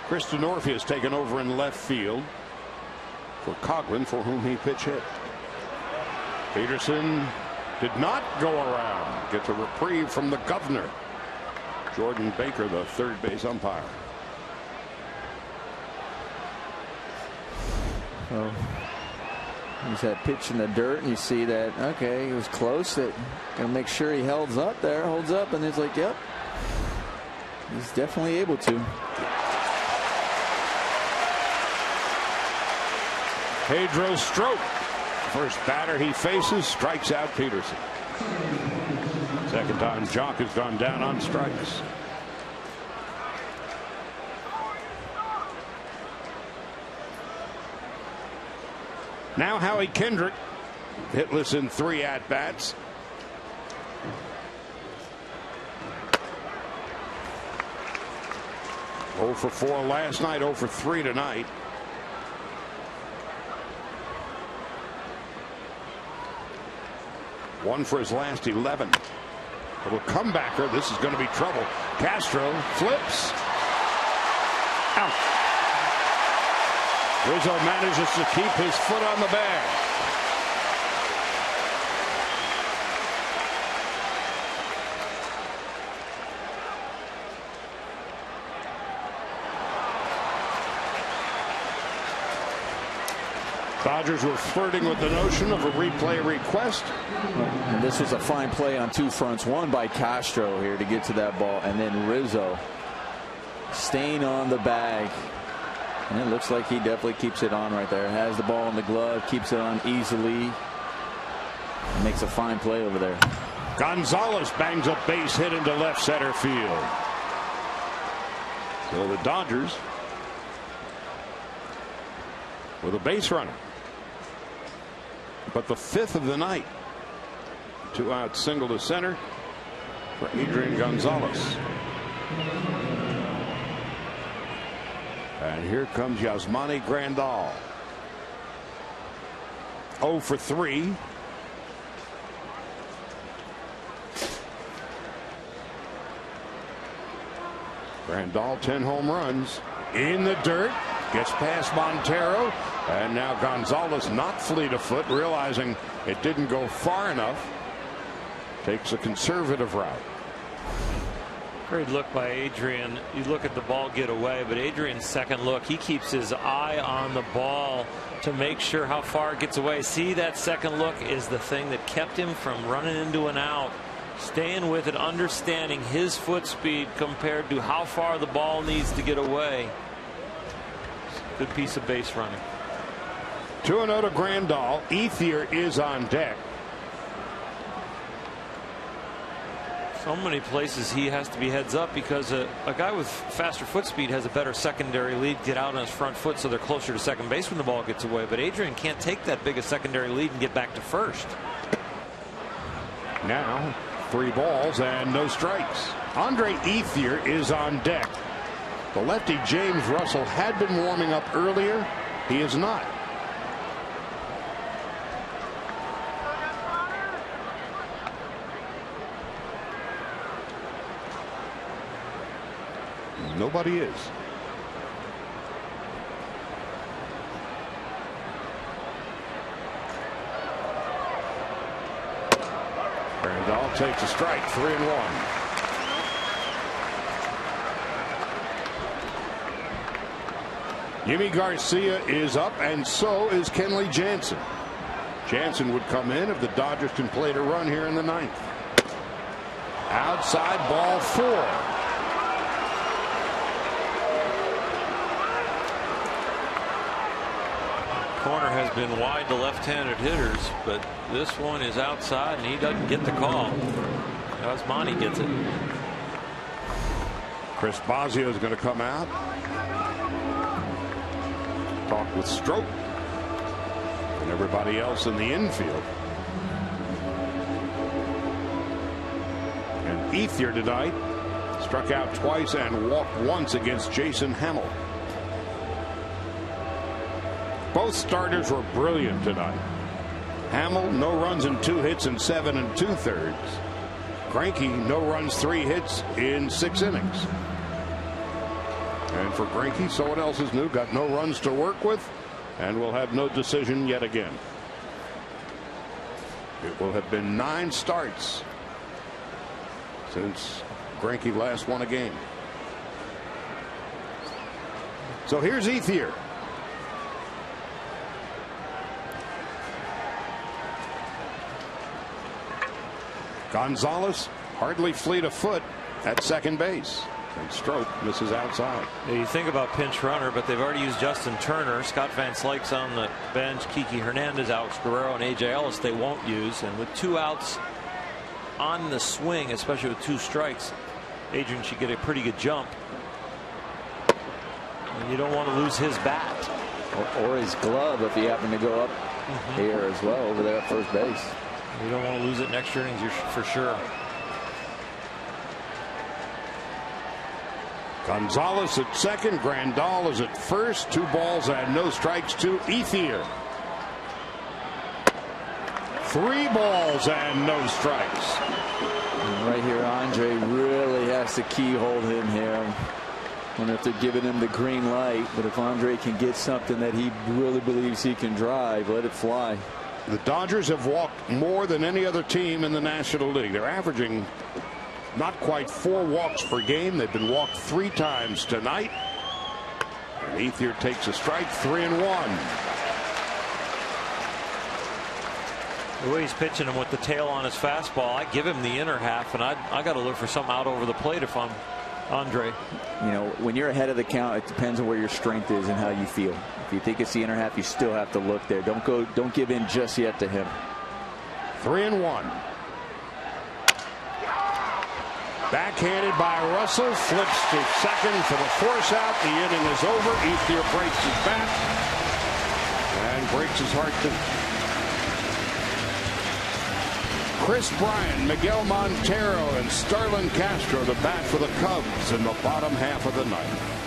Chris Denorfia has taken over in left field for Coghlan, for whom he pitch hit. Peterson did not go around. Gets a reprieve from the governor, Jordan Baker, the third base umpire. Oh. He's that pitch in the dirt, and you see that, okay, he was close. That gonna make sure he holds up there, and it's like, yep, he's definitely able to. Pedro Strop, first batter he faces, strikes out Peterson. Second time Jock has gone down on strikes. Now Howie Kendrick, hitless in 3 at-bats. Oh for 4 last night, 0 for 3 tonight. One for his last 11. Little comebacker. This is going to be trouble. Castro flips. Out. Rizzo manages to keep his foot on the bag. Dodgers were flirting with the notion of a replay request. And this was a fine play on 2 fronts. One by Castro here to get to that ball, and then Rizzo staying on the bag. And it looks like he definitely keeps it on right there. Has the ball in the glove, keeps it on easily. Makes a fine play over there. Gonzalez bangs a base hit into left center field. So the Dodgers with a base runner. But the 5th of the night. 2-out single to center for Adrian Gonzalez. And here comes Yasmani Grandal. 0 for 3. Grandal 10 home runs in the dirt. Gets past Montero. And now Gonzalez not fleet of foot, realizing it didn't go far enough. Takes a conservative route. Great look by Adrian. You look at the ball get away, but Adrian's second look, he keeps his eye on the ball to make sure how far it gets away. See, that second look is the thing that kept him from running into an out. Staying with it, understanding his foot speed compared to how far the ball needs to get away. Good piece of base running. 2-0 to Grandal. Ethier is on deck. So many places he has to be heads up because a guy with faster foot speed has a better secondary lead, get out on his front foot so they're closer to second base when the ball gets away. But Adrian can't take that big a secondary lead and get back to first. Now 3 balls and no strikes. Andre Ethier is on deck. The lefty James Russell had been warming up earlier. He is not. Nobody is. Grandal takes a strike, 3-1. Yimi Garcia is up, and so is Kenley Jansen. Jansen would come in if the Dodgers can play to run here in the ninth. Outside, ball 4. Corner has been wide to left-handed hitters, but this one is outside, and he doesn't get the call. Osmani gets it. Chris Bosio is going to come out. Talk with Stroke and everybody else in the infield. And Ethier tonight struck out twice and walked once against Jason Hamill. Both starters were brilliant tonight. Hamill, no runs and 2 hits in 7 2/3. Greinke, no runs, 3 hits in 6 innings. And for Greinke, someone else is new, got no runs to work with, and will have no decision yet again. It will have been 9 starts since Greinke last won a game. So here's Ethier. Gonzalez hardly fleet of foot at second base. And Stroke misses outside. Yeah, you think about pinch runner, but they've already used Justin Turner. Scott Van Slyke's on the bench. Kiki Hernandez, Alex Guerrero, and A.J. Ellis they won't use. And with 2 outs on the swing, especially with 2 strikes, Adrian should get a pretty good jump. And you don't want to lose his bat. Or his glove if he happened to go up here as well over there at first base. You don't want to lose it next innings for sure. Gonzalez at second. Grandal is at first. 2 balls and no strikes to Ethier. 3 balls and no strikes. And right here, Andre really has to keyhole him here. I wonder if they're giving him the green light, but if Andre can get something that he really believes he can drive, let it fly. The Dodgers have walked more than any other team in the National League. They're averaging not quite 4 walks per game. They've been walked 3 times tonight. And Ethier takes a strike, 3-1. The way he's pitching him with the tail on his fastball, I give him the inner half, and I got to look for something out over the plate if I'm Andre. You know, when you're ahead of the count, it depends on where your strength is and how you feel. If you think it's the inner half, you still have to look there. Don't give in just yet to him. 3-1. Backhanded by Russell, flips to second for the force out. The inning is over. Ethier breaks his bat and breaks his heart too. Chris Bryant, Miguel Montero, and Starlin Castro to bat for the Cubs in the bottom half of the ninth.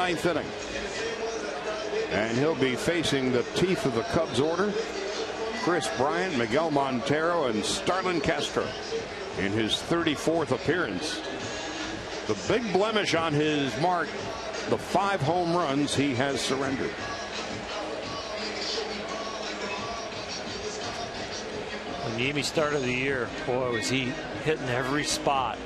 Ninth inning. And he'll be facing the teeth of the Cubs order. Kris Bryant, Miguel Montero, and Starlin Castro in his 34th appearance. The big blemish on his mark, the 5 home runs he has surrendered. When Yimi started the year, boy, was he hitting every spot.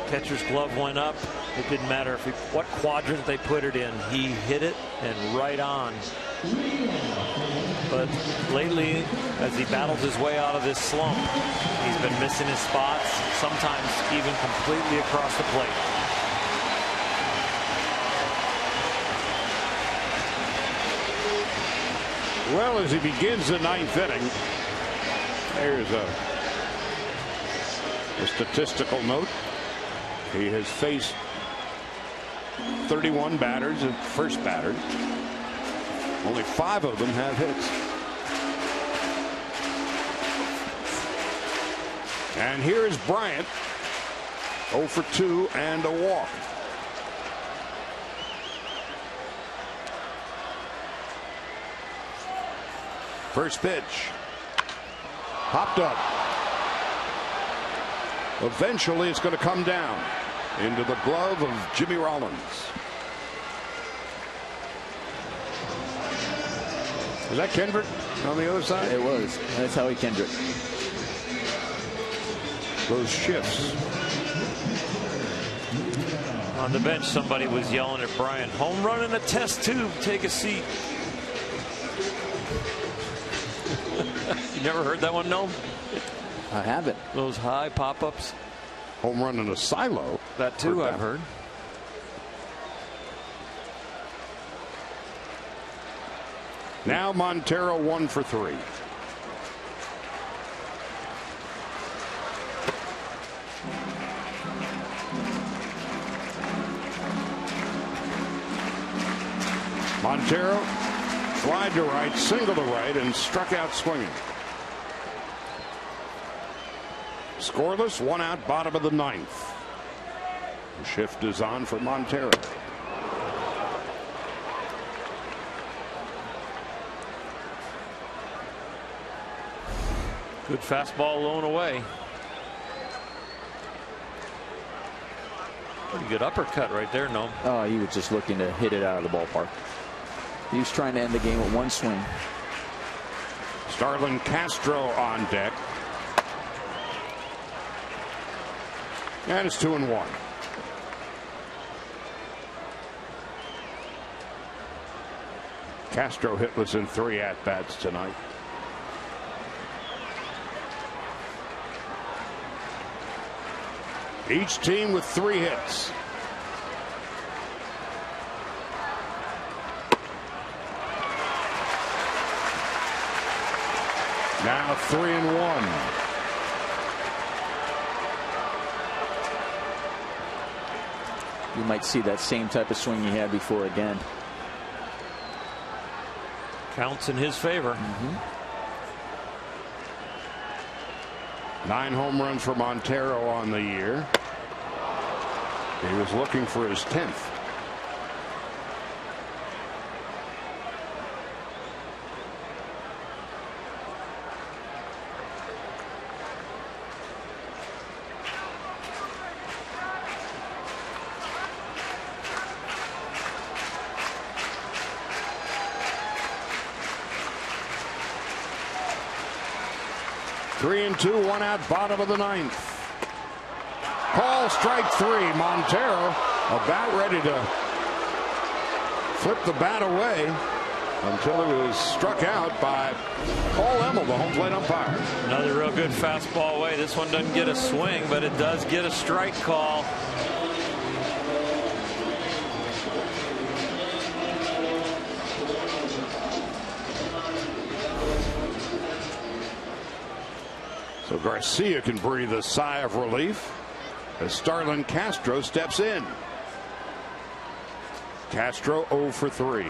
Catcher's glove went up. It didn't matter what quadrant they put it in. He hit it and right on. But lately, as he battled his way out of this slump, he's been missing his spots, sometimes even completely across the plate. Well, as he begins the 9th inning, there's a statistical note. He has faced 31 batters at first batter. Only 5 of them have hits. And here is Bryant, 0 for 2 and a walk. First pitch. Popped up. Eventually it's going to come down into the glove of Jimmy Rollins. Is that Kendrick on the other side? It was. That's Howie Kendrick. Those shifts. On the bench, somebody was yelling at Bryant, home run in a test tube, take a seat. You never heard that one, no? I haven't. Those high pop-ups. Home run in a silo. That too, I've heard. Now Montero 1 for 3. Montero flied to right, single to right, and struck out swinging. Scoreless, 1 out, bottom of the 9th. The shift is on for Montero. Good fastball blown away. Pretty good uppercut right there, no? Oh, he was just looking to hit it out of the ballpark. He was trying to end the game with 1 swing. Starlin Castro on deck. And it's 2-1. Castro hitless in 3 at-bats tonight. Each team with 3 hits. Now 3-1. You might see that same type of swing he had before again. Counts in his favor. 9 home runs for Montero on the year. He was looking for his 10th. Three and 2, 1 out, bottom of the 9th. Call strike 3. Montero about ready to flip the bat away until it was struck out by Paul Emmel, the home plate umpire. Another real good fastball away. This one doesn't get a swing, but it does get a strike call. So Garcia can breathe a sigh of relief as Starlin Castro steps in. Castro 0 for 3.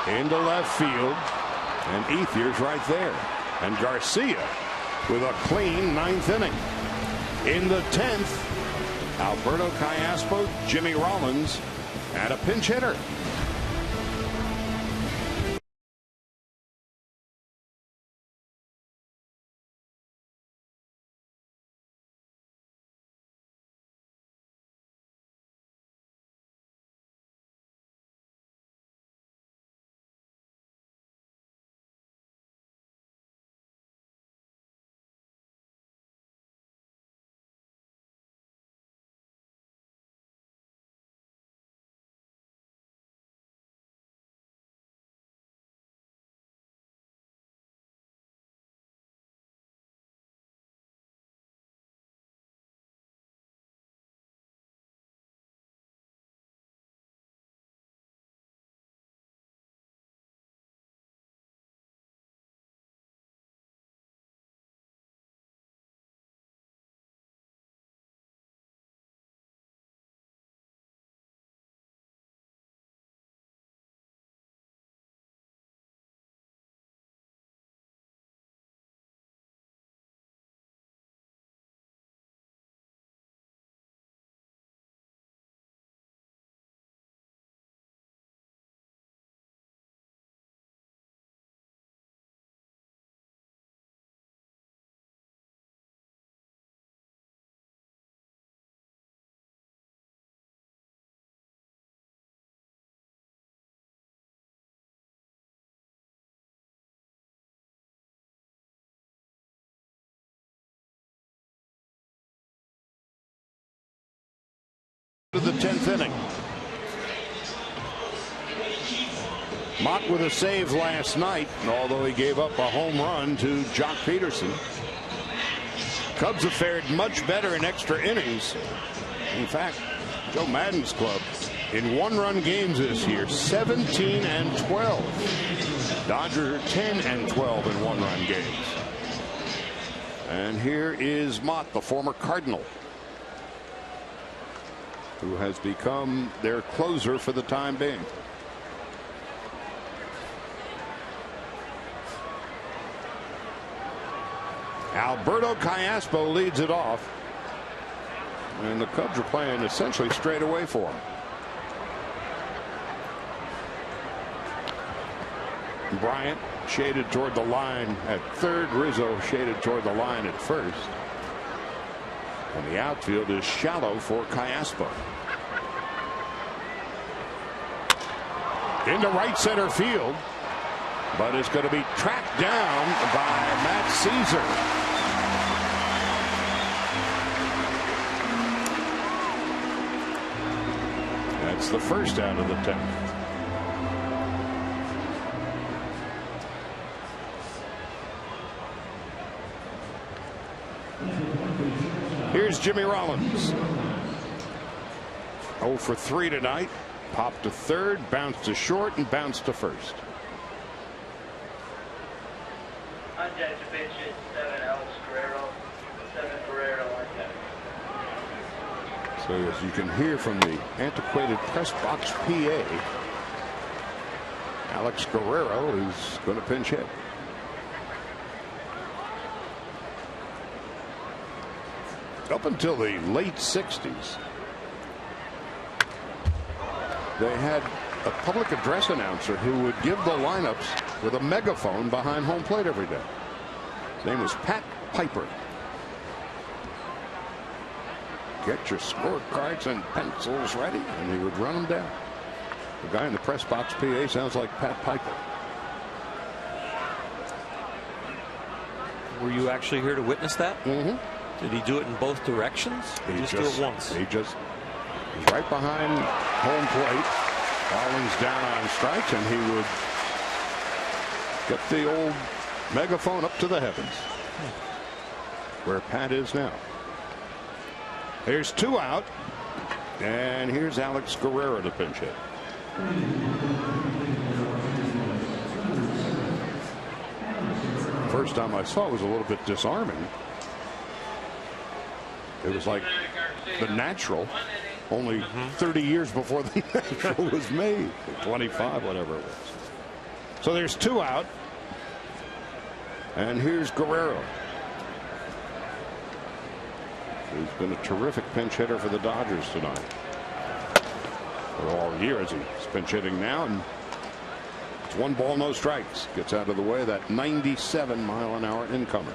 Into left field, and Ethier's right there. And Garcia with a clean 9th inning. In the 10th, Alberto Callaspo, Jimmy Rollins, and a pinch hitter. To the 10th inning. Mott with a save last night, although he gave up a home run to Jock Peterson. Cubs have fared much better in extra innings. In fact, Joe Madden's club in one-run games this year, 17 and 12. Dodgers 10 and 12 in one-run games. And here is Mott, the former Cardinal, who has become their closer for the time being. Alberto Callaspo leads it off, and the Cubs are playing essentially straight away for him. Bryant shaded toward the line at third. Rizzo shaded toward the line at first. And the outfield is shallow for Callaspo. Into right center field, but it's going to be tracked down by Matt Caesar. That's the first out of the 10th. Here's Jimmy Rollins. 0 for 3 tonight. Popped to third, bounced to short, and bounced to first. So as you can hear from the antiquated press box PA, Alex Guerrero is going to pinch hit. Up until the late 60s, they had a public address announcer who would give the lineups with a megaphone behind home plate every day. His name was Pat Piper. Get your scorecards and pencils ready, and he would run them down. The guy in the press box PA sounds like Pat Piper. Were you actually here to witness that? Mm-hmm. Did he do it in both directions? Or He just do it once? He's right behind home plate. Marlins down on strikes, and he would get the old megaphone up to the heavens, where Pat is now. There's 2 out, and here's Alex Guerrero to pinch hit. First time I saw it was a little bit disarming. It was like The Natural, only 30 years before The Natural was made, 25, whatever it was. So there's 2 out, and here's Guerrero. He's been a terrific pinch hitter for the Dodgers tonight. For all year as he's pinch hitting now, and it's 1 ball, no strikes. Gets out of the way that 97-mile-an-hour incomer.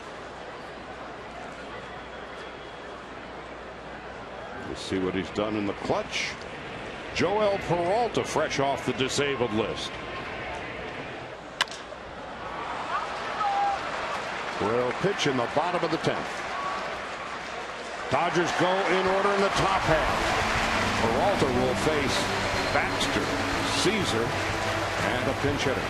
Let's see what he's done in the clutch. Joel Peralta fresh off the disabled list. Will pitch in the bottom of the 10th. Dodgers go in order in the top half. Peralta will face Baxter, Caesar, and a pinch hitter.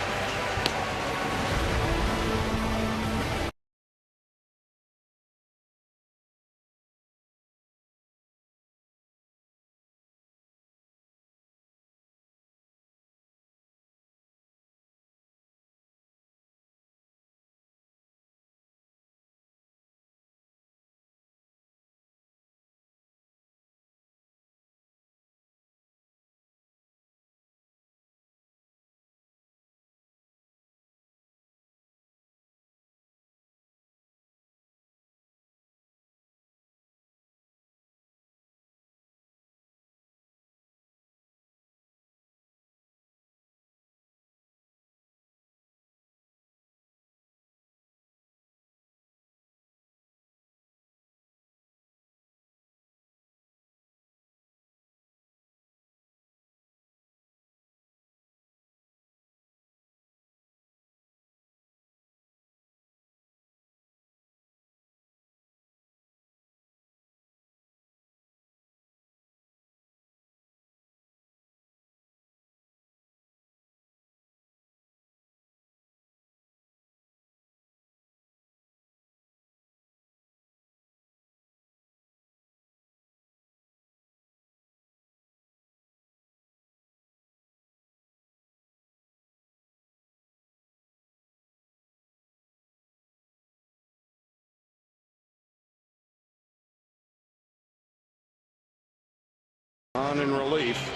On in relief.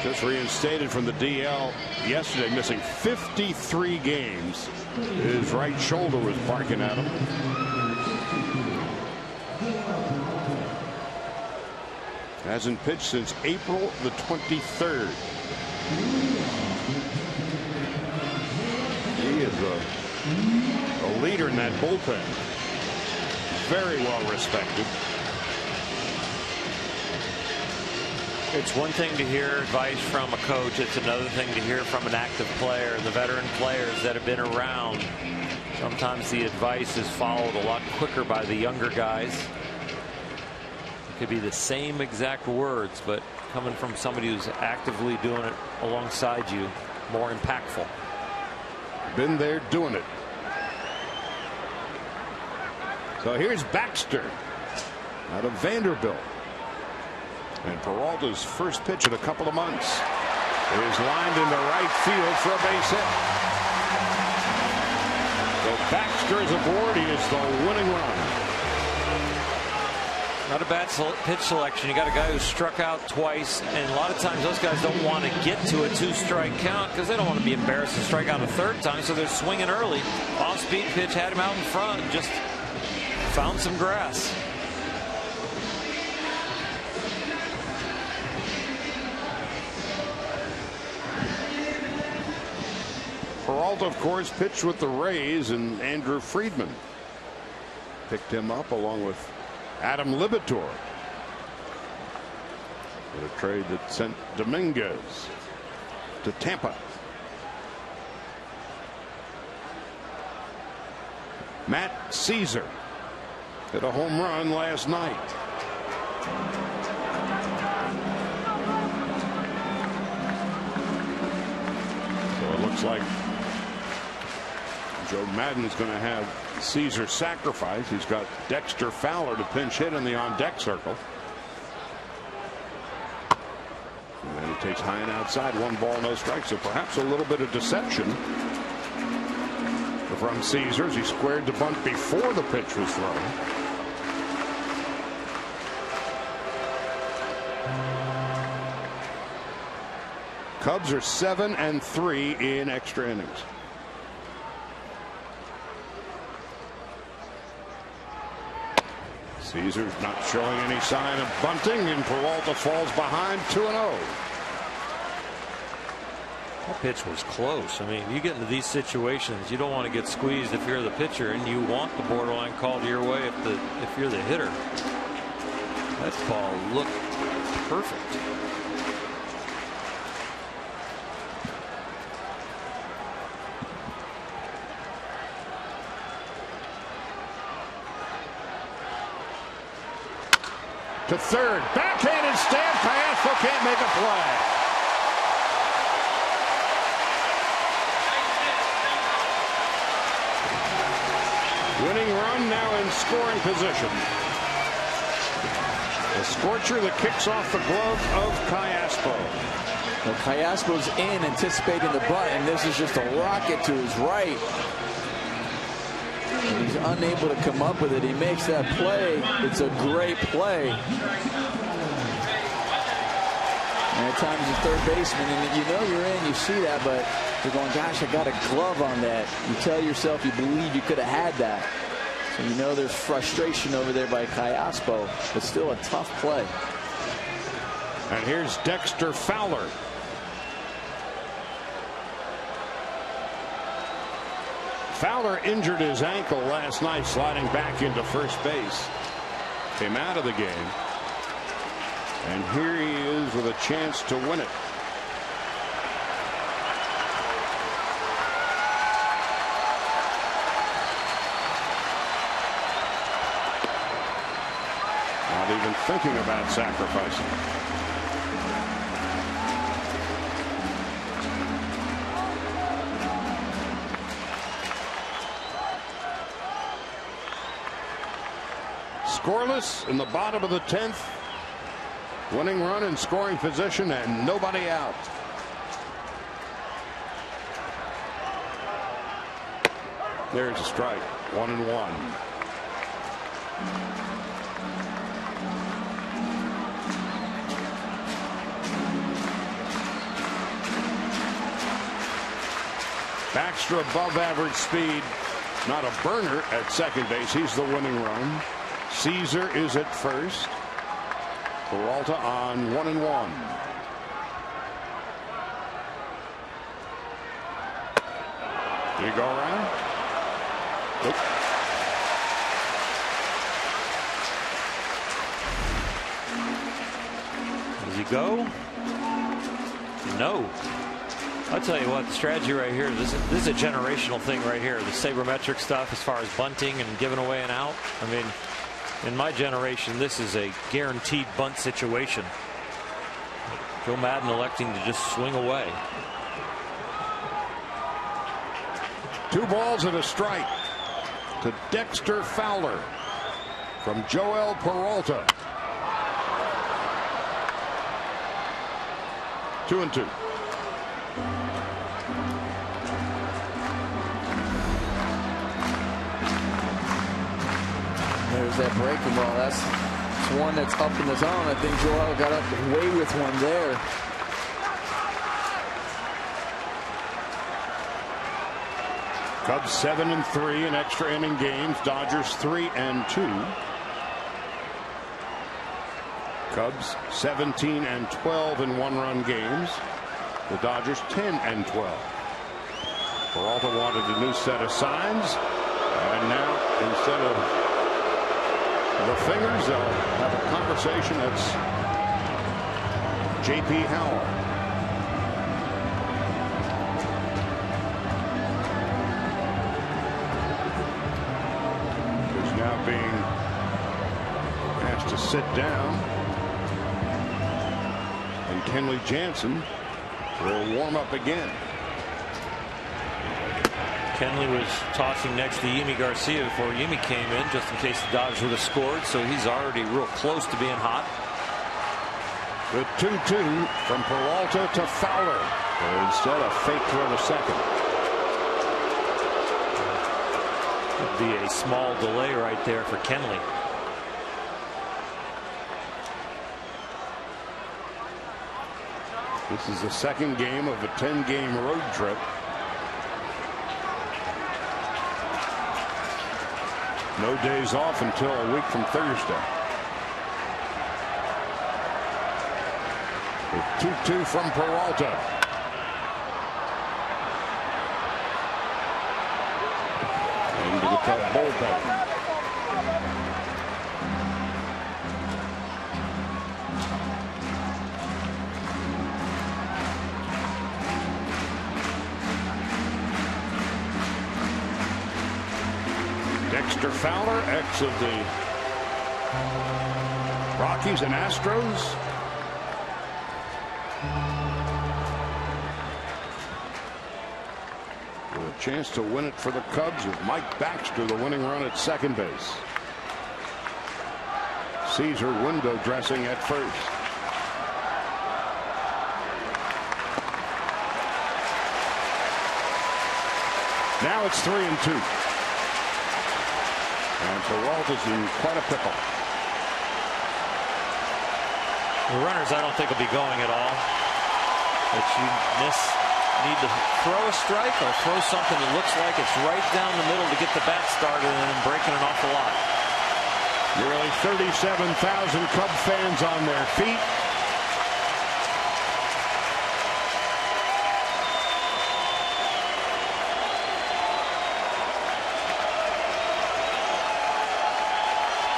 Just reinstated from the DL yesterday, missing 53 games. His right shoulder was barking at him. Hasn't pitched since April the 23rd. He is a leader in that bullpen. Very well respected. It's one thing to hear advice from a coach. It's another thing to hear from an active player. And the veteran players that have been around, sometimes the advice is followed a lot quicker by the younger guys. It could be the same exact words, but coming from somebody who's actively doing it alongside you, more impactful. Been there doing it. So here's Baxter out of Vanderbilt. And Peralta's first pitch in a couple of months is lined into right field for a base hit. So Baxter is aboard. He is the winning run. Not a bad pitch selection. You got a guy who struck out twice, and a lot of times those guys don't want to get to a 2-strike count because they don't want to be embarrassed to strike out a third time, so they're swinging early. Off-speed pitch had him out in front, just found some grass. Peralta, of course, pitched with the Rays, and Andrew Friedman picked him up along with Adam Libator. A trade that sent Dominguez to Tampa. Matt Caesar hit a home run last night. So it looks like Joe Madden's going to have Caesar sacrifice. He's got Dexter Fowler to pinch hit in the on-deck circle. And then he takes high and outside, 1 ball, no strikes. So perhaps a little bit of deception from Caesar as he squared the bunt before the pitch was thrown. Cubs are 7-3 in extra innings. Caesar's not showing any sign of bunting, and Peralta falls behind 2-0. That pitch was close. I mean, you get into these situations, you don't want to get squeezed if you're the pitcher, and you want the borderline call to your way if you're the hitter. That ball looked perfect. To third, backhanded stab. Castro can't make a play. Winning run now in scoring position. The scorcher that kicks off the glove of Castro. Well, Castro's in, anticipating the bunt, and this is just a rocket to his right. And he's unable to come up with it. He makes that play. It's a great play. And at times the third baseman, and you know you're in, you see that, but you're going, gosh, I got a glove on that. You tell yourself you believe you could have had that. So you know there's frustration over there by Castro, but still a tough play. And here's Dexter Fowler. Fowler injured his ankle last night sliding back into first base. Came out of the game. And here he is with a chance to win it. Not even thinking about sacrificing. Scoreless in the bottom of the 10th. Winning run in scoring position and nobody out. There's a strike. 1-1. Baxter above average speed. Not a burner at second base. He's the winning run. Caesar is at first. Peralta on 1-1. Did he go around? Nope. Does he go? No. I'll tell you what, the strategy right here, this is a generational thing right here. The sabermetric stuff as far as bunting and giving away an out. I mean, in my generation, this is a guaranteed bunt situation. Joe Madden electing to just swing away. 2 balls and a strike to Dexter Fowler from Joel Peralta. 2-2. There's that breaking ball. That's one that's up in the zone. I think Joel got up way with one there. Cubs 7-3 in extra inning games. Dodgers 3-2. Cubs 17-12 in one-run games. The Dodgers 10-12. Peralta wanted a new set of signs, and now instead of the fingers, they'll have a conversation. That's J.P. Howell. Who's now being asked to sit down. And Kenley Jansen will warm up again. Kenley was tossing next to Yimi Garcia before Yimi came in, just in case the Dodgers would have scored, so he's already real close to being hot. The 2-2 from Peralta to Fowler. Instead, a fake throw to second. Could be a small delay right there for Kenley. This is the second game of a 10-game road trip. No days off until a week from Thursday. The 2-2 from Peralta. Into the Cub bullpen. Dexter Fowler, ex of the Rockies and Astros. With a chance to win it for the Cubs with Mike Baxter, the winning run at second base. Caesar window dressing at first. Now it's 3-2. And Peralta's in quite a pickle. The runners, I don't think, will be going at all. But you need to throw a strike or throw something that looks like it's right down the middle to get the bat started and then breaking an awful lot. Nearly 37,000 Cub fans on their feet.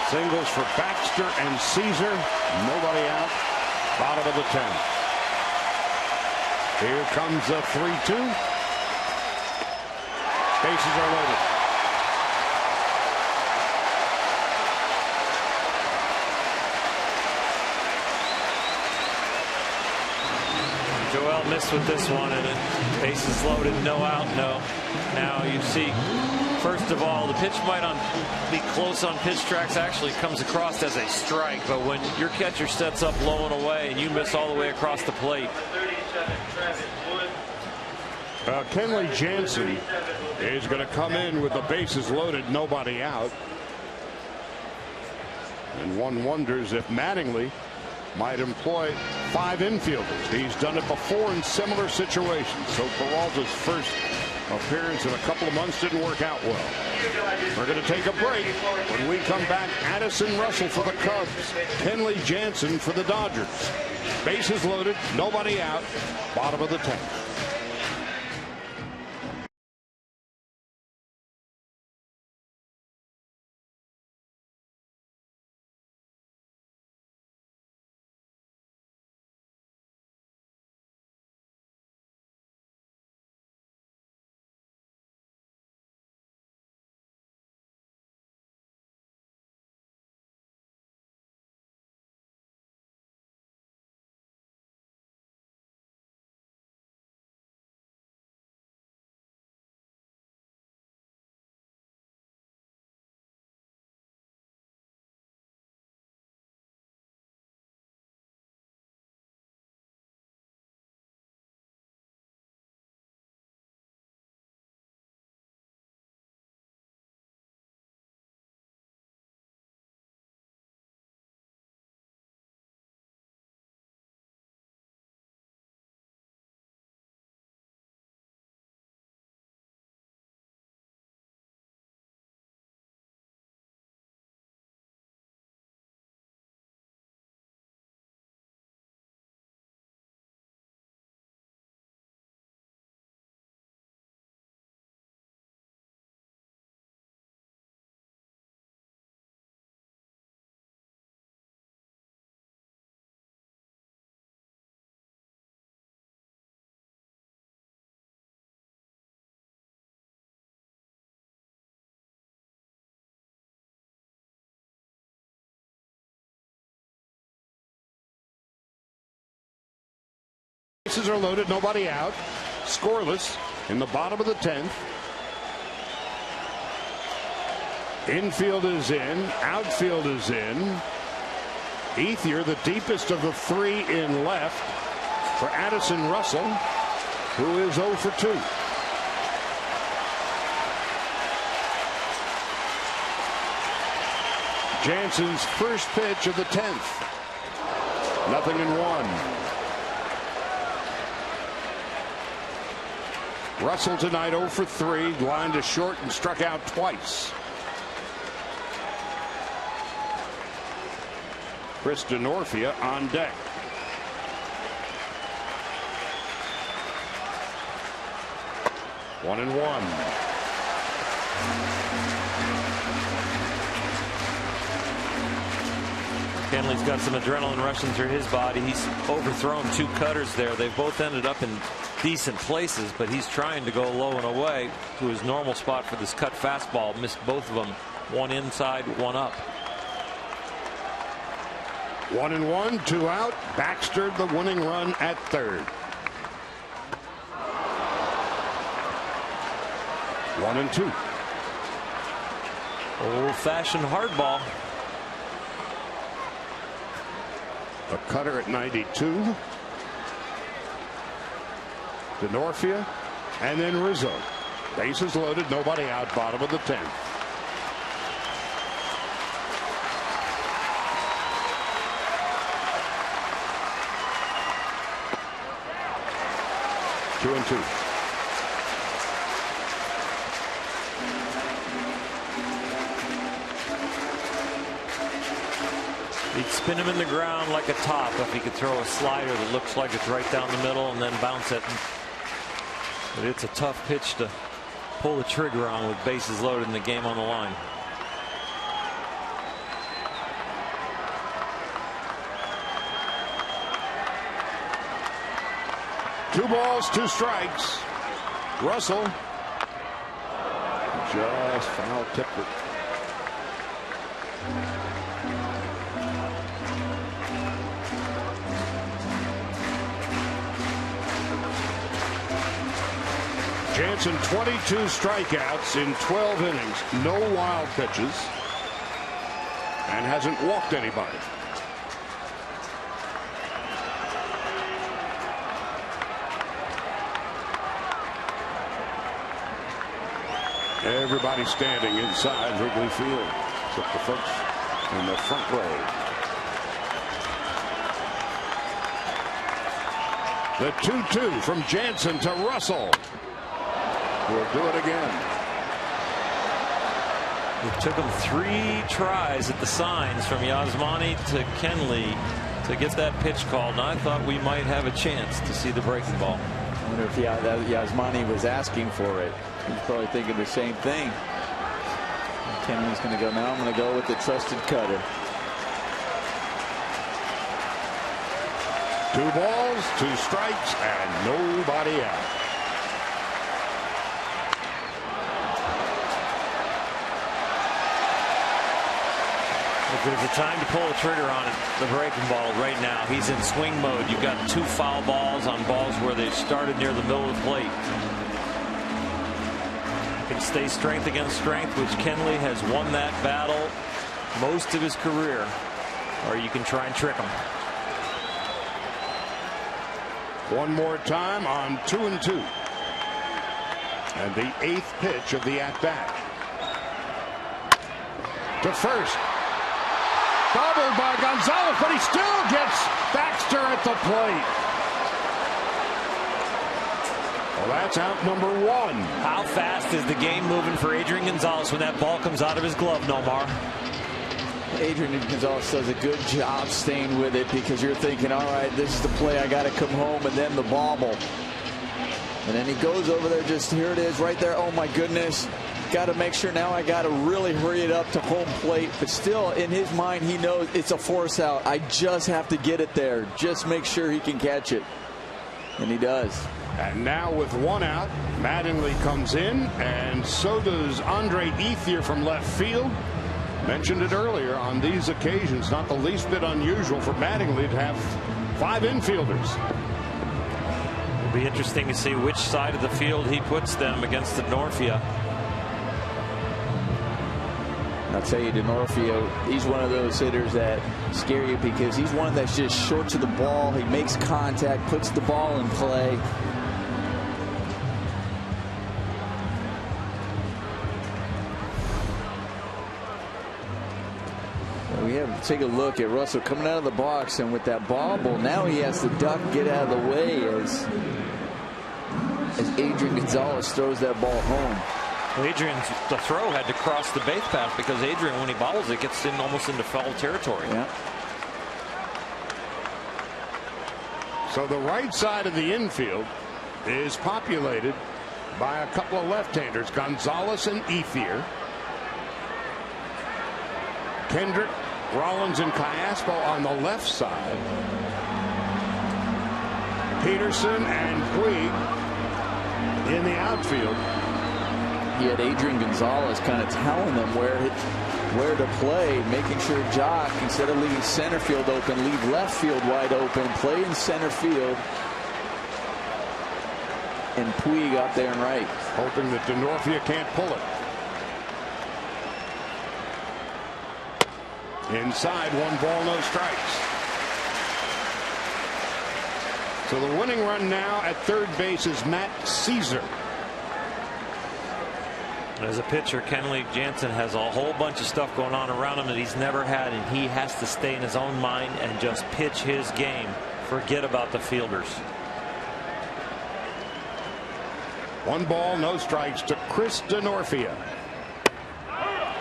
Singles for Baxter and Caesar. Nobody out. Bottom of the 10th. Here comes the 3-2. Bases are loaded. Joel missed with this one, and then bases loaded, no out, no. Now you see, first of all, the pitch might be close on pitch tracks, actually comes across as a strike, but when your catcher sets up low and away and you miss all the way across the plate. Kenley Jansen is going to come in with the bases loaded, nobody out. And one wonders if Mattingly might employ 5 infielders. He's done it before in similar situations. So Peralta's first appearance in a couple of months didn't work out well. We're going to take a break. When we come back, Addison Russell for the Cubs, Kenley Jansen for the Dodgers. Bases loaded, nobody out, bottom of the 10th. Bases are loaded, nobody out. Scoreless in the bottom of the 10th. Infield is in, outfield is in. Ethier, the deepest of the 3 in left for Addison Russell, who is 0 for 2. Jansen's first pitch of the 10th. 0-1. Russell tonight 0 for 3, lined to short and struck out twice. Chris DeNorfia on deck. One and one. Kenley's got some adrenaline rushing through his body. He's overthrown 2 cutters there. They've both ended up in decent places, but he's trying to go low and away to his normal spot for this cut fastball. Missed both of them. One inside, one up. 1 and 1, 2 out. Baxter the winning run at third. 1 and 2. Old-fashioned hardball. A cutter at 92. DeNorfia and then Rizzo. Bases loaded, nobody out, bottom of the 10th. Two and two. He'd spin him in the ground like a top if he could throw a slider that looks like it's right down the middle and then bounce it. But it's a tough pitch to pull the trigger on with bases loaded and the game on the line. Two balls, 2 strikes. Russell just foul tipped it. Jansen 22 strikeouts in 12 innings, no wild pitches, and hasn't walked anybody. Everybody standing inside Wrigley Field, except the folks in the front row. The 2-2 from Jansen to Russell. We'll do it again. It took him 3 tries at the signs from Yasmani to Kenley to get that pitch called, and I thought we might have a chance to see the breaking ball. I wonder if Yasmani was asking for it. He's probably thinking the same thing. Kenley's going to go now. I'm going to go with the trusted cutter. 2 balls, 2 strikes, and nobody out. If there's a time to pull the trigger on it, the breaking ball right now. He's in swing mode. You've got 2 foul balls on balls where they started near the middle of the plate. You can stay strength against strength, which Kenley has won that battle most of his career, or you can try and trick him. One more time on 2 and 2. And the 8th pitch of the at-bat. To first. Doubled by Gonzalez, but he still gets Baxter at the plate. Well, that's out number 1. How fast is the game moving for Adrian Gonzalez when that ball comes out of his glove, Nomar? Adrian Gonzalez does a good job staying with it, because you're thinking, all right, this is the play, I got to come home, and then the bobble. And then he goes over there, just here it is right there. Oh my goodness. Got to make sure now I got to really hurry it up to home plate. But still, in his mind, he knows it's a force out. I just have to get it there. Just make sure he can catch it. And he does. And now with 1 out, Mattingly comes in, and so does Andre Ethier from left field. Mentioned it earlier, on these occasions, not the least bit unusual for Mattingly to have 5 infielders. It'll be interesting to see which side of the field he puts them against the DeNorfia. I'll tell you, DeNorfia, he's one of those hitters that scare you, because he's one that's just short to the ball. He makes contact, puts the ball in play. We have to take a look at Russell coming out of the box, and with that bobble, now he has to duck, get out of the way as Adrian Gonzalez throws that ball home. The throw had to cross the base path, because Adrian, when he bobbles it, gets in almost into foul territory. Yeah. So the right side of the infield is populated by a couple of left-handers, Gonzalez and Ethier. Kendrick, Rollins, and Callaspo on the left side. Peterson and Puig in the outfield. He had Adrian Gonzalez kind of telling them where to play, making sure Jock, instead of leaving center field open, leave left field wide open, play in center field. And Puig out there and right. Hoping that Denorfia can't pull it. Inside, 1 ball, no strikes. So the winning run now at third base is Matt Caesar. As a pitcher, Kenley Jansen has a whole bunch of stuff going on around him that he's never had, and he has to stay in his own mind and just pitch his game. Forget about the fielders. 1 ball, no strikes to Chris Denorfia.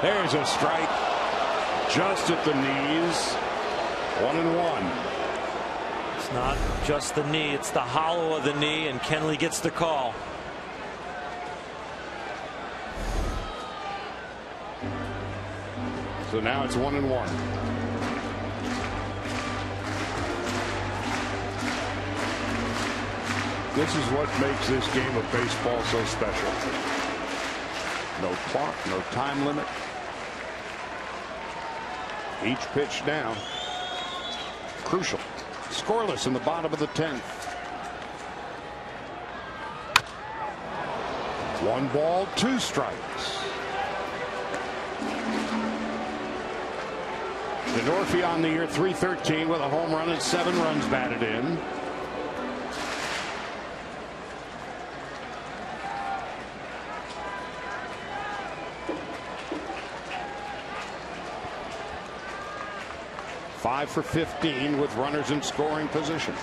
There's a strike just at the knees. 1-1. It's not just the knee, it's the hollow of the knee, and Kenley gets the call. So now it's 1-1. This is what makes this game of baseball so special. No clock, no time limit. Each pitch now crucial. Scoreless in the bottom of the 10th. 1 ball, 2 strikes. Denorfia on the year, .313 with a home run and 7 runs batted in. Five for 15 with runners in scoring position.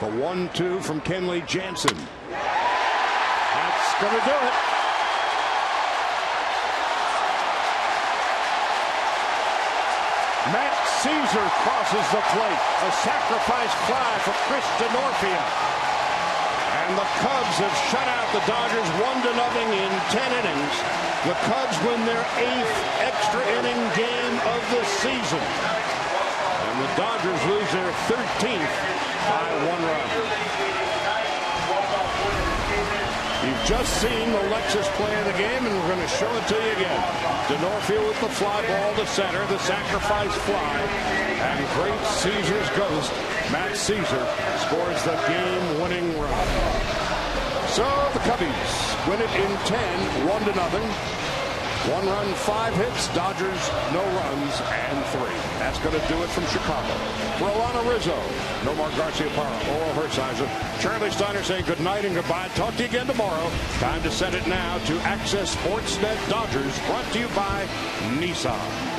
The 1-2 from Kenley Jansen. That's going to do it. Matt Caesar crosses the plate. A sacrifice fly for Chris Denorfia. And the Cubs have shut out the Dodgers 1-0 in 10 innings. The Cubs win their 8th extra inning game of the season. And the Dodgers lose their 13th by 1 run. You've just seen the Lexus play of the game, and we're going to show it to you again. Denorfia with the fly ball to center, the sacrifice fly, and great Caesar's ghost, Matt Caesar, scores the game-winning run. So the Cubbies win it in 10, 1-0. 1 run, 5 hits, Dodgers, no runs, and 3. That's going to do it from Chicago. For Alana Rizzo, Nomar Garciaparra, Oral Hershiser, Charlie Steiner saying good night and goodbye. Talk to you again tomorrow. Time to send it now to Access Sportsnet Dodgers, brought to you by Nissan.